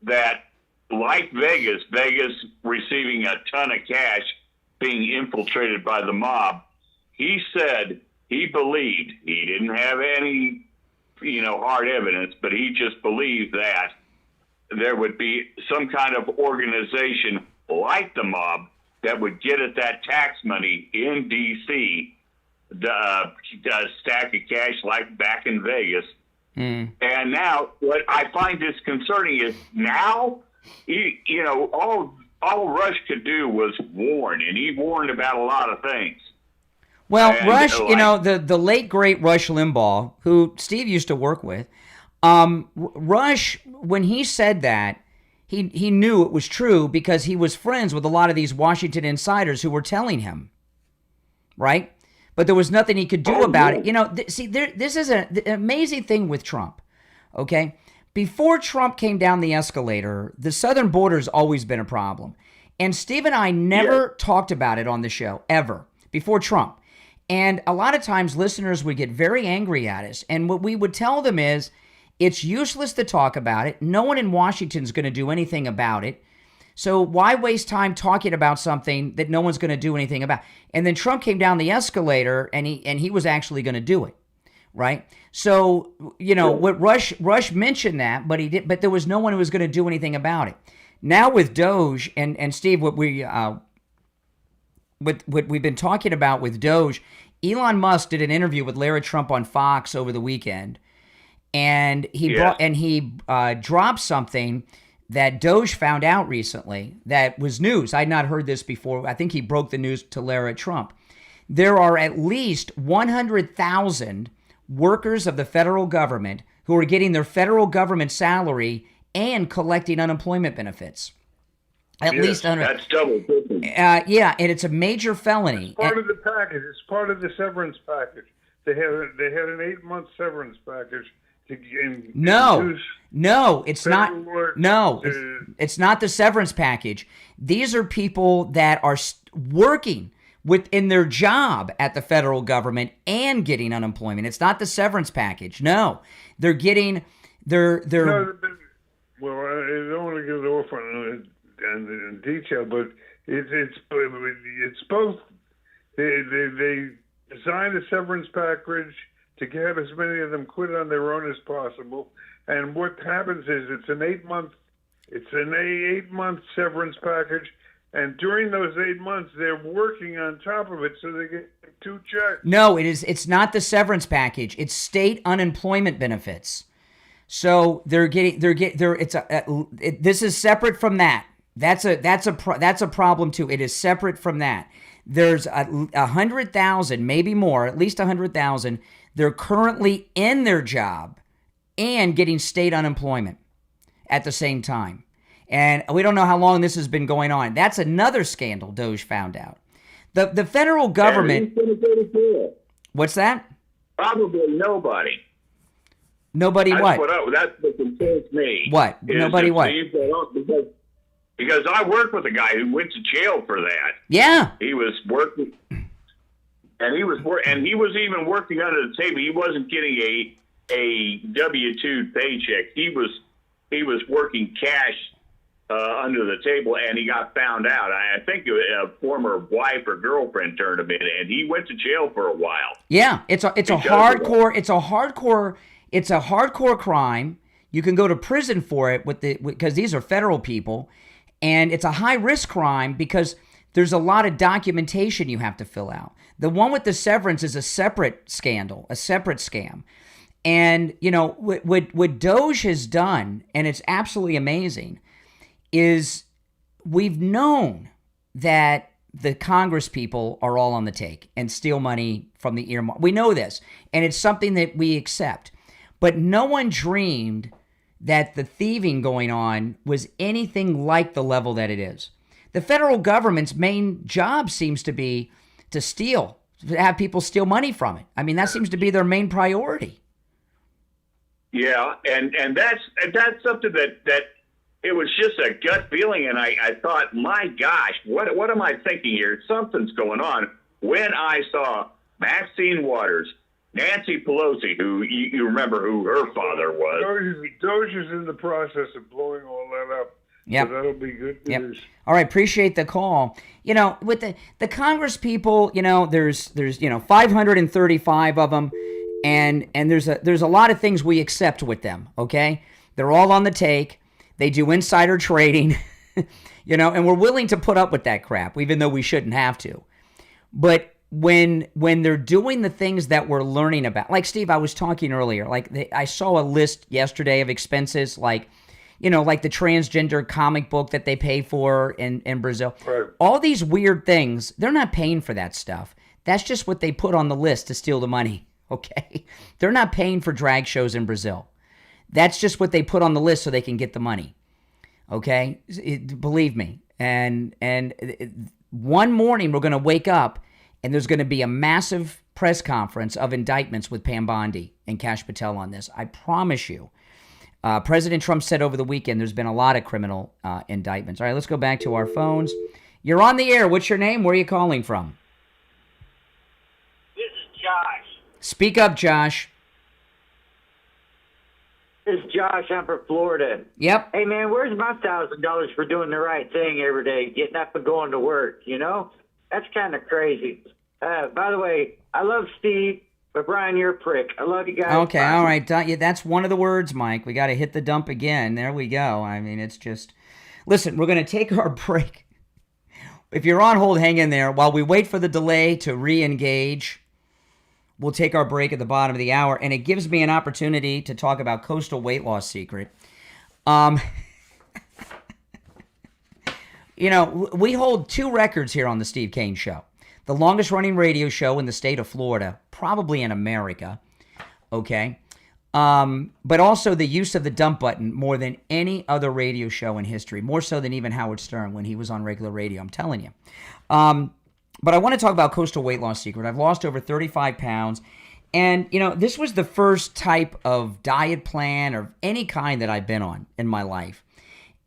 that, like Vegas receiving a ton of cash, being infiltrated by the mob, he said he believed, he didn't have any, hard evidence, but he just believed that there would be some kind of organization like the mob that would get at that tax money in D.C., a stack of cash like back in Vegas. And now what I find disconcerting is now, all Rush could do was warn, and he warned about a lot of things. Well, and Rush, the late, great Rush Limbaugh, who Steve used to work with, Rush, when he said that, he knew it was true because he was friends with a lot of these Washington insiders who were telling him, right? But there was nothing he could do about it. This is an amazing thing with Trump, okay? Before Trump came down the escalator, the southern border's always been a problem. And Steve and I never talked about it on the show, ever, before Trump. And a lot of times listeners would get very angry at us. And what we would tell them is, it's useless to talk about it. No one in Washington's going to do anything about it. So why waste time talking about something that no one's going to do anything about? And then Trump came down the escalator, and he was actually going to do it, right? So what Rush mentioned that, but he did. But there was no one who was going to do anything about it. Now with Doge and Steve, what we've been talking about with Doge, Elon Musk did an interview with Larry Trump on Fox over the weekend, and he dropped something that Doge found out recently that was news. I'd not heard this before. I think he broke the news to Larry Trump. There are at least 100,000 workers of the federal government who are getting their federal government salary and collecting unemployment benefets. At least 100. That's double. Yeah, and it's a major felony. It's part of the package. It's part of the severance package. They had an 8-month severance package. No, it's not. No, it's not the severance package. These are people that are working within their job at the federal government and getting unemployment. It's not the severance package. No, they're getting they're. No, well, I don't want to get off on in detail, but it's both. They designed a severance package to have as many of them quit on their own as possible. And what happens is it's an 8-month severance package. And during those 8 months, they're working on top of it, so they get 2 checks. No, it's not the severance package. It's state unemployment benefits. So this is separate from that. That's a problem too. It is separate from that. There's 100,000, maybe more, at least 100,000. They're currently in their job and getting state unemployment at the same time. And we don't know how long this has been going on. That's another scandal DOGE found out. The federal government. What's that? Probably nobody. Nobody That's what? That's what concerns me. What? Nobody what? Because I worked with a guy who went to jail for that. Yeah. He was working, and he was even working under the table. He wasn't getting a W-2 paycheck. He was working cash under the table, and he got found out. I think a former wife or girlfriend turned him in, and he went to jail for a while. Yeah, it's a hardcore crime. You can go to prison for it because these are federal people, and it's a high risk crime because there's a lot of documentation you have to fill out. The one with the severance is a separate scandal, a separate scam. And what DOGE has done, and it's absolutely amazing, is we've known that the Congress people are all on the take and steal money from the earmark. We know this, and it's something that we accept. But no one dreamed that the thieving going on was anything like the level that it is. The federal government's main job seems to be to steal, to have people steal money from it. I mean, that seems to be their main priority. Yeah, and that's something that it was just a gut feeling, and I thought, my gosh, what am I thinking here? Something's going on. When I saw Maxine Waters, Nancy Pelosi, who you remember who her father was. DOGE is in the process of blowing all that up. Yep. So that'll be good news. Yep. All right, appreciate the call. With the Congress people, there's 535 of them, and there's a lot of things we accept with them, okay? They're all on the take. They do insider trading, and we're willing to put up with that crap, even though we shouldn't have to. But when they're doing the things that we're learning about, like Steve, I was talking earlier, I saw a list yesterday of expenses, like the transgender comic book that they pay for in Brazil. Right. All these weird things, they're not paying for that stuff. That's just what they put on the list to steal the money, okay? They're not paying for drag shows in Brazil. That's just what they put on the list so they can get the money, okay? Believe me. And one morning we're going to wake up and there's going to be a massive press conference of indictments with Pam Bondi and Kash Patel on this. I promise you. President Trump said over the weekend there's been a lot of criminal indictments. All right, let's go back to our phones. You're on the air. What's your name? Where are you calling from? This is Josh. Speak up, Josh. This is Josh. I'm from Florida. Yep. Hey, man, where's my $1,000 for doing the right thing every day, getting up and going to work, That's kind of crazy. By the way, I love Steve, but Brian, you're a prick. I love you guys. Okay, all right. That's one of the words, Mike. We got to hit the dump again. There we go. I mean, it's just... Listen, we're going to take our break. If you're on hold, hang in there. While we wait for the delay to re-engage, we'll take our break at the bottom of the hour, and it gives me an opportunity to talk about Coastal Weight Loss Secret. We hold 2 records here on the Steve Kane Show. The longest running radio show in the state of Florida, probably in America, okay? But also the use of the dump button more than any other radio show in history, more so than even Howard Stern when he was on regular radio, I'm telling you. But I want to talk about Coastal Weight Loss Secret. I've lost over 35 pounds, and, this was the first type of diet plan or any kind that I've been on in my life.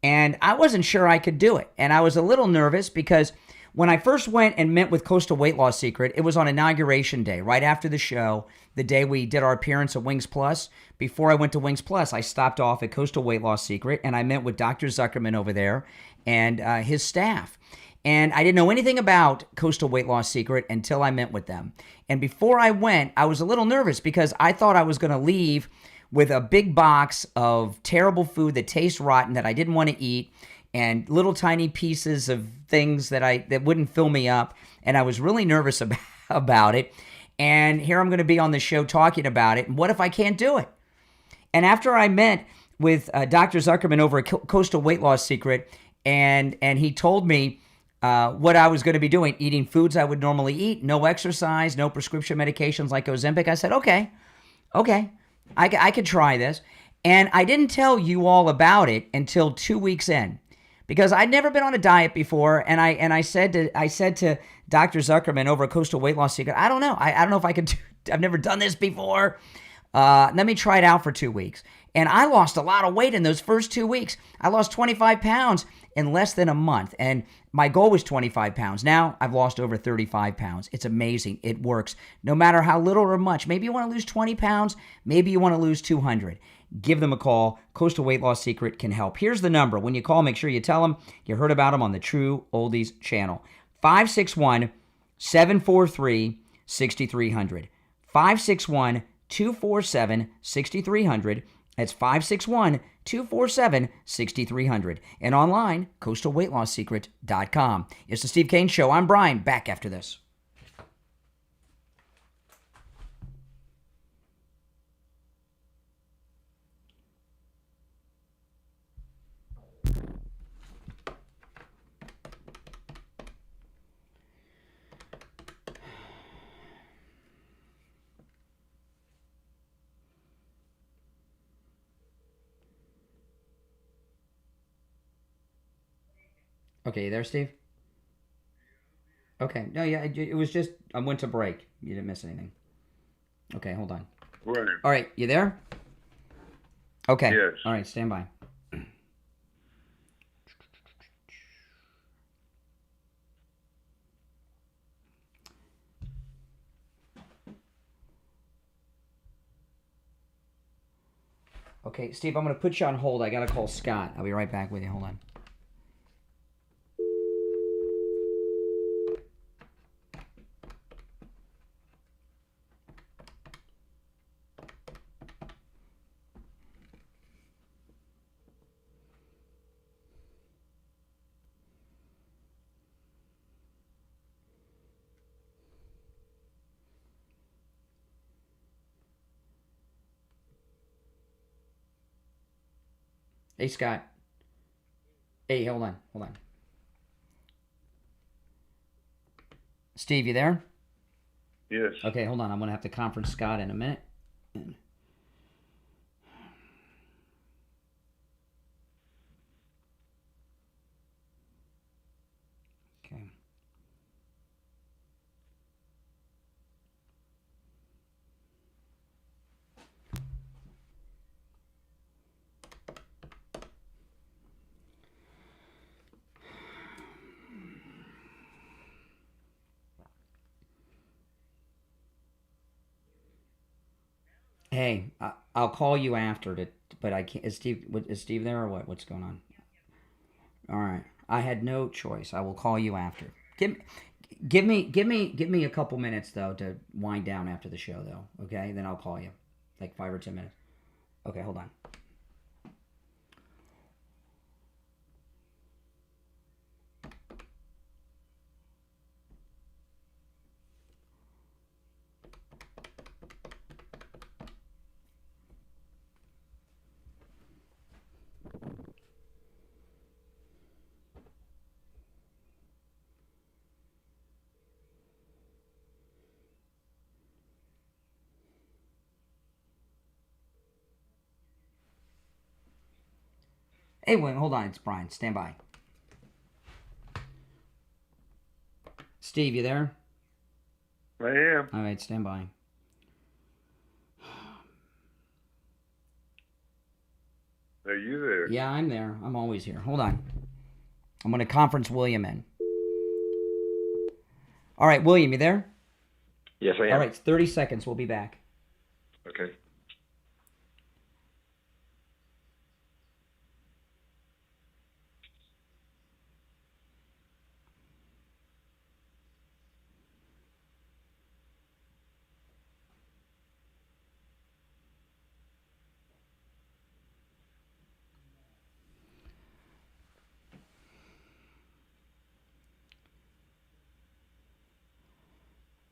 And I wasn't sure I could do it. And I was a little nervous because when I first went and met with Coastal Weight Loss Secret, it was on Inauguration Day, right after the show, the day we did our appearance at Wings Plus. Before I went to Wings Plus, I stopped off at Coastal Weight Loss Secret, and I met with Dr. Zuckerman over there and his staff. And I didn't know anything about Coastal Weight Loss Secret until I met with them. And before I went, I was a little nervous because I thought I was going to leave with a big box of terrible food that tastes rotten that I didn't want to eat, and little tiny pieces of things that wouldn't fill me up. And I was really nervous about it. And here I'm going to be on the show talking about it. And what if I can't do it? And after I met with Dr. Zuckerman over at Coastal Weight Loss Secret, and he told me what I was going to be doing, eating foods I would normally eat, no exercise, no prescription medications like Ozempic. I said, okay, I could try this. And I didn't tell you all about it until 2 weeks in, because I'd never been on a diet before. And I said to Dr. Zuckerman over at Coastal Weight Loss Secret, I don't know. I don't know if I could I've never done this before. Let me try it out for 2 weeks. And I lost a lot of weight in those first 2 weeks. I lost 25 pounds in less than a month. And my goal was 25 pounds. Now I've lost over 35 pounds. It's amazing. It works. No matter how little or much. Maybe you want to lose 20 pounds. Maybe you want to lose 200. Give them a call. Coastal Weight Loss Secret can help. Here's the number. When you call, make sure you tell them you heard about them on the True Oldies channel. 561-743-6300. 561-247-6300. That's 561-247-6300. And online, coastalweightlossecret.com. It's the Steve Kane Show. I'm Brian. Back after this. Okay, you there, Steve? Okay. No, yeah, it was just, I went to break. You didn't miss anything. Okay, hold on. Right. All right, you there? Okay. Yes. All right, stand by. Okay, Steve, I'm going to put you on hold. I got to call Scott. I'll be right back with you. Hold on. Hey, Scott. Hey, hold on. Steve, you there? Yes. Okay, hold on. I'm going to have to conference Scott in a minute. Okay. Hey, I'll call you after, but I can't. Is Steve there or what? What's going on? All right. I had no choice. I will call you after. Give me a couple minutes though to wind down after the show though. Okay, then I'll call you, like 5 or 10 minutes. Okay, hold on. Hey, wait, hold on. It's Brian. Stand by. Steve, you there? I am. All right, stand by. Are you there? Yeah, I'm there. I'm always here. Hold on. I'm going to conference William in. All right, William, you there? Yes, I am. All right, 30 seconds. We'll be back. Okay.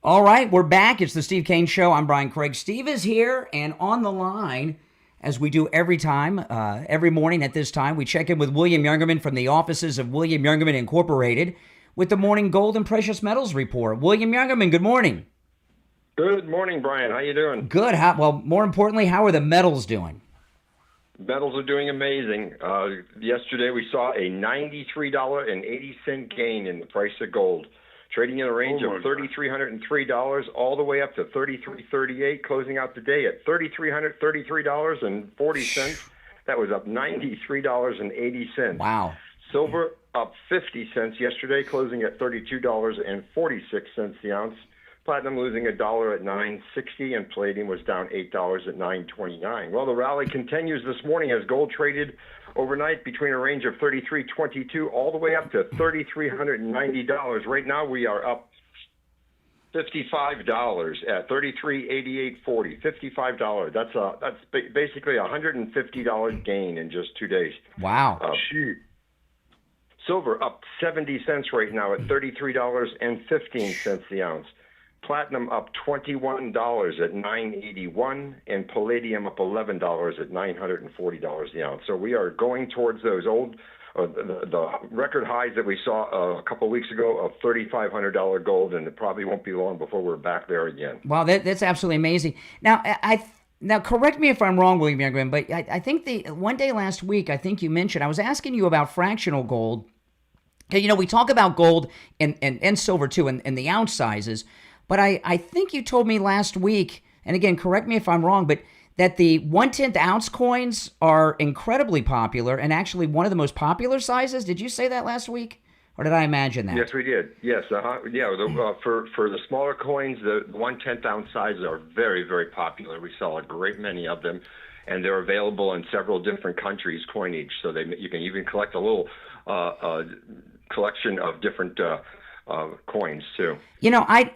All right, we're back. It's the Steve Kane Show. I'm Brian Craig. Steve is here and on the line, as we do every morning at this time. We check in with William Youngerman from the offices of William Youngerman Incorporated with the morning gold and precious metals report. William Youngerman, good morning. Good morning, Brian. How you doing? Good. More importantly, how are the metals doing? Metals are doing amazing. Yesterday we saw a $93.80 gain in the price of gold, trading in a range of $3,303 all the way up to $3,338, closing out the day at $3,333.40. That was up $93.80. Wow. Silver up 50 cents yesterday, closing at $32.46 the ounce. Platinum losing $1 at $9.60, and palladium was down $8 at $9.29. Well, the rally continues this morning as gold traded overnight between a range of $3,322 all the way up to $3,390. Right now, we are up $55 at $33.8840. $55. That's basically a $150 gain in just 2 days. Wow. Silver up 70 cents right now at $33.15 the ounce. Platinum up $21 at $9.81, and palladium up $11 at $940 the ounce. So we are going towards those old, the record highs that we saw a couple of weeks ago of $3,500 gold, and it probably won't be long before we're back there again. Wow, that's absolutely amazing. Now, Now, correct me if I'm wrong, William Youngerman, but I think one day last week, I think you mentioned, I was asking you about fractional gold. You know, we talk about gold and silver too, and the ounce sizes, but I think you told me last week, and again, correct me if I'm wrong, but that the 1/10 ounce coins are incredibly popular and actually one of the most popular sizes. Did you say that last week? Or did I imagine that? Yes, we did. Yes, yeah. For the smaller coins, the 1/10 ounce sizes are very, very popular. We sell a great many of them, and they're available in several different countries' coinage. So you can even collect a little collection of different coins too. I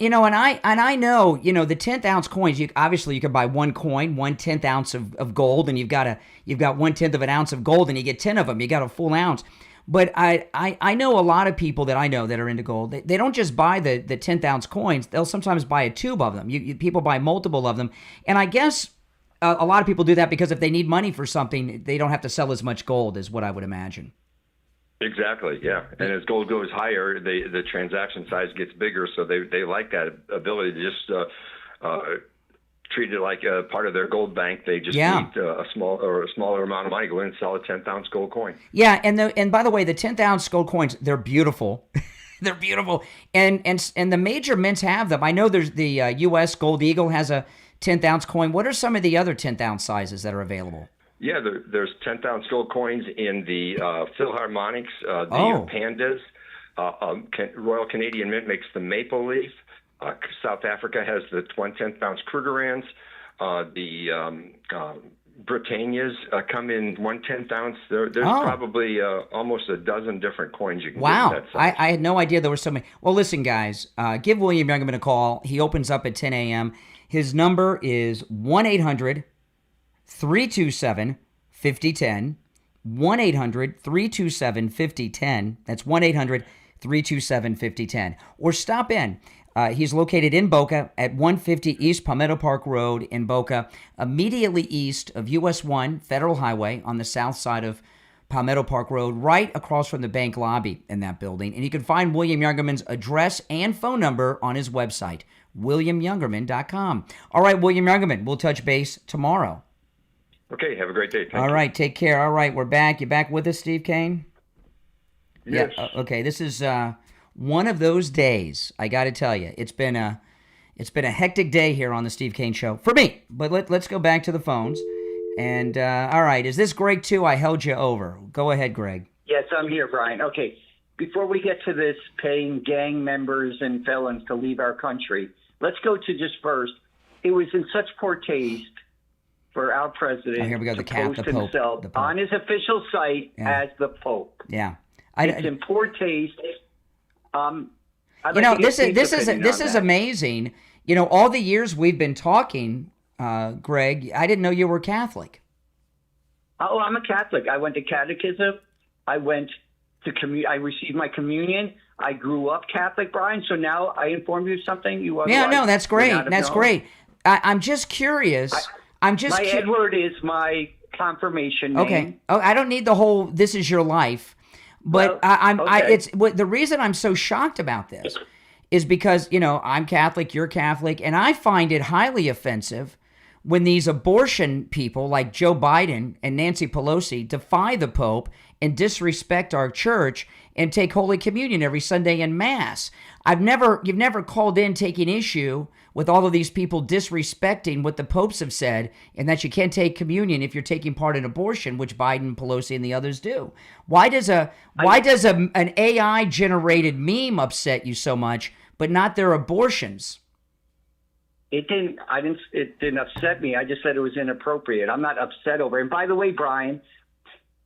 know the 10th ounce coins. You can buy one coin, 1/10 ounce of gold, and you've got 1/10 of an ounce of gold, and you get 10 of them. You got a full ounce. But I know a lot of people that I know that are into gold. They don't just buy the 10th ounce coins. They'll sometimes buy a tube of them. People buy multiple of them. And I guess a lot of people do that because if they need money for something, they don't have to sell as much gold, is what I would imagine. Exactly, yeah. And as gold goes higher, the transaction size gets bigger, so they like that ability to just treat it like a part of their gold bank. They just need a smaller amount of money, go in and sell a 10th ounce gold coin. Yeah, and by the way, the 10th ounce gold coins, they're beautiful. They're beautiful. And the major mints have them. I know there's the U.S. Gold Eagle has a 10th ounce coin. What are some of the other 10th ounce sizes that are available? Yeah, there's 10th ounce gold coins in the Philharmonics, the Pandas. Royal Canadian Mint makes the Maple Leaf. South Africa has the 1/10 ounce Krugerrands. The Britannias come in 1/10 ounce. There's probably almost a dozen different coins you can get in that size. I had no idea there were so many. Well, listen, guys, give William Youngerman a call. He opens up at 10 a.m. His number is 1-800-327-5010. 1-800-327-5010. That's 1-800-327-5010. Or stop in. He's located in Boca at 150 East Palmetto Park Road in Boca, immediately east of US 1 Federal Highway on the south side of Palmetto Park Road, right across from the bank lobby in that building. And you can find William Youngerman's address and phone number on his website, williamyoungerman.com. All right, William Youngerman, we'll touch base tomorrow. Okay, have a great day. Thank you. All right, take care. All right, we're back. You back with us, Steve Kane? Yes. Yeah, okay, this is one of those days, I got to tell you. It's been a hectic day here on the Steve Kane Show for me. But let's go back to the phones. And all right, is this Greg too? I held you over. Go ahead, Greg. Yes, I'm here, Brian. Okay, before we get to this paying gang members and felons to leave our country, let's go to just first. It was in such poor taste for our president here we go, to post himself on his official site as the Pope. Yeah, it's in poor taste. This is amazing. You know, all the years we've been talking, Greg, I didn't know you were Catholic. Oh, I'm a Catholic. I went to catechism. I went to I received my communion. I grew up Catholic, Brian. So now I inform you of something you otherwise Yeah, no, that's great. would not have That's known. great. I'm just curious. Edward is my confirmation name. Okay. Oh, I don't need the whole "this is your life," but the reason I'm so shocked about this is because I'm Catholic, you're Catholic, and I find it highly offensive when these abortion people like Joe Biden and Nancy Pelosi defy the Pope and disrespect our church and take Holy Communion every Sunday in Mass. You've never called in taking issue with all of these people disrespecting what the popes have said, and that you can't take communion if you're taking part in abortion, which Biden, Pelosi, and the others do. Why does an AI generated meme upset you so much, but not their abortions? It didn't upset me. I just said it was inappropriate. I'm not upset over it. And by the way, Brian,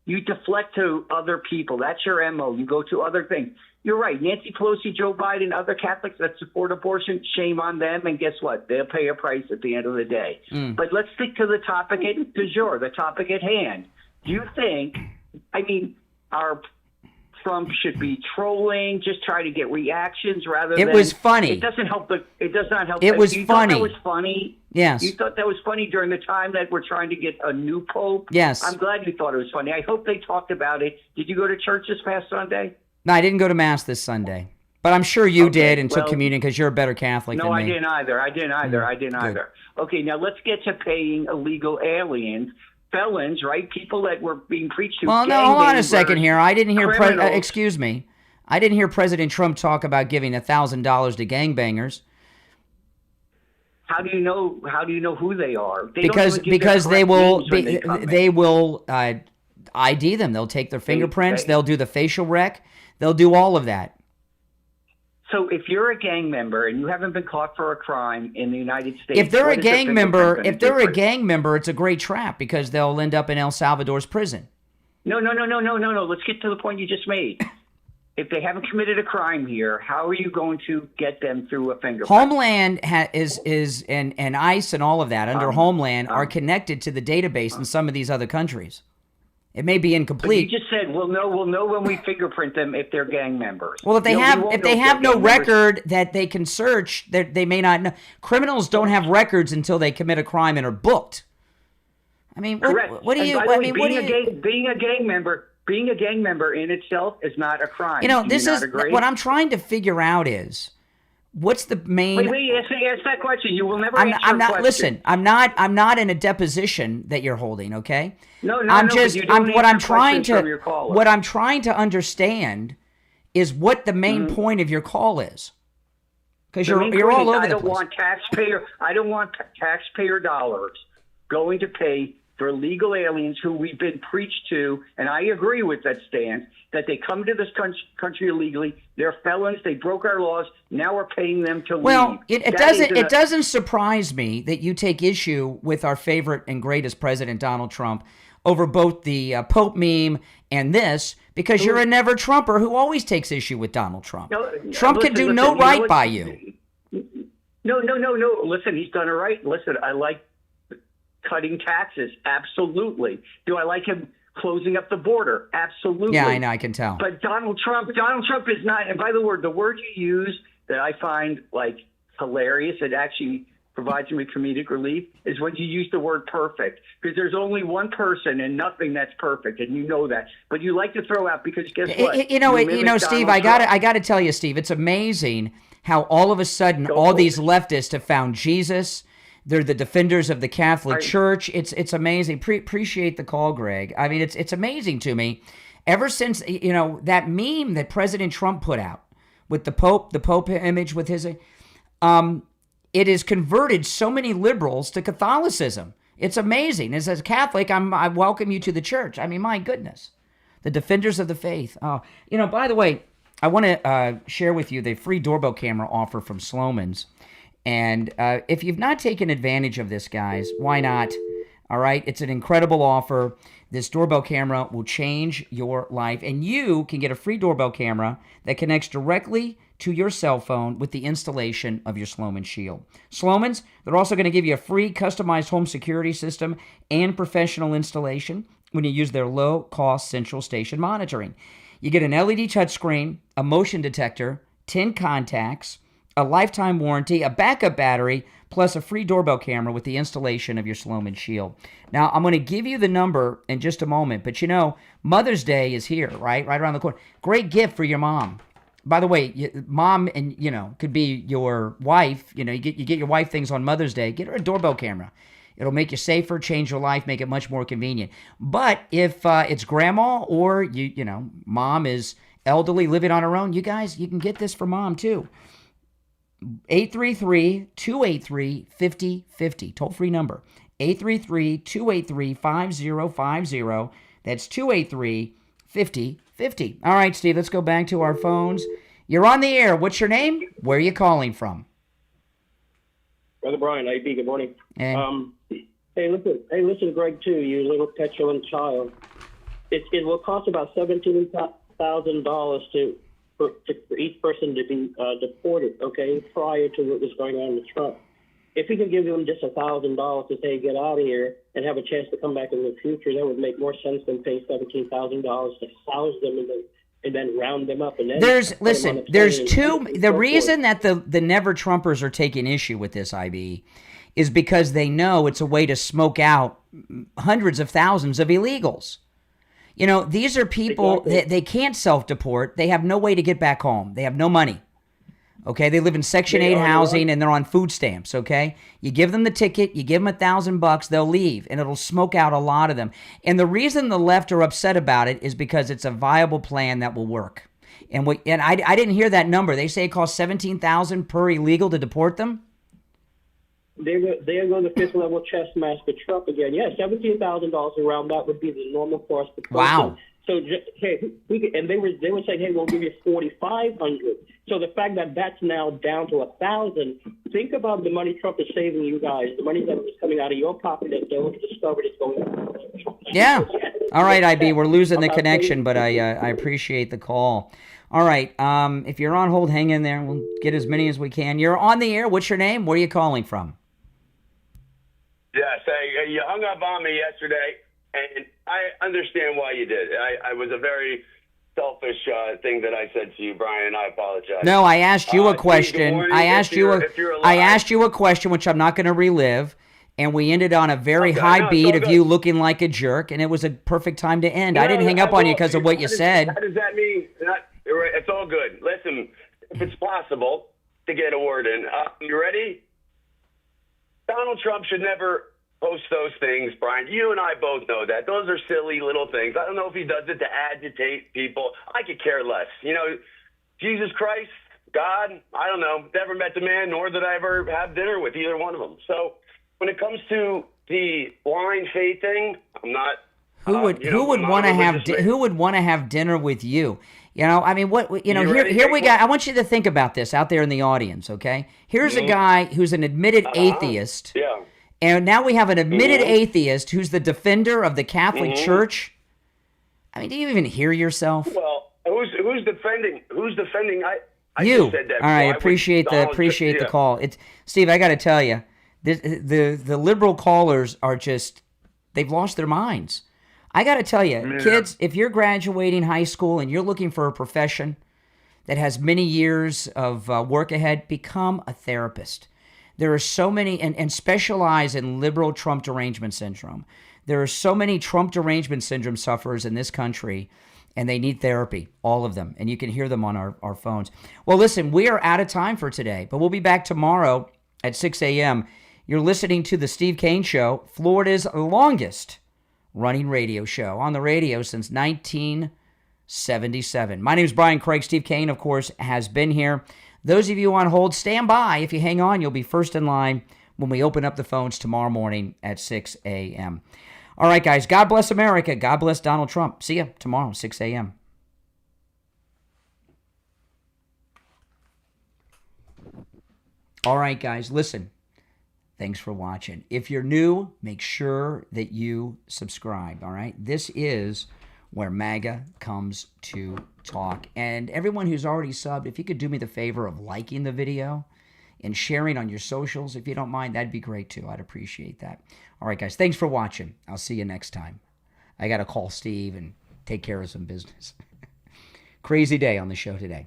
you deflect to other people. That's your MO. You go to other things. You're right. Nancy Pelosi, Joe Biden, other Catholics that support abortion, shame on them. And guess what? They'll pay a price at the end of the day. But let's stick to the topic du jour, the topic at hand. Do you think, our Trump should be trolling, just try to get reactions rather than... It was funny. It does not help. It was you funny. Thought that was funny? Yes. You thought that was funny during the time that we're trying to get a new pope? Yes. I'm glad you thought it was funny. I hope they talked about it. Did you go to church this past Sunday? No, I didn't go to Mass this Sunday. But I'm sure you did and took communion because you're a better Catholic than me. No, I didn't either. I didn't either. Okay, now let's get to paying illegal aliens. Felons, right? People that were being preached to. Well, no, hold on a second here. I didn't hear... excuse me. I didn't hear President Trump talk about giving $1,000 to gangbangers. How do you know who they are? Because they will ID them. They'll take their fingerprints. They'll do the facial rec. They'll do all of that. So if you're a gang member and you haven't been caught for a crime in the United States, if they're a gang member, it's a great trap because they'll end up in El Salvador's prison. No. Let's get to the point you just made. If they haven't committed a crime here, how are you going to get them through a fingerprint? Homeland and ICE and all of that under Homeland are connected to the database in some of these other countries. It may be incomplete. But you just said we'll know when we fingerprint them if they're gang members. Well, if they have no record that they can search, they may not know. Criminals don't have records until they commit a crime and are booked. I mean, what do you? Being a gang member in itself is not a crime. This is what I'm trying to figure out is what's the main. Wait, ask that question. You will never I'm answer not. question. Listen, I'm not in a deposition that you're holding. Okay. No. What I'm trying to understand is what the main point of your call is. Because you're all over the place. I don't want taxpayer dollars going to pay for illegal aliens who we've been preached to, and I agree with that stance, that they come to this country illegally, they're felons, they broke our laws, now we're paying them to leave. Well, it doesn't surprise me that you take issue with our favorite and greatest president, Donald Trump, over both the Pope meme and this, because you're a never Trumper who always takes issue with Donald Trump. Trump can do no right by you. No. Listen, he's done it right. Listen, I like cutting taxes. Absolutely. Do I like him closing up the border? Absolutely. Yeah, I know. I can tell. But Donald Trump is not. And by the word you use that I find hilarious, it actually provides me comedic relief, is when you use the word perfect, because there's only one person and nothing that's perfect, and you know that. But you like to throw out because guess what? Steve, I got to tell you, Steve, it's amazing how all of a sudden all these leftists have found Jesus. They're the defenders of the Catholic Church. It's amazing. Appreciate the call, Greg. I mean, it's amazing to me. Ever since that meme that President Trump put out with the Pope image with his, it has converted so many liberals to Catholicism. It's amazing. As a Catholic, I welcome you to the church. I mean, my goodness, the defenders of the faith. Oh, by the way, I want to share with you the free doorbell camera offer from Sloman's. And if you've not taken advantage of this, guys, why not? All right. It's an incredible offer. This doorbell camera will change your life. And you can get a free doorbell camera that connects directly to your cell phone with the installation of your Sloman Shield. Sloman's, they're also going to give you a free customized home security system and professional installation when you use their low-cost central station monitoring. You get an LED touchscreen, a motion detector, 10 contacts, a lifetime warranty, a backup battery, plus a free doorbell camera with the installation of your Sloman Shield. Now, I'm going to give you the number in just a moment, but you know, Mother's Day is here, right? Right around the corner. Great gift for your mom. By the way, mom and, you know, could be your wife. You know, you get your wife things on Mother's Day. Get her a doorbell camera. It'll make you safer, change your life, make it much more convenient. But if it's grandma or, you know, mom is elderly, living on her own, you guys, you can get this for mom too. 833-283-5050. Toll-free number. 833-283-5050. That's 283-5050. All right, Steve, let's go back to our phones. You're on the air. What's your name? Where are you calling from? Brother Brian, IB, good morning. Hey. Hey, listen, Greg, too, you little petulant child. It will cost about $17,000 for each person to be deported, okay, prior to what was going on with Trump. If we could give them just $1,000 to say, get out of here and have a chance to come back in the future, that would make more sense than pay $17,000 to house them and then round them up. And then the reason that the Never Trumpers are taking issue with this, IB, is because they know it's a way to smoke out hundreds of thousands of illegals. You know, these are people that they can't self-deport. They have no way to get back home. They have no money. Okay, they live in Section 8 housing and they're on food stamps, okay? You give them the ticket, you give them $1,000, they'll leave, and it'll smoke out a lot of them. And the reason the left are upset about it is because it's a viable plan that will work. And I didn't hear that number. They say it costs $17,000 per illegal to deport them? There go the fifth level chess master Trump again. Yeah, $17,000 around that would be the normal cost per person. Wow. So hey, and they were saying, hey, we'll give you $4,500. So the fact that that's now down to $1,000. Think about the money Trump is saving you guys. The money that was coming out of your pocket that they discovered is going. Yeah. All right, IB, we're losing the connection, but I appreciate the call. All right. If you're on hold, hang in there. We'll get as many as we can. You're on the air. What's your name? Where are you calling from? Yes, you hung up on me yesterday, and I understand why you did. I was a very selfish thing that I said to you, Brian. I apologize. No, I asked you a question. I asked you a question, which I'm not going to relive, and we ended on a very high beat of you looking like a jerk, and it was a perfect time to end. I didn't hang up on you because of what you said. How does that mean? It's all good. Listen, if it's possible to get a word in, you ready? Donald Trump should never post those things, Brian. You and I both know that. Those are silly little things. I don't know if he does it to agitate people. I could care less. You know, Jesus Christ, God, I don't know. Never met the man, nor did I ever have dinner with either one of them. So when it comes to the blind faith thing, I'm not. Who would want to have dinner with you? You know, I mean, here we got. I want you to think about this out there in the audience, okay? Here's a guy who's an admitted atheist. Yeah. And now we have an admitted atheist who's the defender of the Catholic Church. I mean, do you even hear yourself? Well, who's defending? Who's defending? I you. Just said that. All right, appreciate the call. It's Steve. I got to tell you, the liberal callers are they've lost their minds. I got to tell you, kids, if you're graduating high school and you're looking for a profession that has many years of work ahead, become a therapist. There are so many, and specialize in liberal Trump derangement syndrome. There are so many Trump derangement syndrome sufferers in this country, and they need therapy, all of them. And you can hear them on our phones. Well, listen, we are out of time for today, but we'll be back tomorrow at 6 a.m. You're listening to The Steve Kane Show, Florida's longest running radio show on the radio since 1977. My name is Brian Craig. Steve Kane, of course, has been here. Those of you on hold, stand by. If you hang on, you'll be first in line when we open up the phones tomorrow morning at 6 a.m. All right, guys. God bless America. God bless Donald Trump. See you tomorrow, 6 a.m. All right, guys. Listen. Thanks for watching. If you're new, make sure that you subscribe, all right? This is where MAGA comes to talk. And everyone who's already subbed, if you could do me the favor of liking the video and sharing on your socials, if you don't mind, that'd be great too. I'd appreciate that. All right, guys, thanks for watching. I'll see you next time. I got to call Steve and take care of some business. Crazy day on the show today.